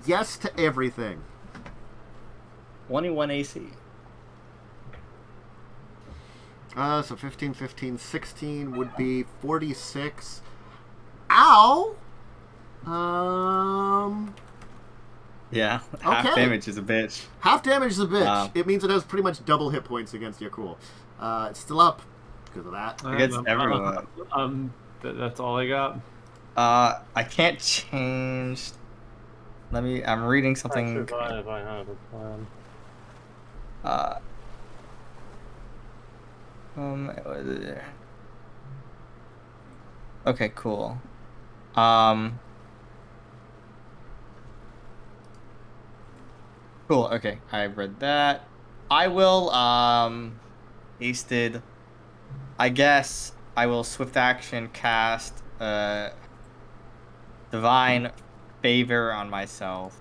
Yes to everything. 21 AC. So 15, 15, 16 would be 46. Ow! Yeah, half Okay. damage is a bitch. Half damage is a bitch. Wow. It means it has pretty much double hit points against Yaalkol. It's still up because of that. Against everyone. That's all I got. I can't change. I'm reading something. Survive, I have a plan. Okay, cool. Cool, okay, I read that. I will, hasted. I guess I will swift action cast, Divine Favor on myself.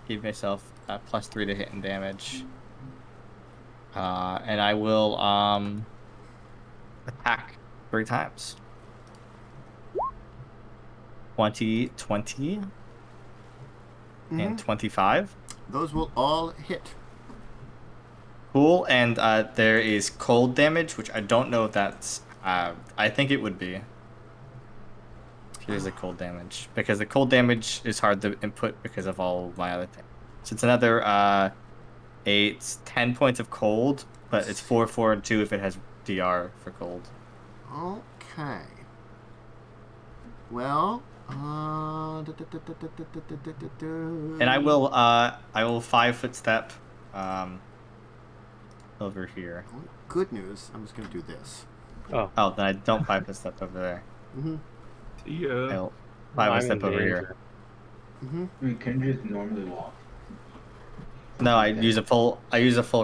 Give myself +3 to hit and damage. And I will, attack 3 times. 20, 20, and 25. Those will all hit. Cool, and there is cold damage, which I don't know if that's... I think it would be. Here's the cold damage. Because the cold damage is hard to input because of all my other things. So it's another 10 points of cold, but it's 4, 4, and 2 if it has DR for cold. Okay. Well, And I will 5-foot step over here. good news. I'm just going to do this. Oh, then I don't 5-foot step over there. Yeah. I'll I'm 5-foot in step over danger. here. I mean, can you just normally walk? No, I use a full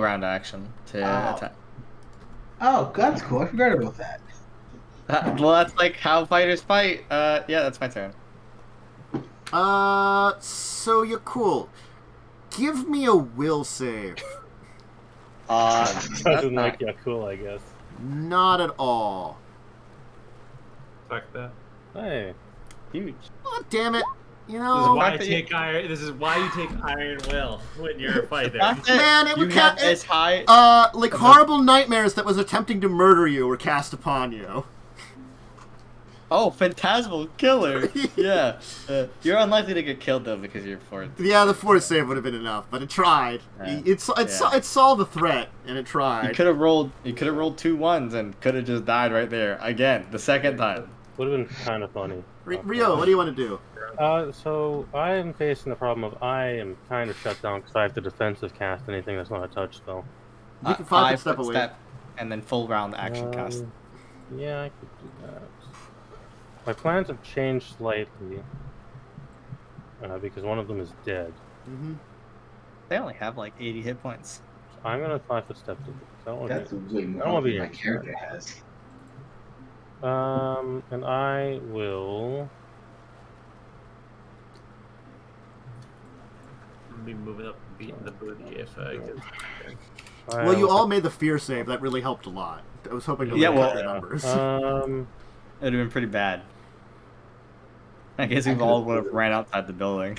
round action to attack. Oh, that's cool. I forgot about that. Well, that's like how fighters fight. Yeah, that's my turn. So you're cool. Give me a will save. Doesn't like Yaalkol, I guess. Not at all. Fuck that. Hey, huge. Oh, damn it. You This is know, why I fact that take iron. This is why you take Iron Will when you're a fighter. Man, it you would have ca- as high. like horrible nightmares that was attempting to murder you were cast upon you. Oh, Phantasmal Killer. Yeah. You're unlikely to get killed though because you're fourth. Yeah, the force save would have been enough, but it tried. Yeah. It saw the threat, and it You tried. could have rolled 2 1s and could have just died right there again the second time. Would have been kind of funny. Rio, what do you want to do? So I am facing the problem of I am kind of shut down because I have to defensive cast anything that's not a touch spell. You can 5-foot step 5-foot away. and then full round action cast. Yeah, I could do that. My plans have changed slightly because one of them is dead. Mm-hmm. They only have like 80 hit points. So I'm gonna 5-foot step to this. I don't want That's to. way I don't more wanna be than my in- character has. And I will. Be moving up, and beating the booty if I get. Well, you all made the fear save. That really helped a lot. I was hoping to Yeah, cut well, your numbers. It would have been pretty bad. I guess we all would have ran outside the building.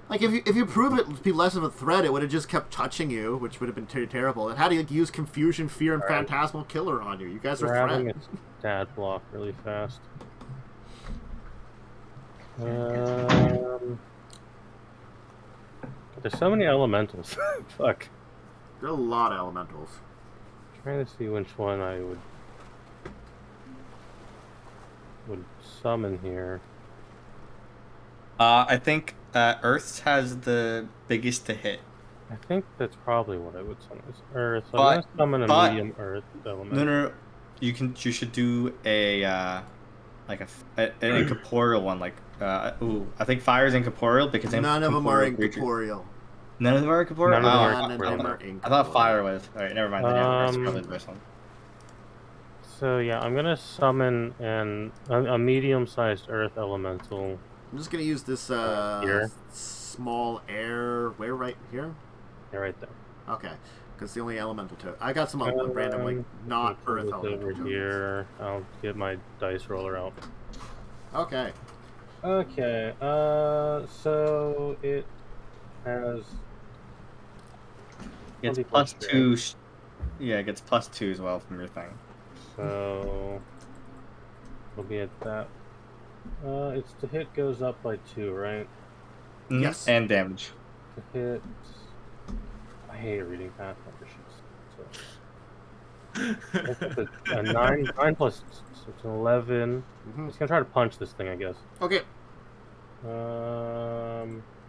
Like if you prove it to be less of a threat, it would have just kept touching you, which would have been terrible. It had to use confusion, fear, and phantasmal killer on you. You guys are grabbing threats. its stat block really fast. There's so many elementals. Fuck. There are a lot of elementals. Trying to see which one I would summon here. I think Earth has the biggest to hit. I think that's probably what I would summon. Is Earth. So But- I'm gonna summon a but- medium Earth element. No. You should do an incorporeal one. Like, I think fire is incorporeal because None of them are incorporeal creatures- incorporeal. None of them are incorporeal. None of them are None of them are I thought fire incorporeal. was. All right, never mind. Then Earth's probably the best one. So yeah, I'm gonna summon a medium-sized Earth elemental. I'm just gonna use this Here? small air. Where right here? Yeah, right there. Okay, because the only elemental to I got some random like not I'll earth put this elemental over tokens. here. I'll get my dice roller out. Okay. Okay. So it has. It's 20 plus plus 2. Yeah, it gets plus 2 as well from your thing. So we'll be at that. It's the hit goes up by 2, right? Yes. And damage. The hit. I hate reading Pathfinder sheets. So a 9 plus, so it's an 11. Mhm. Just gonna try to punch this thing, I guess. Okay.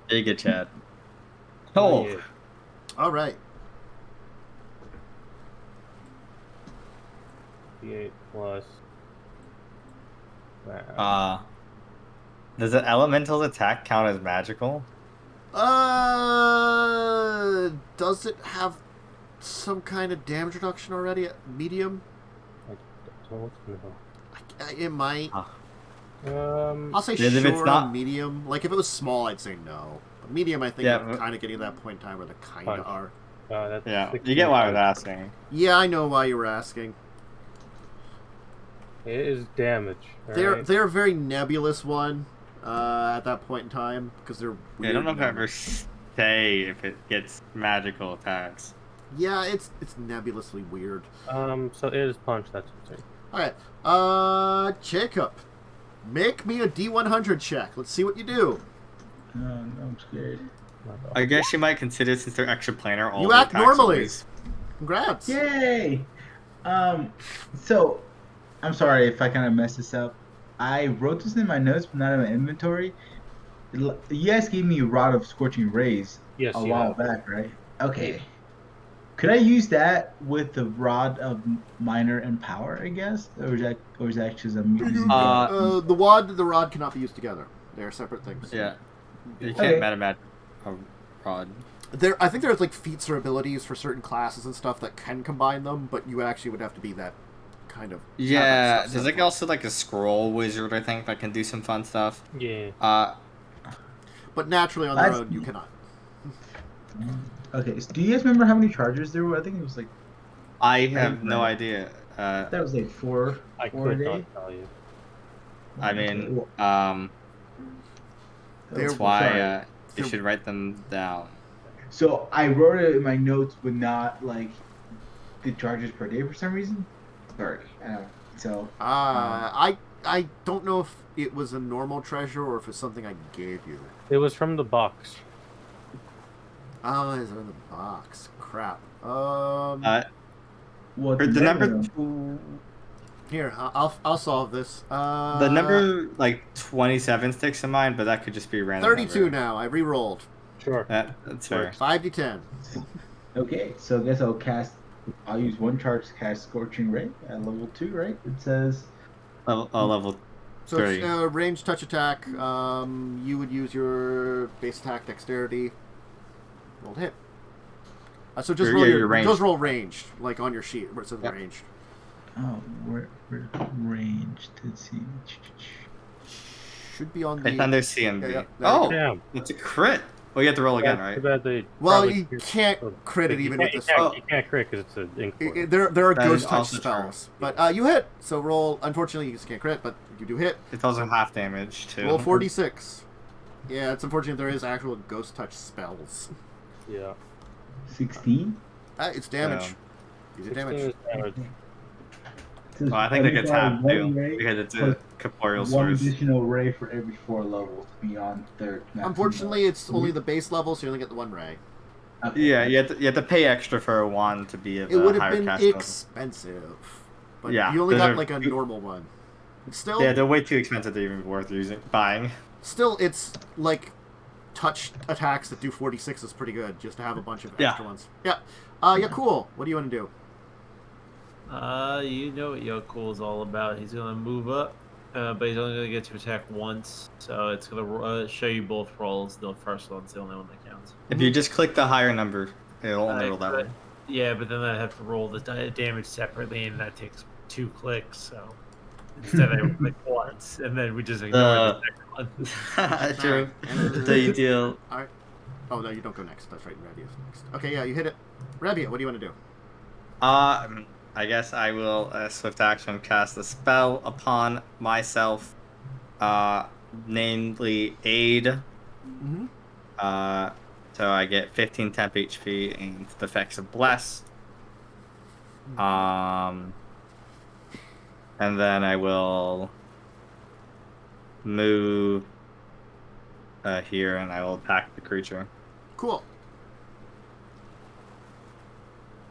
Big it, Chad. Oh, Oh, yeah. All right. D8 plus. That. does an elemental's attack count as magical? Does it have some kind of damage reduction already at medium? I don't know. It might. Ah. I'll say Yeah, if sure it's not- on medium. Like if it was small, I'd say no. But medium, I think, Yeah, I'm but- kind of getting to that point in time where they kind Punch. of are. That's Yeah, 16 you get why I was punch. asking. Yeah, I know why you were asking. It is damage. They're a very nebulous one at that point in time because they're. Yeah, I don't know if I weird ever say if it gets magical attacks. Yeah, it's nebulously weird. So it is punch. That's insane. All right, Jacub, make me a D100 check. Let's see what you do. I'm scared. I guess you might consider, since they're extra planar, all You the act attacks normally. always- Congrats. Yay! So, I'm sorry if I kind of messed this up. I wrote this in my notes, but not in my inventory. You guys gave me a Rod of Scorching Rays Yes, a you while have. back, right? Okay. Could I use that with the Rod of Minor and Power, I guess? Or is that just I'm using The wad and the rod cannot be used together. They are separate things. Yeah. You Okay. can't meta match a rod. I think there's like feats or abilities for certain classes and stuff that can combine them, but you actually would have to be that kind of. Yeah, have that there's stuff like set up. also like a scroll wizard, I think, that can do some fun stuff. Yeah. But naturally on their That's- own, you cannot. Okay, so do you guys remember how many charges there were? I think it was like, I have no idea. that was like four I a could day. not tell you. I Okay, mean, well, that's They're- why sorry. you should write them down. So I wrote it in my notes, but not like the charges per day for some reason. Sorry. So I don't know if it was a normal treasure or if it's something I gave you. It was from the box. Oh, is it in the box? Crap. well, For the number, Here, I'll solve this. the number like 27 sticks in mind, but that could just be a random. 32 number. now. I re-rolled. Sure. That's fair. 5d10. Okay, so I guess I'll use one charge to cast Scorching Ray at level 2, right? It says Level So 30. it's a ranged touch attack. You would use your base attack dexterity. Roll to hit. So just roll your ranged. just roll ranged, like on your sheet where it says Yep. ranged. oh, we're ranged. Let's see. Should be on the. Pathinder CMB. Yeah, yeah. Oh, Damn. it's a crit. Well, you have to roll again, right? Too bad they Well, probably you can't crit it even with this. You can't crit because it's an ink point. There are That ghost is touch also true. spells, but you hit. So roll. Unfortunately, you just can't crit, but you do hit. It's also half damage too. Roll 46. Yeah, it's unfortunate there is actual ghost touch spells. Yeah. 16. It's damage. Use it 16 damage. is damage. Well, I think they get tapped too because it's a corporeal One source. additional ray for every 4 levels beyond third. maximum. Unfortunately, it's only the base level, so you only get the 1 ray. Okay. Yeah, you have to pay extra for a wand to be of It a would have higher been cast level. expensive, but Yeah, you only those got are- like a normal one. Still, Yeah, they're way too expensive to even be worth buying. still, it's like touch attacks that do 46 is pretty good, just to have a bunch of Yeah. extra ones. Yeah. Yeah, cool. What do you want to do? You know what Yaalkol is all about. He's gonna move up, but he's only gonna get to attack once. So it's gonna show you both rolls. The first one's the only one that counts. If you just click the higher number, it'll only roll that but- way. Yeah, but then I have to roll the damage separately, and that takes 2 clicks. So instead, I click once, and then we just ignore the second one. True. Alright. So you deal. Alright. Oh, no, you don't go next. That's right. Revia's next. Okay, yeah, you hit it. Revia, what do you want to do? I guess I will swift action cast a spell upon myself, namely Aid. Mm-hmm. So I get 15 temp HP and the effects of Bless. And then I will move here and I will attack the creature. Cool.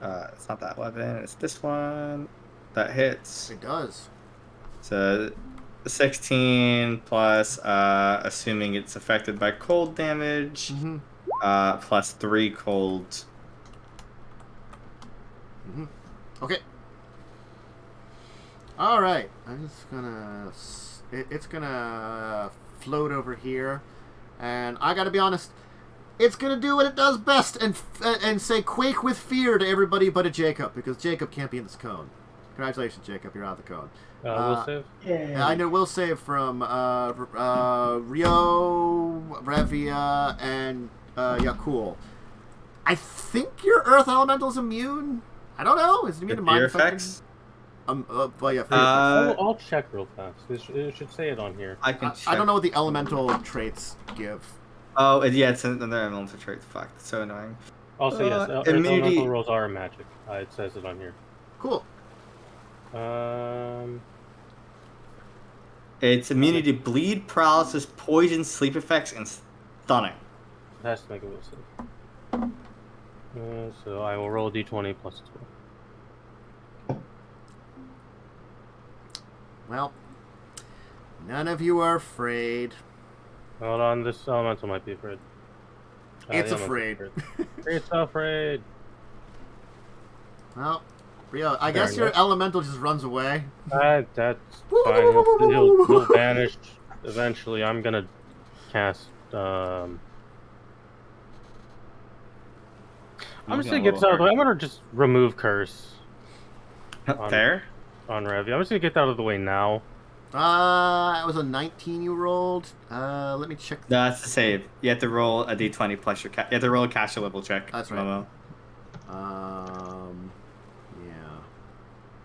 It's not that weapon, it's this one. That hits. It does. So 16 plus, assuming it's affected by cold damage, Mm-hmm. plus 3 cold. Mm-hmm. Okay. All right. I'm just gonna. It's gonna float over here, and I gotta be honest. It's gonna do what it does best and say "quake with fear" to everybody but a Jacub, because Jacub can't be in this cone. Congratulations, Jacub. You're out of the cone. Will save? Yeah, I know. Will save from Rio, Revia, and Yaalkol. I think your Earth Elemental is immune. I don't know. Is it immune to mind Fear affecting? effects? Well, yeah. Fear I'll check real fast. It should say it on here. I can effects. I don't know what the elemental traits give. Oh, yeah, it's another elemental trait. Fuck, that's so annoying. Also, yes, immunity- elemental rolls are magic. It says it on here. Cool. It's immunity to bleed, paralysis, poison, sleep effects, and stunning. It has to make a will save. So I will roll a d20 plus 12. Well, none of you are afraid. Hold on, this elemental might be afraid. It's the elemental's afraid. It's afraid. Well, Rio, I Fair guess your enough. elemental just runs away. That's fine. He'll vanish eventually. I'm gonna cast. I'm just gonna get this out of the way. I'm gonna just remove curse Fair? on Revia. I'm just gonna get that out of the way now. It was a 19 you rolled. Let me check. No, that's the save. You have to roll a d20 plus your you have to roll a caster level check. That's right. Momo. Yeah.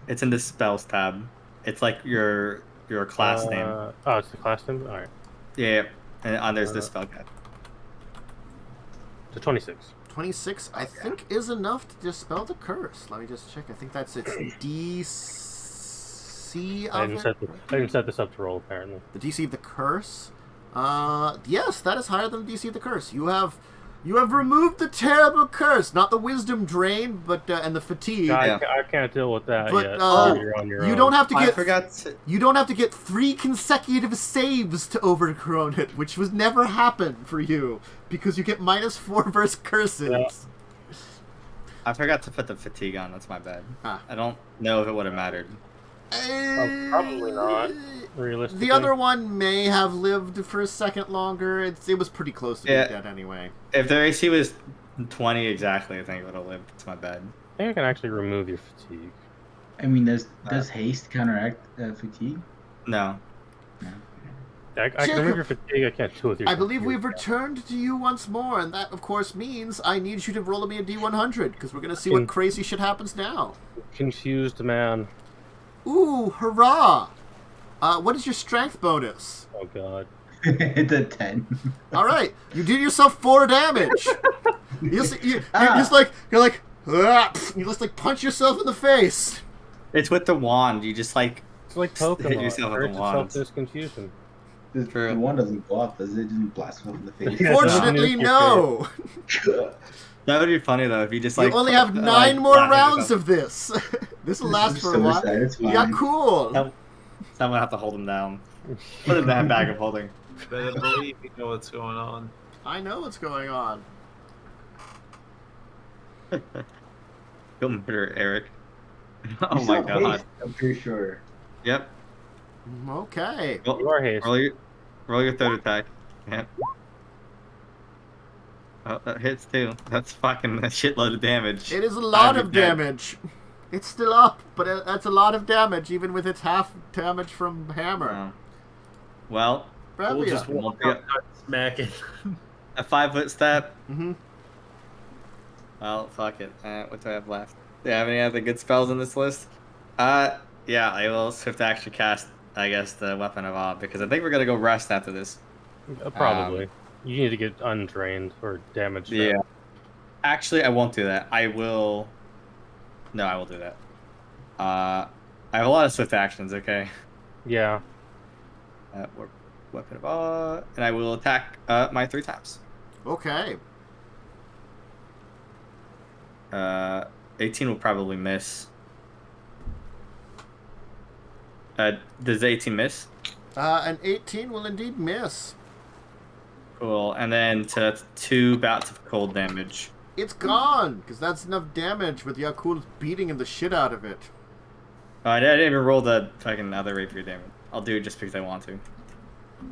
It's in the spells tab. It's like your class name. Oh, it's the class name. All right. Yeah, and there's this spell guide. So 26. 26, I think, is enough to dispel the curse. Let me just check. I think that's its DC I of didn't it. set this up to roll apparently. The DC of the curse? Yes, that is higher than the DC of the curse. You have removed the terrible curse, not the wisdom drain, but and the fatigue. I can't deal with that But, yet. You're on your you own. don't have to I get forgot to... you don't have to get 3 consecutive saves to overcrone it, which was never happened for you because you get -4 versus curses. Yeah. I forgot to put the fatigue on. That's my bad. Ah. I don't know if it would have mattered. Probably not. Realistically. The other one may have lived for a second longer. It was pretty close to being Yeah. dead anyway. If their AC was 20 exactly, I think it would have lived. It's my bad. I think I can actually remove your fatigue. I mean, does haste counteract fatigue? No. No. I can remove your fatigue. I can't do with your. I believe we've returned to you once more, and that, of course, means I need you to roll me a D100, because we're going to see what crazy shit happens now. Confused man. Ooh, hurrah! What is your strength bonus? Oh god. It's a 10. All right, you do yourself 4 damage. You're just like ah, you just like punch yourself in the face. It's with the wand. You just like It's like hit Pokemon. yourself with Hurt the wand. There's confusion. The one doesn't go off, does it? It doesn't blast him up in the face. Yeah, Fortunately, no. That would be funny though if you just You like. only have 9 more rounds of this. This will last for a while. Yeah, cool. Someone have to hold him down. Put him in that bag of holding. Better believe you know what's going on. I know what's going on. You'll murder Erik. You Oh my still god. haste, I'm pretty sure. Yep. Okay. Roll, You are haste. roll your third attack. Yep. Oh, that hits too. That's fucking a shitload of damage. It is a lot I'm of dead. damage. It's still up, but that's a lot of damage, even with its half damage from hammer. Oh. Well, Revia. We'll just walk up, start smacking. a 5-foot step. Mm-hmm. Well, fuck it. What do I have left? Do you have any other good spells on this list? Yeah, I will swift action cast, I guess, the Weapon of Awe, because I think we're gonna go rest after this. Probably. You need to get untrained or damaged. Yeah. Actually, I won't do that. I will. No, I will do that. I have a lot of swift actions, okay? Yeah. Weapon of Awe, and I will attack my 3 times. Okay. 18 will probably miss. Does 18 miss? An 18 will indeed miss. Cool. And then to 2 bouts of cold damage. It's gone, because that's enough damage with Yaalkol beating the shit out of it. I didn't even roll the fucking other rapier damage. I'll do it just because I want to.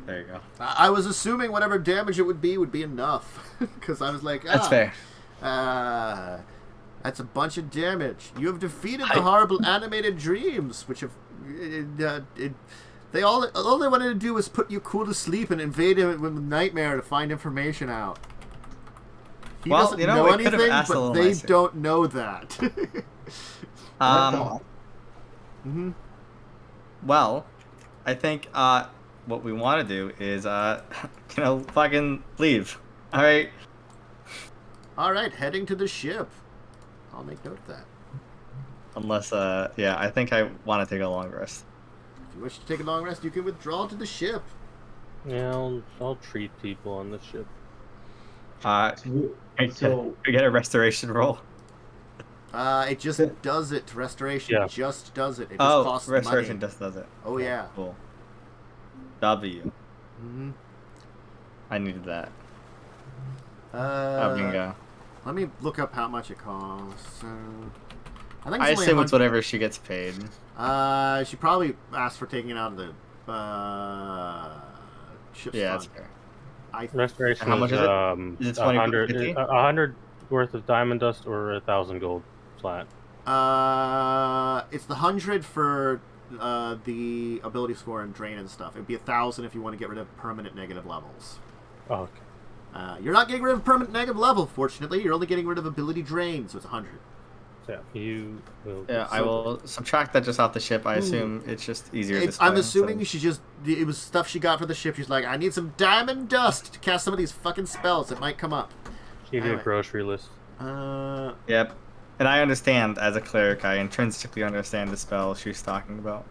There you go. I was assuming whatever damage it would be enough, because I was like, That's fair. That's a bunch of damage. You have defeated the horrible animated dreams, which have all they wanted to do was put Yaalkol to sleep and invade him with Nightmare to find information out. He doesn't know we could've anything, asked a but little they nicer. don't know that. Mm-hmm. Well, I think what we want to do is fucking leave. All right. All right, heading to the ship. I'll make note of that. Unless yeah, I think I want to take a long rest. If you wish to take a long rest, you can withdraw to the ship. Yeah, I'll treat people on the ship. So we get a restoration roll. It just does it. Restoration just does it. It just costs restoration money. just does it. Oh yeah. Cool. W. Mm-hmm. I needed that. Bingo. Let me look up how much it costs. I think I it's only assume it's whatever she gets paid. She probably asked for taking it out of the ship's Yeah, fund. that's fair. Restoration How much is it? Is it 20, 50? 100 worth of diamond dust or 1,000 gold flat. It's the 100 for the ability score and drain and stuff. It'd be 1,000 if you want to get rid of permanent negative levels. Oh, okay. You're not getting rid of permanent negative level, fortunately. You're only getting rid of ability drain, so it's 100. Yeah, you will. Yeah, I will subtract that just off the ship. I assume it's just easier this I'm way, assuming so. she just... It was stuff she got for the ship. She's like, I need some diamond dust to cast some of these fucking spells that might come up. Give you a grocery list. Yep. And I understand, as a cleric, I intrinsically understand the spell she's talking about.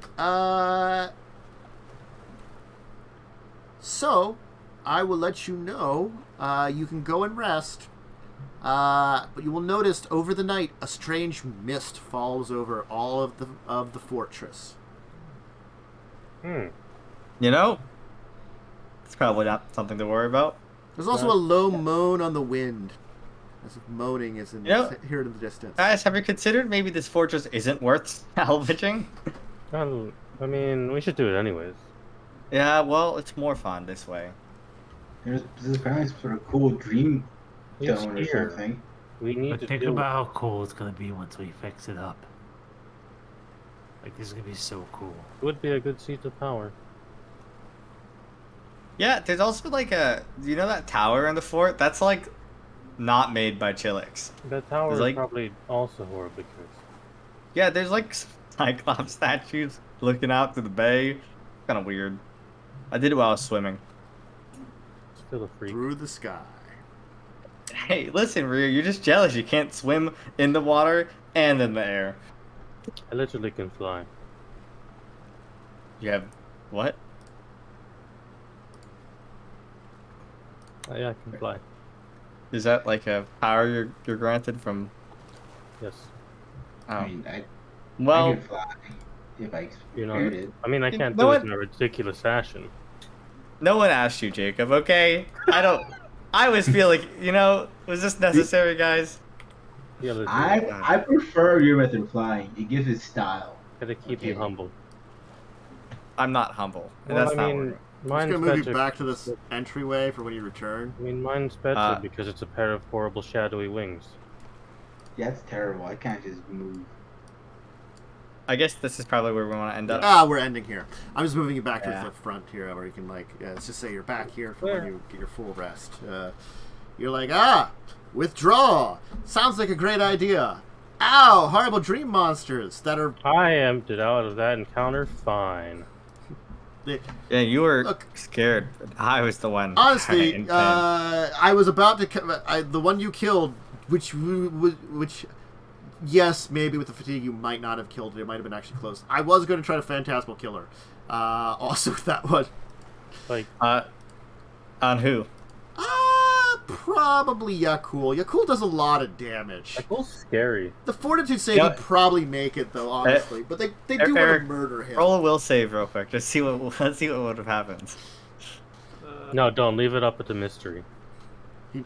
So, I will let you know. You can go and rest. But you will notice over the night a strange mist falls over all of the fortress. You know, it's probably not something to worry about. There's also a low moan on the wind, as if moaning is here in the distance. Guys, have you considered maybe this fortress isn't worth salvaging? I mean, we should do it anyways. Yeah, well, it's more fun this way. There's apparently some sort of cool dream stone or something. We need But to think do about how cool it's gonna be once we fix it up. Like, this is gonna be so cool. It would be a good seat of power. Yeah, there's also like you know that tower in the fort? That's like not made by Chilix. That tower It's is like- probably also horribly cursed. Yeah, there's like Cyclops statues looking out through the bay. Kind of weird. I did it while I was swimming. Still a freak. Through the sky. Hey, listen, Rhea, you're just jealous. You can't swim in the water and in the air. I literally can fly. You have what? Yeah, I can fly. Is that like a power you're granted from? Yes. Oh. I mean, I Well, can fly if I You know, experience it. I mean, I can't know do it what? in a ridiculous fashion. no one asked you, Jacob. Okay, I don't. I always feel like was this necessary, guys? Yeah, literally. I prefer your method of flying. It gives it style. Gotta keep you Okay. humble. I'm not humble. Well, That's I not mean, working. I'm mine's just gonna move you better. back to this entryway for when you return. I mean, mine's better because it's a pair of horrible shadowy wings. Yeah, that's terrible. I can't just move. I guess this is probably where we want to end up. We're ending here. I'm just moving you back to Yeah. the front here, where you can let's just say you're back here for when you get your full rest. You're like, withdraw. Sounds like a great idea. Ow, horrible dream monsters that are. I emptied out of that encounter fine. Yeah, you were Look. scared. I was the one. Honestly, in pain. I was about to. The one you killed, which, yes, maybe with the fatigue you might not have killed it. It might have been actually close. I was going to try to phantasmal kill her. Also with that one. Like, On who? Probably Yaalkol. Yaalkol does a lot of damage. that goes scary. The fortitude save Yeah. would probably make it though, honestly. But they do want to Eric, murder him. Roll a will save real quick. Let's see what would have happened. No, don't leave it up at the mystery.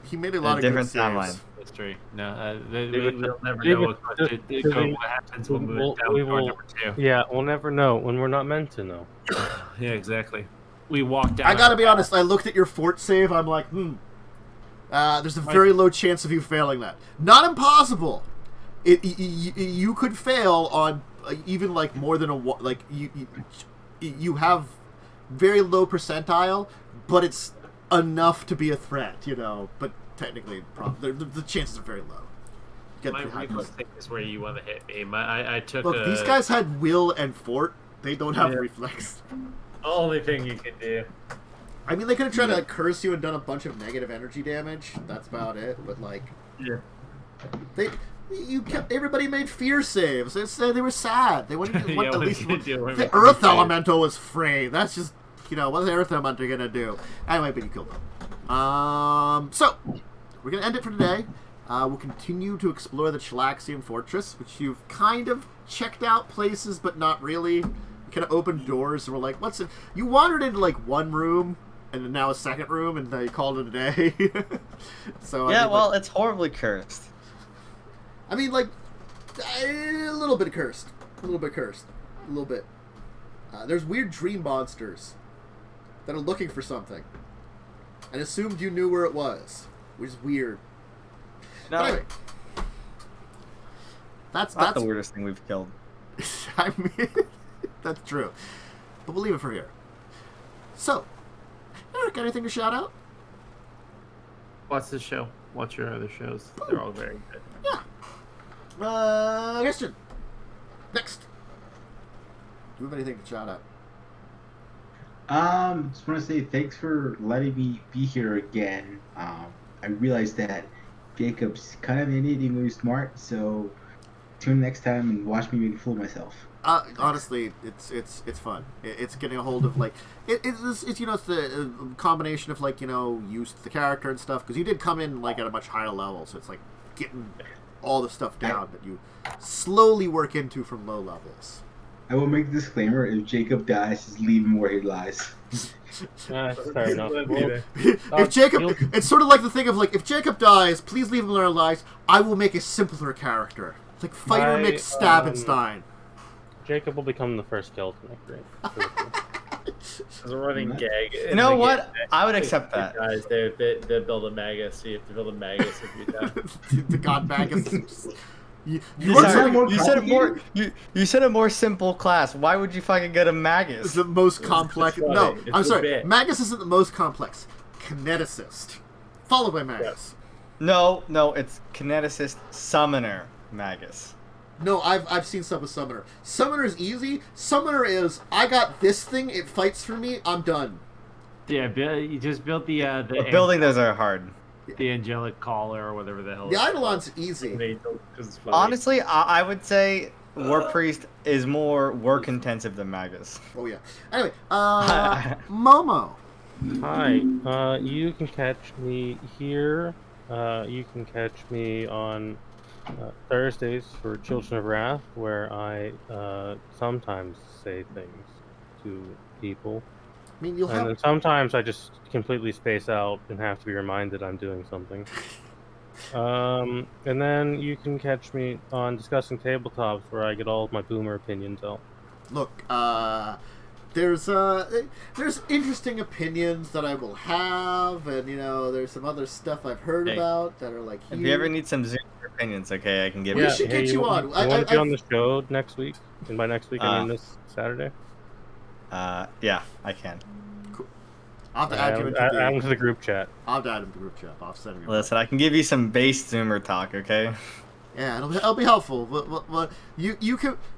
He made a lot of different good saves. timeline. History. No, it- we'll never leave know it- what happens when we move down we to will- number 2. Yeah, we'll never know when we're not meant to know. Yeah, exactly. We walked down. I gotta be honest, I looked at your fort save, I'm like, there's a very low chance of you failing that. Not impossible. You could fail on even like more than you have very low percentile, but it's enough to be a threat, But technically, the chances are very low. Get My the high reflex percent. thing is where you want to hit me. I took Look, a, these guys had will and fort. They don't have Yeah. reflex. the only thing you can do. I mean, they could have tried to curse you and done a bunch of negative energy damage. That's about it. But Yeah. everybody made fear saves. They said they were sad. They wanted to Yeah, at what least are you gonna do? What the are you Earth gonna do? Elemental was free. That's just what's the Earth Elemental gonna do? Anyway, but you killed them. So we're gonna end it for today. We'll continue to explore the Chilaxian Fortress, which you've kind of checked out places, but not really. Kind of opened doors and we're like, what's it? You wandered into like one room and then now a second room and you called it a day. So Yeah, I mean, well, it's horribly cursed. a little bit cursed. A little bit. There's weird dream monsters that are looking for something and assumed you knew where it was, which is weird. No, But anyway, that's not the weirdest thing we've killed. I mean, that's true. But we'll leave it for here. So, Eric, anything to shout out? Watch this show. Watch your other shows. They're all very good. Yeah. Christian. Next. Do you have anything to shout out? Just want to say thanks for letting me be here again. I realized that Jacob's kind of an idiot and really smart, so tune in next time and watch me make a fool of myself. Honestly, it's fun. It's getting a hold of it's the combination of used to the character and stuff, because you did come in at a much higher level, so it's like getting all the stuff down that you slowly work into from low levels. I will make a disclaimer: if Jacob dies, just leave him where he lies. Fair enough. Well, If Jacob, it's sort of like the thing of if Jacob dies, please leave him where he lies. I will make a simpler character, like Fighter My, McStabbenstein. Jacob will become the first skeleton upgrade. There's a running gag. You know what? I would accept that. Guys, they build a Magus, so you have to build a Magus if you die. The God Magus. You Sorry, want you said a more simple class. Why would you fucking get a Magus? It's the most complex. funny. No, It's I'm a sorry. bit. Magus isn't the most complex. Kineticist, followed by Magus. No, it's Kineticist Summoner Magus. No, I've seen stuff with Summoner. Summoner is easy. Summoner is, I got this thing, it fights for me, I'm done. Yeah, you just built the Building those are hard. the angelic caller or whatever the hell. The it's called. Eidolon's easy. Because it's funny. Honestly, I would say Warpriest is more work intensive than Magus. Oh yeah. Anyway, Momo. Hi. You can catch me here. You can catch me on Thursdays for Children of Wrath, where I sometimes say things to people. I mean, you'll And have. then sometimes I just completely space out and have to be reminded I'm doing something. And then you can catch me on Discussing Tabletops, where I get all of my boomer opinions out. Look, there's interesting opinions that I will have, and there's some other stuff I've heard Hey, about that are like. If you ever need some Zoomer opinions, okay, I can give We you. should get you on. You want to be on the show next week? And by next week, I mean this Saturday. Yeah, I can. Cool. I'll have to add you into Add him to the group chat. I'll add him to the group chat. I'll send him. Listen, I can give you some base Zoomer talk, okay? Yeah, it'll be helpful.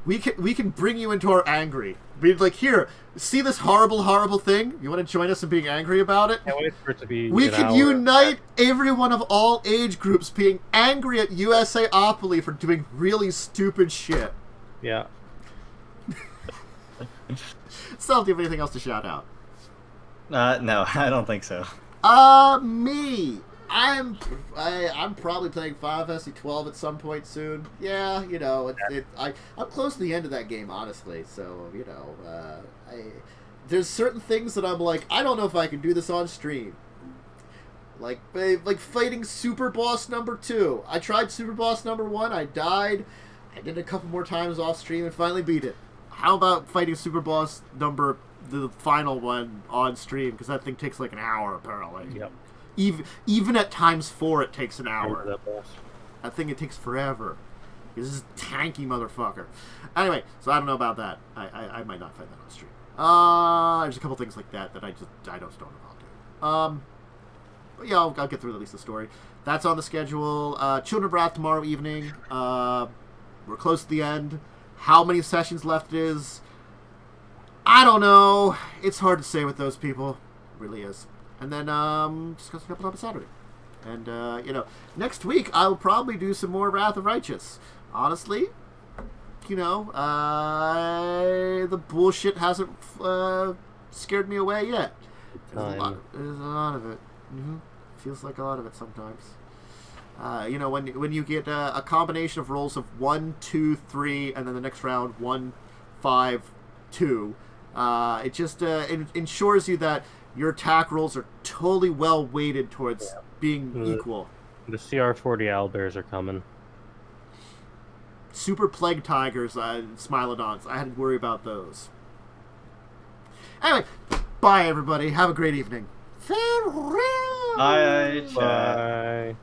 We can bring you into our angry. Be like, here, see this horrible thing? You want to join us in being angry about it? Can't wait for it to be. We an can hour. unite everyone of all age groups being angry at USAopoly for doing really stupid shit. Yeah. Still, do you have anything else to shout out? No, I don't think so. Me. I'm probably playing 5SC12 at some point soon. Yeah, I'm close to the end of that game, honestly. So, there's certain things that I'm like, I don't know if I can do this on stream. Like fighting Super Boss number 2. I tried Super Boss number 1, I died. I did it a couple more times off stream and finally beat it. How about fighting Super Boss the final one on stream? Because that thing takes like an hour, apparently. Yep. Even at times 4, it takes an hour. That boss. That thing, it takes forever. This is a tanky motherfucker. Anyway, so I don't know about that. I might not find that on stream. There's a couple things like that I just don't know if I'll do. But yeah, I'll get through at least the story. That's on the schedule. Children of Wrath tomorrow evening. We're close to the end. How many sessions left it is, I don't know. It's hard to say with those people. It really is. And then discuss a couple on Saturday. And next week I'll probably do some more Wrath of Righteous. Honestly, the bullshit hasn't scared me away yet. There's a lot of it. Feels like a lot of it sometimes. When you get a combination of rolls of 1, 2, 3, and then the next round 1, 5, 2, it just it ensures you that your attack rolls are totally well weighted towards being equal. The CR40 owlbears are coming. Super Plague Tigers, Smilodons. I had to worry about those. Anyway, bye everybody. Have a great evening. Farewell. Bye. Bye.